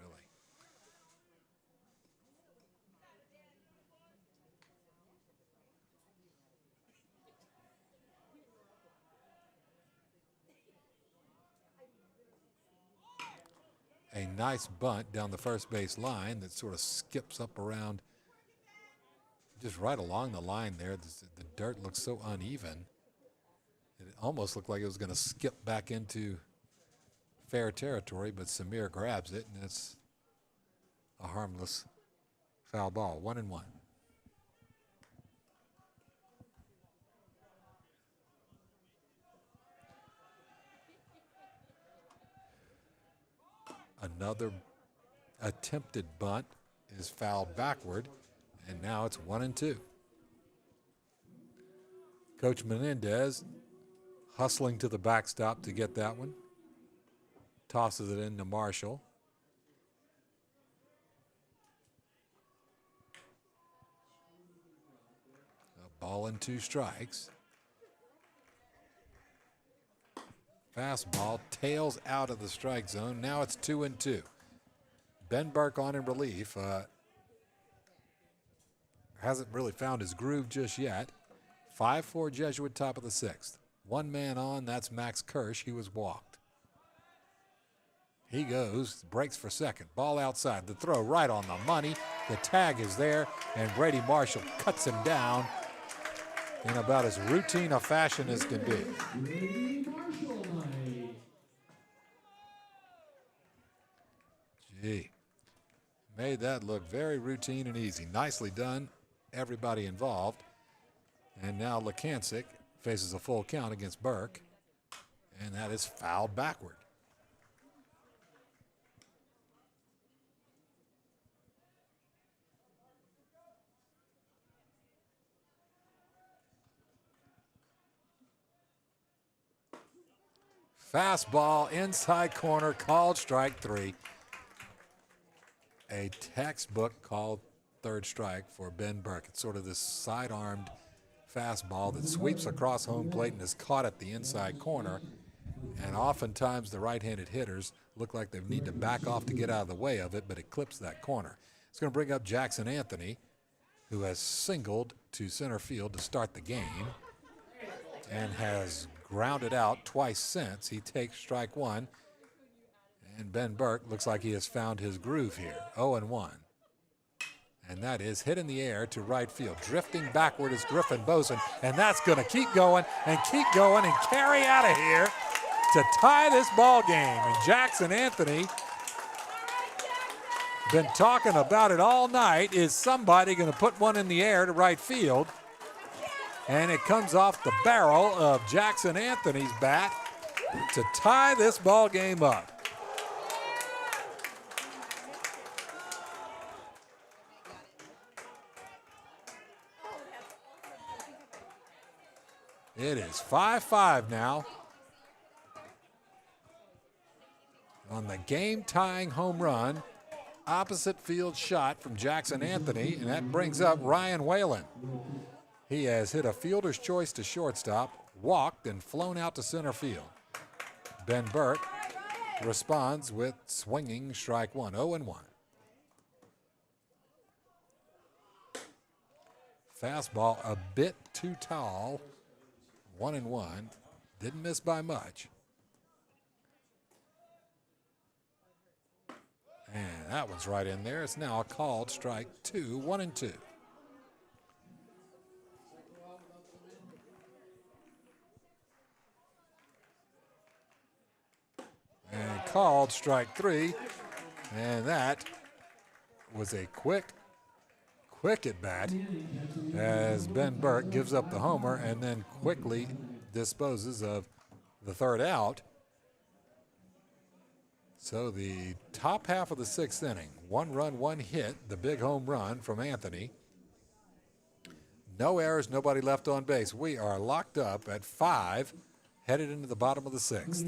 A nice bunt down the first base line that sort of skips up around, just right along the line there. The dirt looks so uneven. It almost looked like it was going to skip back into fair territory, but Samir grabs it, and it's a harmless foul ball. 1-1. Another attempted bunt is fouled backward, and now it's 1-2. Coach Menendez hustling to the backstop to get that one. Tosses it into Marshall. A ball and 2 strikes. Fastball tails out of the strike zone. Now it's 2-2. Ben Burke on in relief. Hasn't really found his groove just yet. 5-4 Jesuit, top of the sixth. One man on, that's Max Kirsch. He was walked. He goes, breaks for second. Ball outside. The throw right on the money. The tag is there, and Brady Marshall cuts him down in about as routine a fashion as can be. Gee, made that look very routine and easy. Nicely done, everybody involved. And now Lekancic faces a full count against Burke, and that is fouled backward. Fastball inside corner, called strike 3. A textbook called third strike for Ben Burke. It's sort of this side-armed fastball that sweeps across home plate and is caught at the inside corner. And oftentimes the right-handed hitters look like they need to back off to get out of the way of it, but it clips that corner. It's going to bring up Jackson Anthony, who has singled to center field to start the game and has grounded out twice since. He takes strike 1, And Ben Burke looks like he has found his groove here. 0-1. And that is hit in the air to right field. Drifting backward is Griffin Boson. And that's going to keep going and carry out of here to tie this ball game. And Jackson Anthony, been talking about it all night. Is somebody going to put one in the air to right field? And it comes off the barrel of Jackson Anthony's bat to tie this ball game up. It is 5-5 now on the game-tying home run. Opposite field shot from Jackson Anthony, and that brings up Ryan Whalen. He has hit a fielder's choice to shortstop, walked, and flown out to center field. Ben Burke responds with swinging strike one, 0-1. Fastball a bit too tall, 1-1. Didn't miss by much. And that one's right in there. It's now a called strike two, 1-2. And called strike three. And that was a quick at bat as Ben Burke gives up the homer and then quickly disposes of the third out. So the top half of the sixth inning, 1 run, 1 hit, the big home run from Anthony. No errors, nobody left on base. We are locked up at 5, headed into the bottom of the sixth.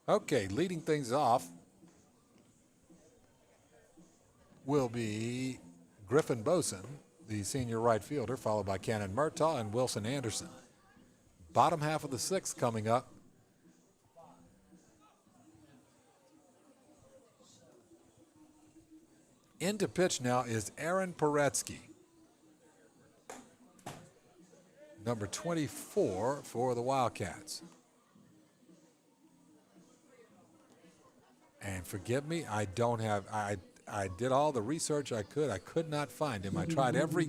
Okay, leading things off will be Griffin Boson, the senior right fielder, followed by Cannon Murtaugh and Wilson Anderson. Bottom half of the sixth coming up. Into pitch now is Aaron Paretsky, number 24 for the Wildcats. And forgive me, I did all the research I could. I could not find him. I tried every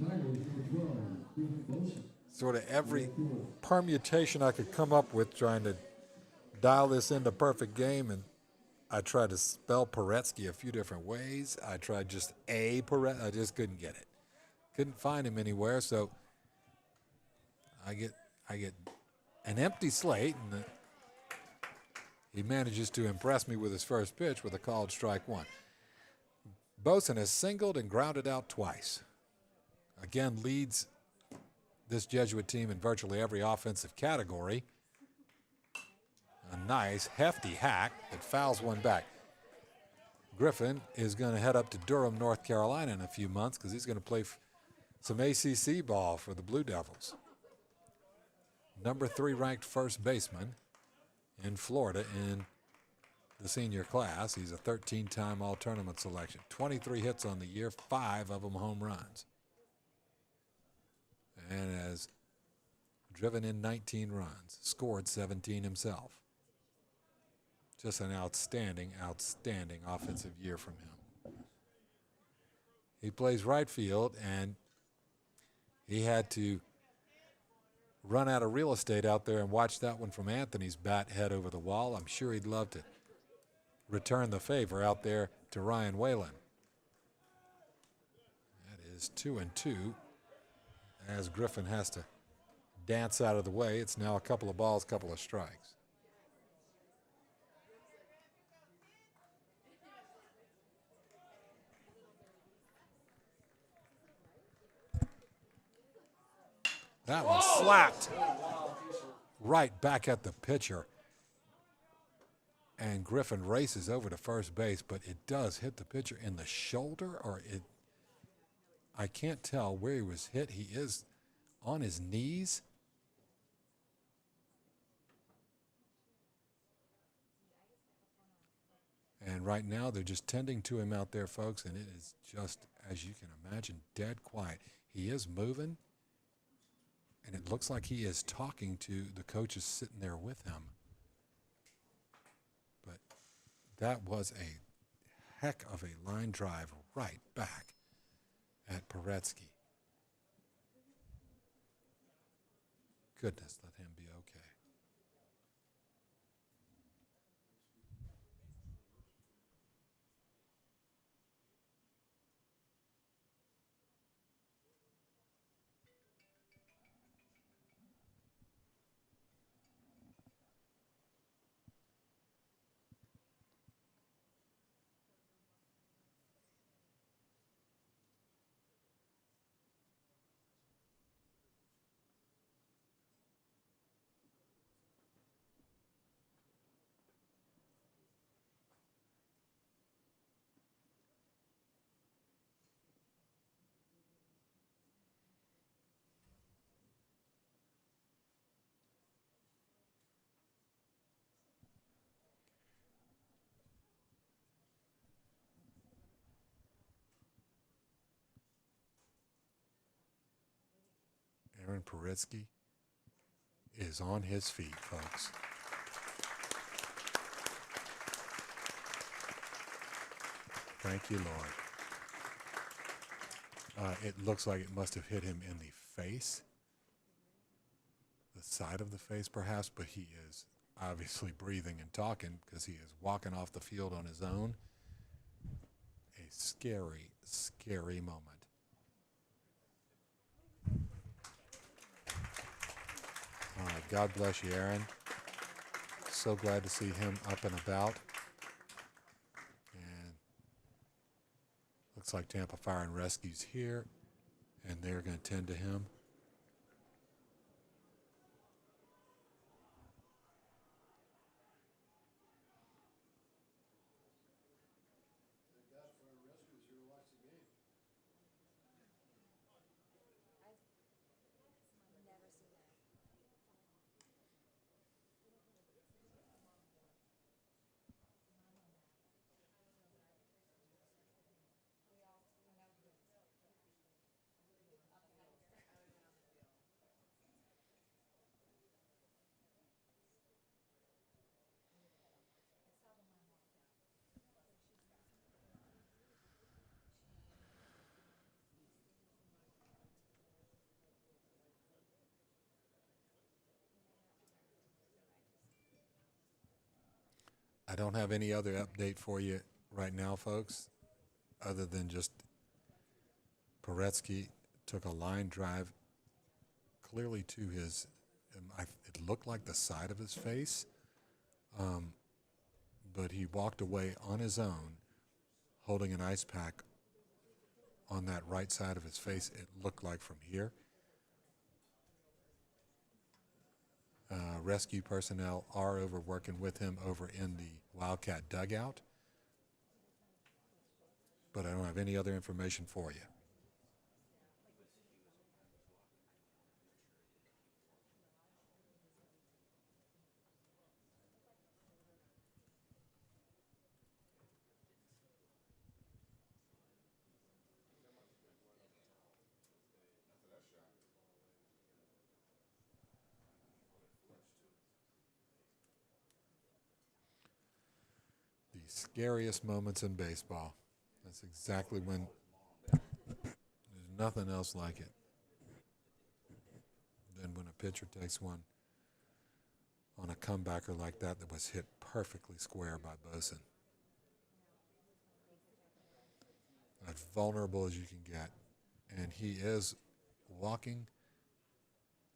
permutation I could come up with trying to dial this into perfect game, and I tried to spell Paretsky a few different ways. I tried just a Paretsky. I just couldn't get it. Couldn't find him anywhere, so I get an empty slate, and he manages to impress me with his first pitch with a called strike one. Boson has singled and grounded out twice. Again, leads this Jesuit team in virtually every offensive category. A nice, hefty hack that fouls one back. Griffin is going to head up to Durham, North Carolina in a few months because he's going to play some ACC ball for the Blue Devils. Number 3 ranked first baseman in Florida in the senior class. He's a 13-time all-tournament selection. 23 hits on the year, 5 of them home runs. And has driven in 19 runs, scored 17 himself. Just an outstanding offensive year from him. He plays right field, and he had to run out of real estate out there and watch that one from Anthony's bat head over the wall. I'm sure he'd love to return the favor out there to Ryan Whalen. That is 2-2 as Griffin has to dance out of the way. It's now a couple of balls, couple of strikes. That one slapped right back at the pitcher. And Griffin races over to first base, but it does hit the pitcher in the shoulder, or I can't tell where he was hit. He is on his knees. And right now they're just tending to him out there, folks, and it is just, as you can imagine, dead quiet. He is moving, and it looks like he is talking to the coaches sitting there with him. But that was a heck of a line drive right back at Paretsky. Goodness, let him be okay. Aaron Paretsky is on his feet, folks. Thank you, Lord. It looks like it must have hit him in the face, the side of the face perhaps, but he is obviously breathing and talking because he is walking off the field on his own. A scary, scary moment. God bless you, Aaron. So glad to see him up and about. And looks like Tampa Fire and Rescue's here, and they're going to tend to him. I don't have any other update for you right now, folks, other than just Paretsky took a line drive clearly to his, it looked like the side of his face, but he walked away on his own holding an ice pack on that right side of his face. It looked like from here. Rescue personnel are over working with him over in the Wildcat dugout, but I don't have any other information for you. The scariest moments in baseball. That's exactly when there's nothing else like it than when a pitcher takes one on a comebacker like that was hit perfectly square by Boson. As vulnerable as you can get. and he is walking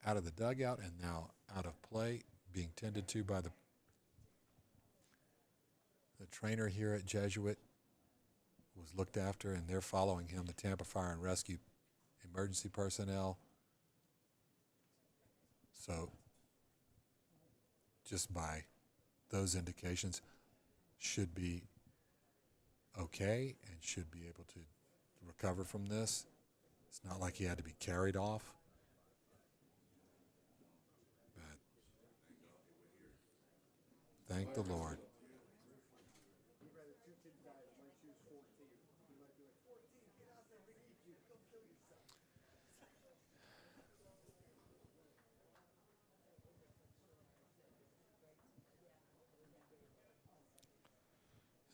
out of the dugout and now out of play, being tended to by the trainer here at Jesuit. Was looked after, and they're following him, the Tampa Fire and Rescue emergency personnel. So just by those indications, should be okay and should be able to recover from this. It's not like he had to be carried off. But thank the Lord.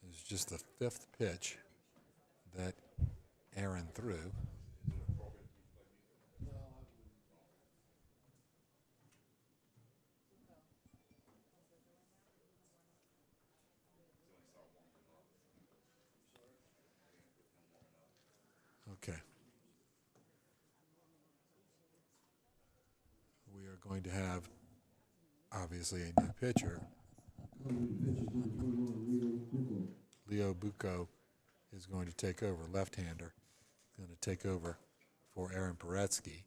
It was just the fifth pitch that Aaron threw. Okay. We are going to have, obviously, a new pitcher. Leo Bucco is going to take over, left-hander. Going to take over for Aaron Paretsky.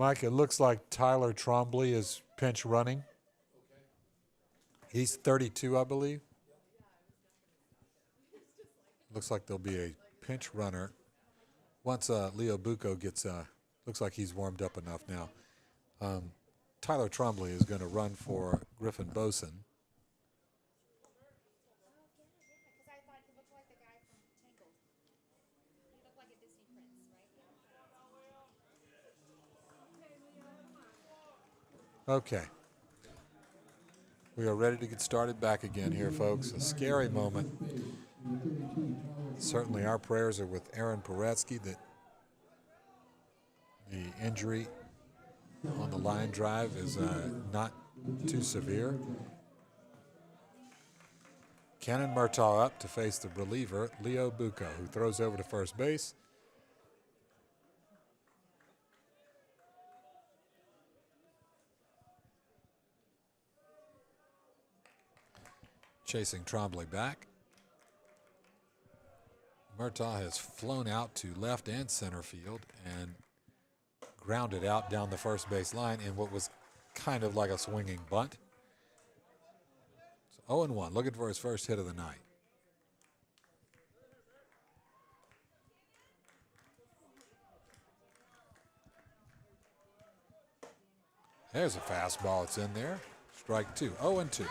Mike, it looks like Tyler Trombley is pinch running. He's 32, I believe. Looks like there'll be a pinch runner. Once Leo Bucco gets, looks like he's warmed up enough now. Tyler Trombley is going to run for Griffin Boson. Okay. We are ready to get started back again here, folks. A scary moment. Certainly our prayers are with Aaron Paretsky that the injury on the line drive is not too severe. Cannon Murtaugh up to face the reliever, Leo Bucco, who throws over to first base. Chasing Trombley back. Murtaugh has flown out to left and center field, and grounded out down the first base line in what was kind of like a swinging bunt. So 0-1, looking for his first hit of the night. There's a fastball. It's in there. Strike two. 0-2.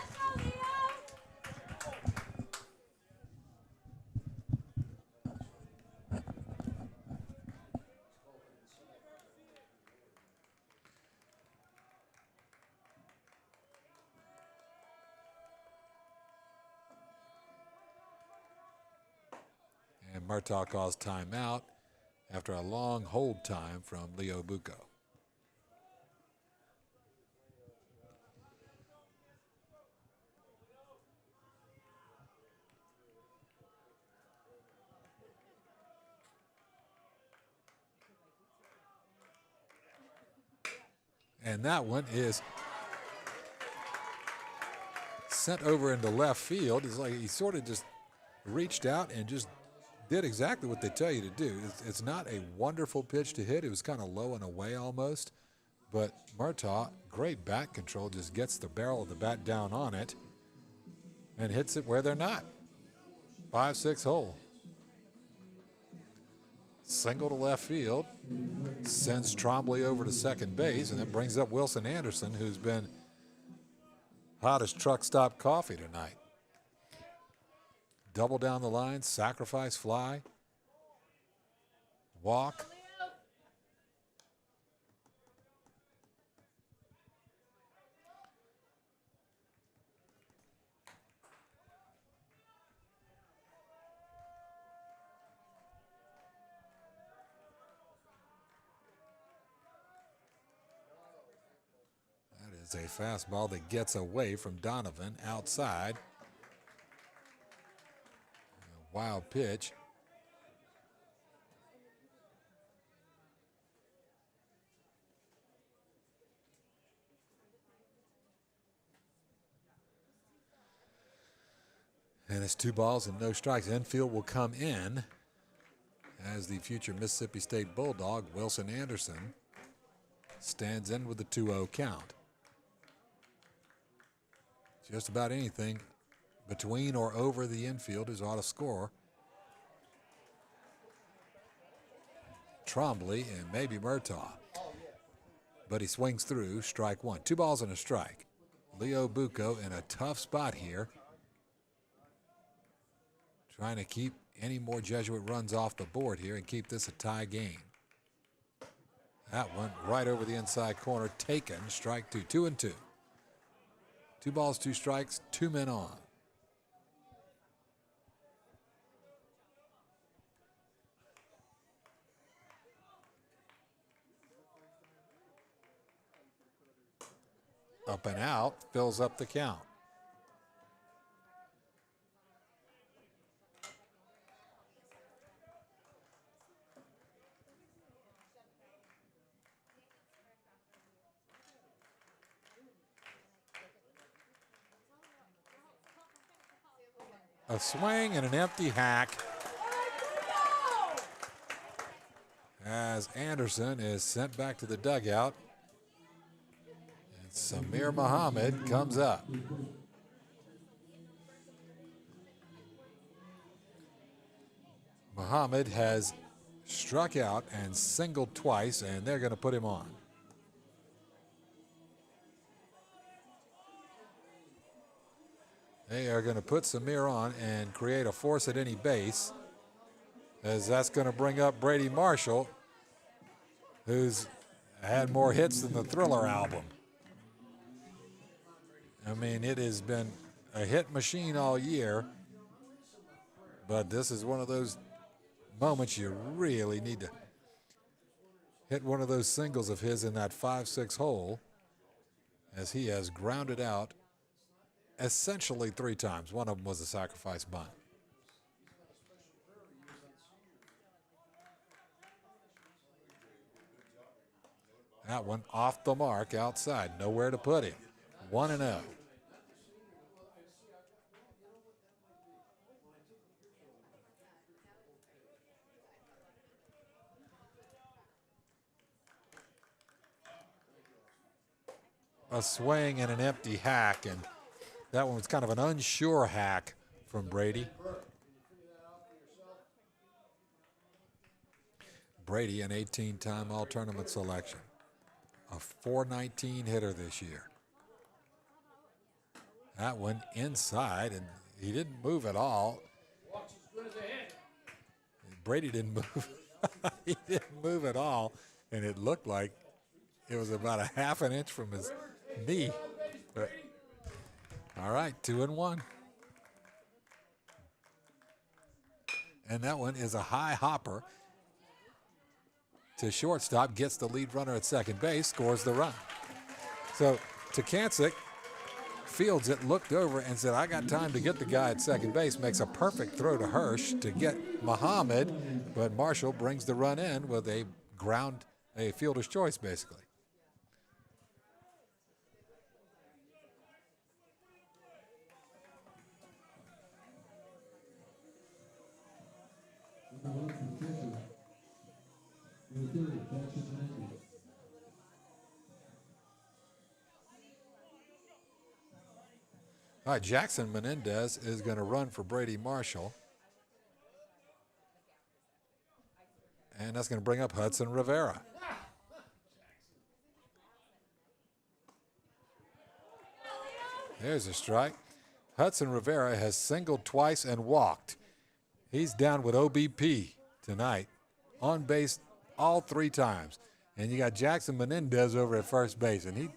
And Murtaugh calls timeout after a long hold time from Leo Bucco. And that one is sent over into left field. It's like he sort of just reached out and just did exactly what they tell you to do. It's not a wonderful pitch to hit. It was kind of low and away almost. But Murtaugh, great bat control, just gets the barrel of the bat down on it and hits it where they're not. 5-6 hole. Single to left field. Sends Trombley over to second base, and then brings up Wilson Anderson, who's been hot as truck stop coffee tonight. Double down the line, sacrifice fly, walk. That is a fastball that gets away from Donovan outside. A wild pitch. And it's 2 balls and no strikes. Infield will come in as the future Mississippi State Bulldog, Wilson Anderson, stands in with the 2-0 count. Just about anything between or over the infielders ought to score. Trombley and maybe Murtaugh. But he swings through, strike one. 2 balls and a strike. Leo Bucco in a tough spot here, trying to keep any more Jesuit runs off the board here and keep this a tie game. That one right over the inside corner, taken, strike two. 2-2. 2 balls, 2 strikes, 2 men on. Up and out, fills up the count. A swing and an empty hack as Anderson is sent back to the dugout. And Samir Muhammad comes up. Muhammad has struck out and singled twice, and they're going to put him on. They are going to put Samir on and create a force at any base, as that's going to bring up Brady Marshall, who's had more hits than the Thriller album. I mean, it has been a hit machine all year, but this is one of those moments you really need to hit one of those singles of his in that 5-6 hole, as he has grounded out essentially 3 times. One of them was a sacrifice bunt. That one off the mark outside. Nowhere to put him. 1-0. a swing and an empty hack, and that one was kind of an unsure hack from Brady. Brady, an 18-time all-tournament selection, a .419 hitter this year. That one inside, and he didn't move at all. Brady didn't move. He didn't move at all, and it looked like it was about a half an inch from his knee. But, all right, 2-1. And that one is a high hopper to shortstop, gets the lead runner at second base, scores the run. So Takancic fields it, looked over, and said, I got time to get the guy at second base, makes a perfect throw to Hirsch to get Muhammad, but Marshall brings the run in with a fielder's choice, basically. All right, Jackson Menendez is going to run for Brady Marshall. And that's going to bring up Hudson Rivera. There's a strike. Hudson Rivera has singled twice and walked. He's down with OBP tonight. On base all 3 times. And you got Jackson Menendez over at first base. And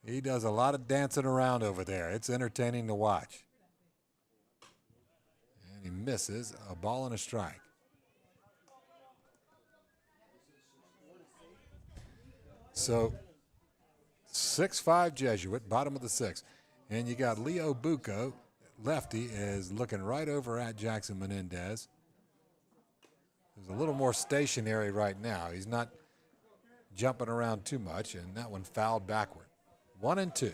he does a lot of dancing around over there. It's entertaining to watch. And he misses a ball and a strike. So 6'5" Jesuit, bottom of the 6th. And you got Leo Bucco, lefty, is looking right over at Jackson Menendez. He's a little more stationary right now. He's not jumping around too much, and that one fouled backward. 1-2.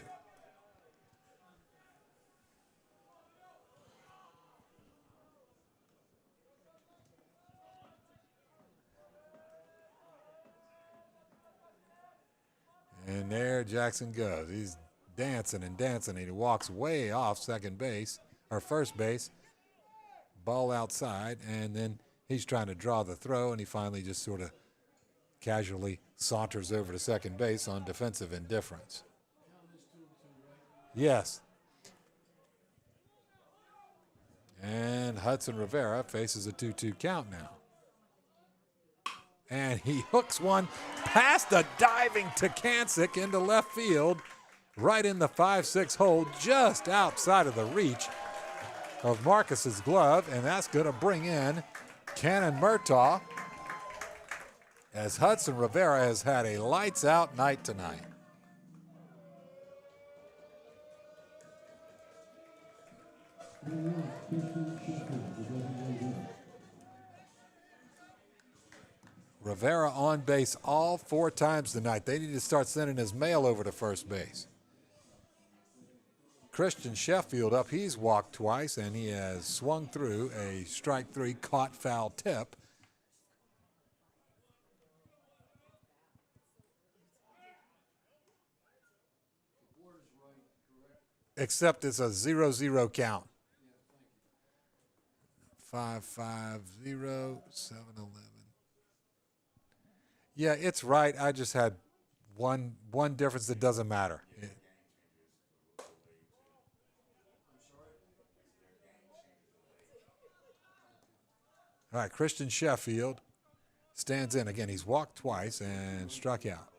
And there Jackson goes. He's dancing and dancing, and he walks way off second base, or first base. Ball outside, and then he's trying to draw the throw, and he finally just sort of casually saunters over to second base on defensive indifference. Yes. And Hudson Rivera faces a 2-2 count now. And he hooks one past the diving Takancic into left field, right in the 5-6 hole, just outside of the reach of Marcus's glove, and that's going to bring in Cannon Murtaugh, as Hudson Rivera has had a lights-out night tonight. Rivera on base all 4 times tonight. They need to start sending his mail over to first base. Christian Sheffield up, he's walked twice, and he has swung through a strike 3 caught foul tip. Except it's a 0-0 count. 5-5-0, 7-11. Yeah, it's right. I just had one difference that doesn't matter. All right, Christian Sheffield stands in. Again, he's walked twice and struck out.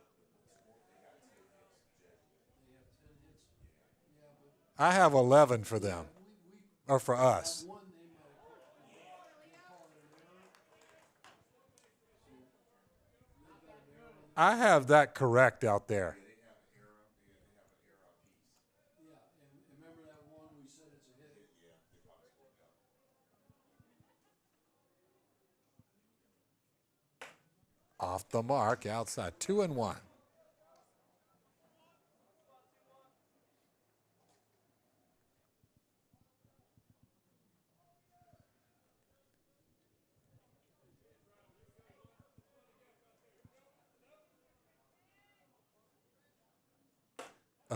I have 11 for them, or for us. I have that correct out there. Off the mark, outside, 2-1.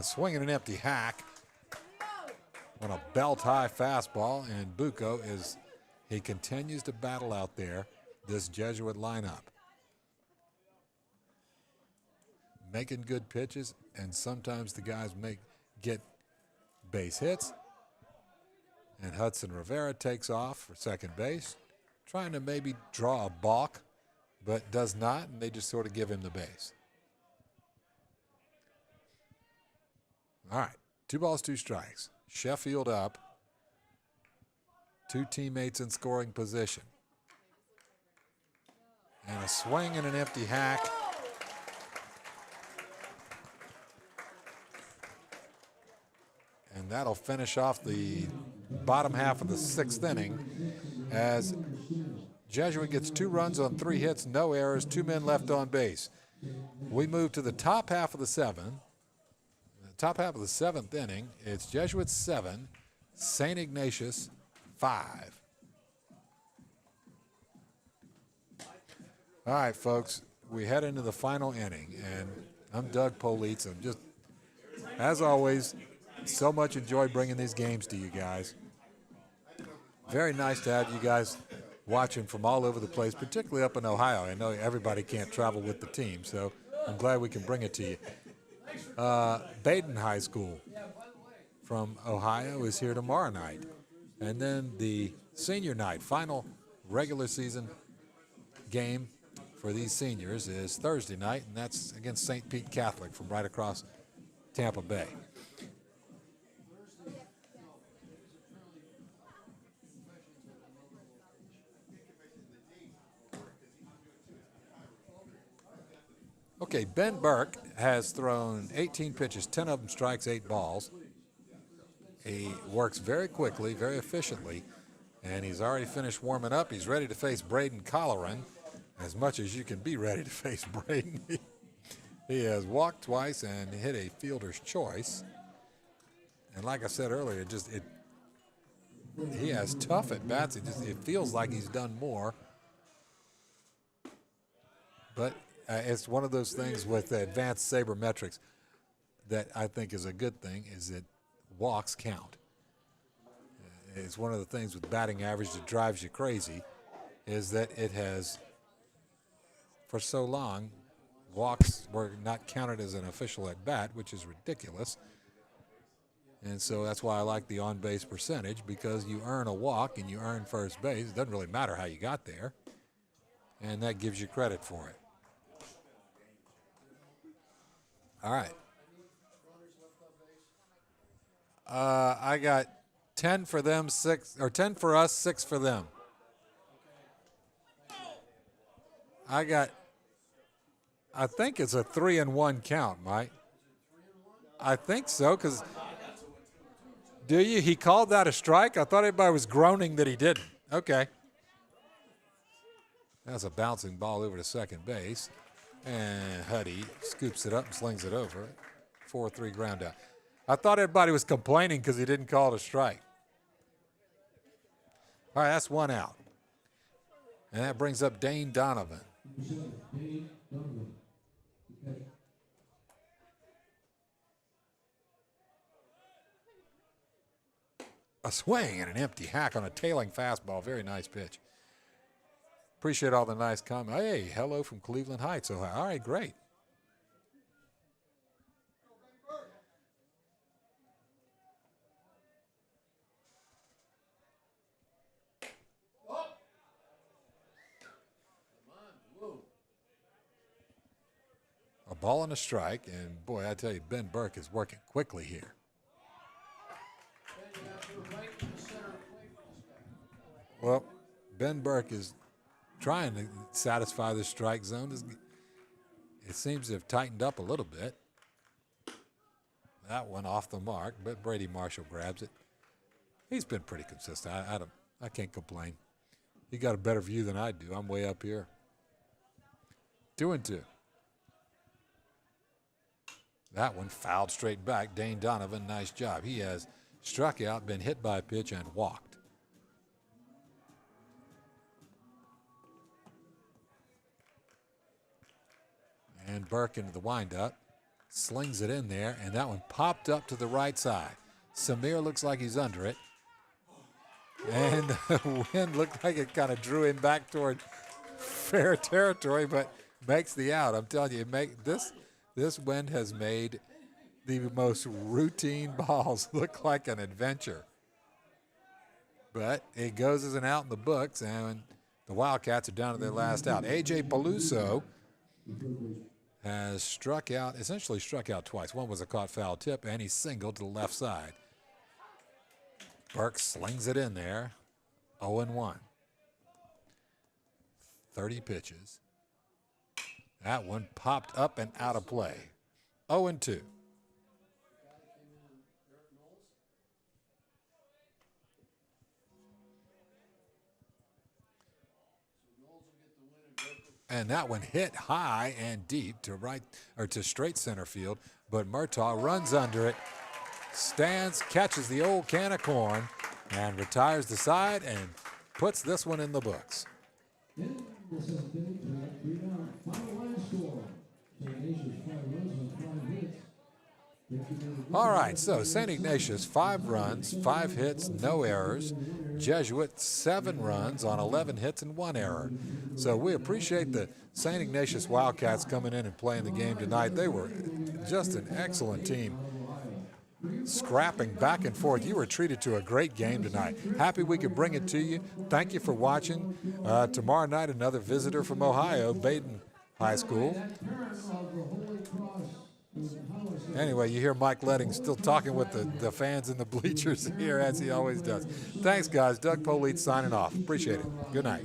A swing and an empty hack on a belt-high fastball, and Bucco he continues to battle out there, this Jesuit lineup. Making good pitches, and sometimes the guys get base hits. And Hudson Rivera takes off for second base, trying to maybe draw a balk, but does not, and they just sort of give him the base. All right, 2 balls, 2 strikes. Sheffield up. 2 teammates in scoring position. And a swing and an empty hack. And that'll finish off the bottom half of the 6th inning as Jesuit gets 2 runs on 3 hits, no errors, 2 men left on base. We move to the top half of the 7th. The top half of the 7th inning, it's Jesuit 7, St. Ignatius 5. All right, folks, we head into the final inning, and I'm Doug Politz. I'm just, as always, so much enjoy bringing these games to you guys. Very nice to have you guys watching from all over the place, particularly up in Ohio. I know everybody can't travel with the team, so I'm glad we can bring it to you. Baden High School from Ohio is here tomorrow night. And then the senior night, final regular season game for these seniors is Thursday night, and that's against St. Pete Catholic from right across Tampa Bay. Okay, Ben Burke has thrown 18 pitches, 10 of them strikes, 8 balls. He works very quickly, very efficiently, and he's already finished warming up. He's ready to face Braden Colleran, as much as you can be ready to face Braden. He has walked twice and hit a fielder's choice. And like I said earlier, he has tough at bats. It feels like he's done more. But it's one of those things with the advanced sabermetrics that I think is a good thing, is that walks count. It's one of the things with batting average that drives you crazy, is that it has, for so long, walks were not counted as an official at bat, which is ridiculous. And so that's why I like the on-base percentage, because you earn a walk and you earn first base. It doesn't really matter how you got there, and that gives you credit for it. All right. I got 10 for them, 10 for us, 6 for them. I think it's a 3-1 count, Mike. I think so, because do you? He called that a strike? I thought everybody was groaning that he didn't. Okay. That's a bouncing ball over to second base. And Huddy scoops it up and slings it over. 4-3 ground out. I thought everybody was complaining because he didn't call it a strike. All right, that's 1 out. And that brings up Dane Donovan. A swing and an empty hack on a tailing fastball. Very nice pitch. Appreciate all the nice comments. Hey, hello from Cleveland Heights, Ohio. All right, great. A ball and a strike, and boy, I tell you, Ben Burke is working quickly here. Well, Ben Burke is trying to satisfy the strike zone. It seems to have tightened up a little bit. That one off the mark, but Brady Marshall grabs it. He's been pretty consistent. I can't complain. He got a better view than I do. I'm way up here. 2-2. That one fouled straight back. Dane Donovan, nice job. He has struck out, been hit by a pitch, and walked. And Burke into the windup. slings it in there, and that one popped up to the right side. Samir looks like he's under it. And the wind looked like it kind of drew him back toward fair territory, but makes the out. I'm telling you, this wind has made the most routine balls look like an adventure. But it goes as an out in the books, and the Wildcats are down to their last out. A.J. Peluso has essentially struck out twice. One was a caught foul tip, and he singled to the left side. Burke slings it in there, 0-1. 30 pitches. That one popped up and out of play. 0-2. And that one hit high and deep to straight center field, but Murtaugh runs under it, stands, catches the old can of corn, and retires the side and puts this one in the books. All right, so St. Ignatius, 5 runs, 5 hits, no errors. Jesuit, 7 runs on 11 hits and 1 error. So we appreciate the St. Ignatius Wildcats coming in and playing the game tonight. They were just an excellent team, scrapping back and forth. You were treated to a great game tonight. Happy we could bring it to you. Thank you for watching. Tomorrow night, another visitor from Ohio, Baden High School. Anyway, you hear Mike Letting still talking with the fans in the bleachers here, as he always does. Thanks, guys. Doug Polite signing off. Appreciate it. Good night.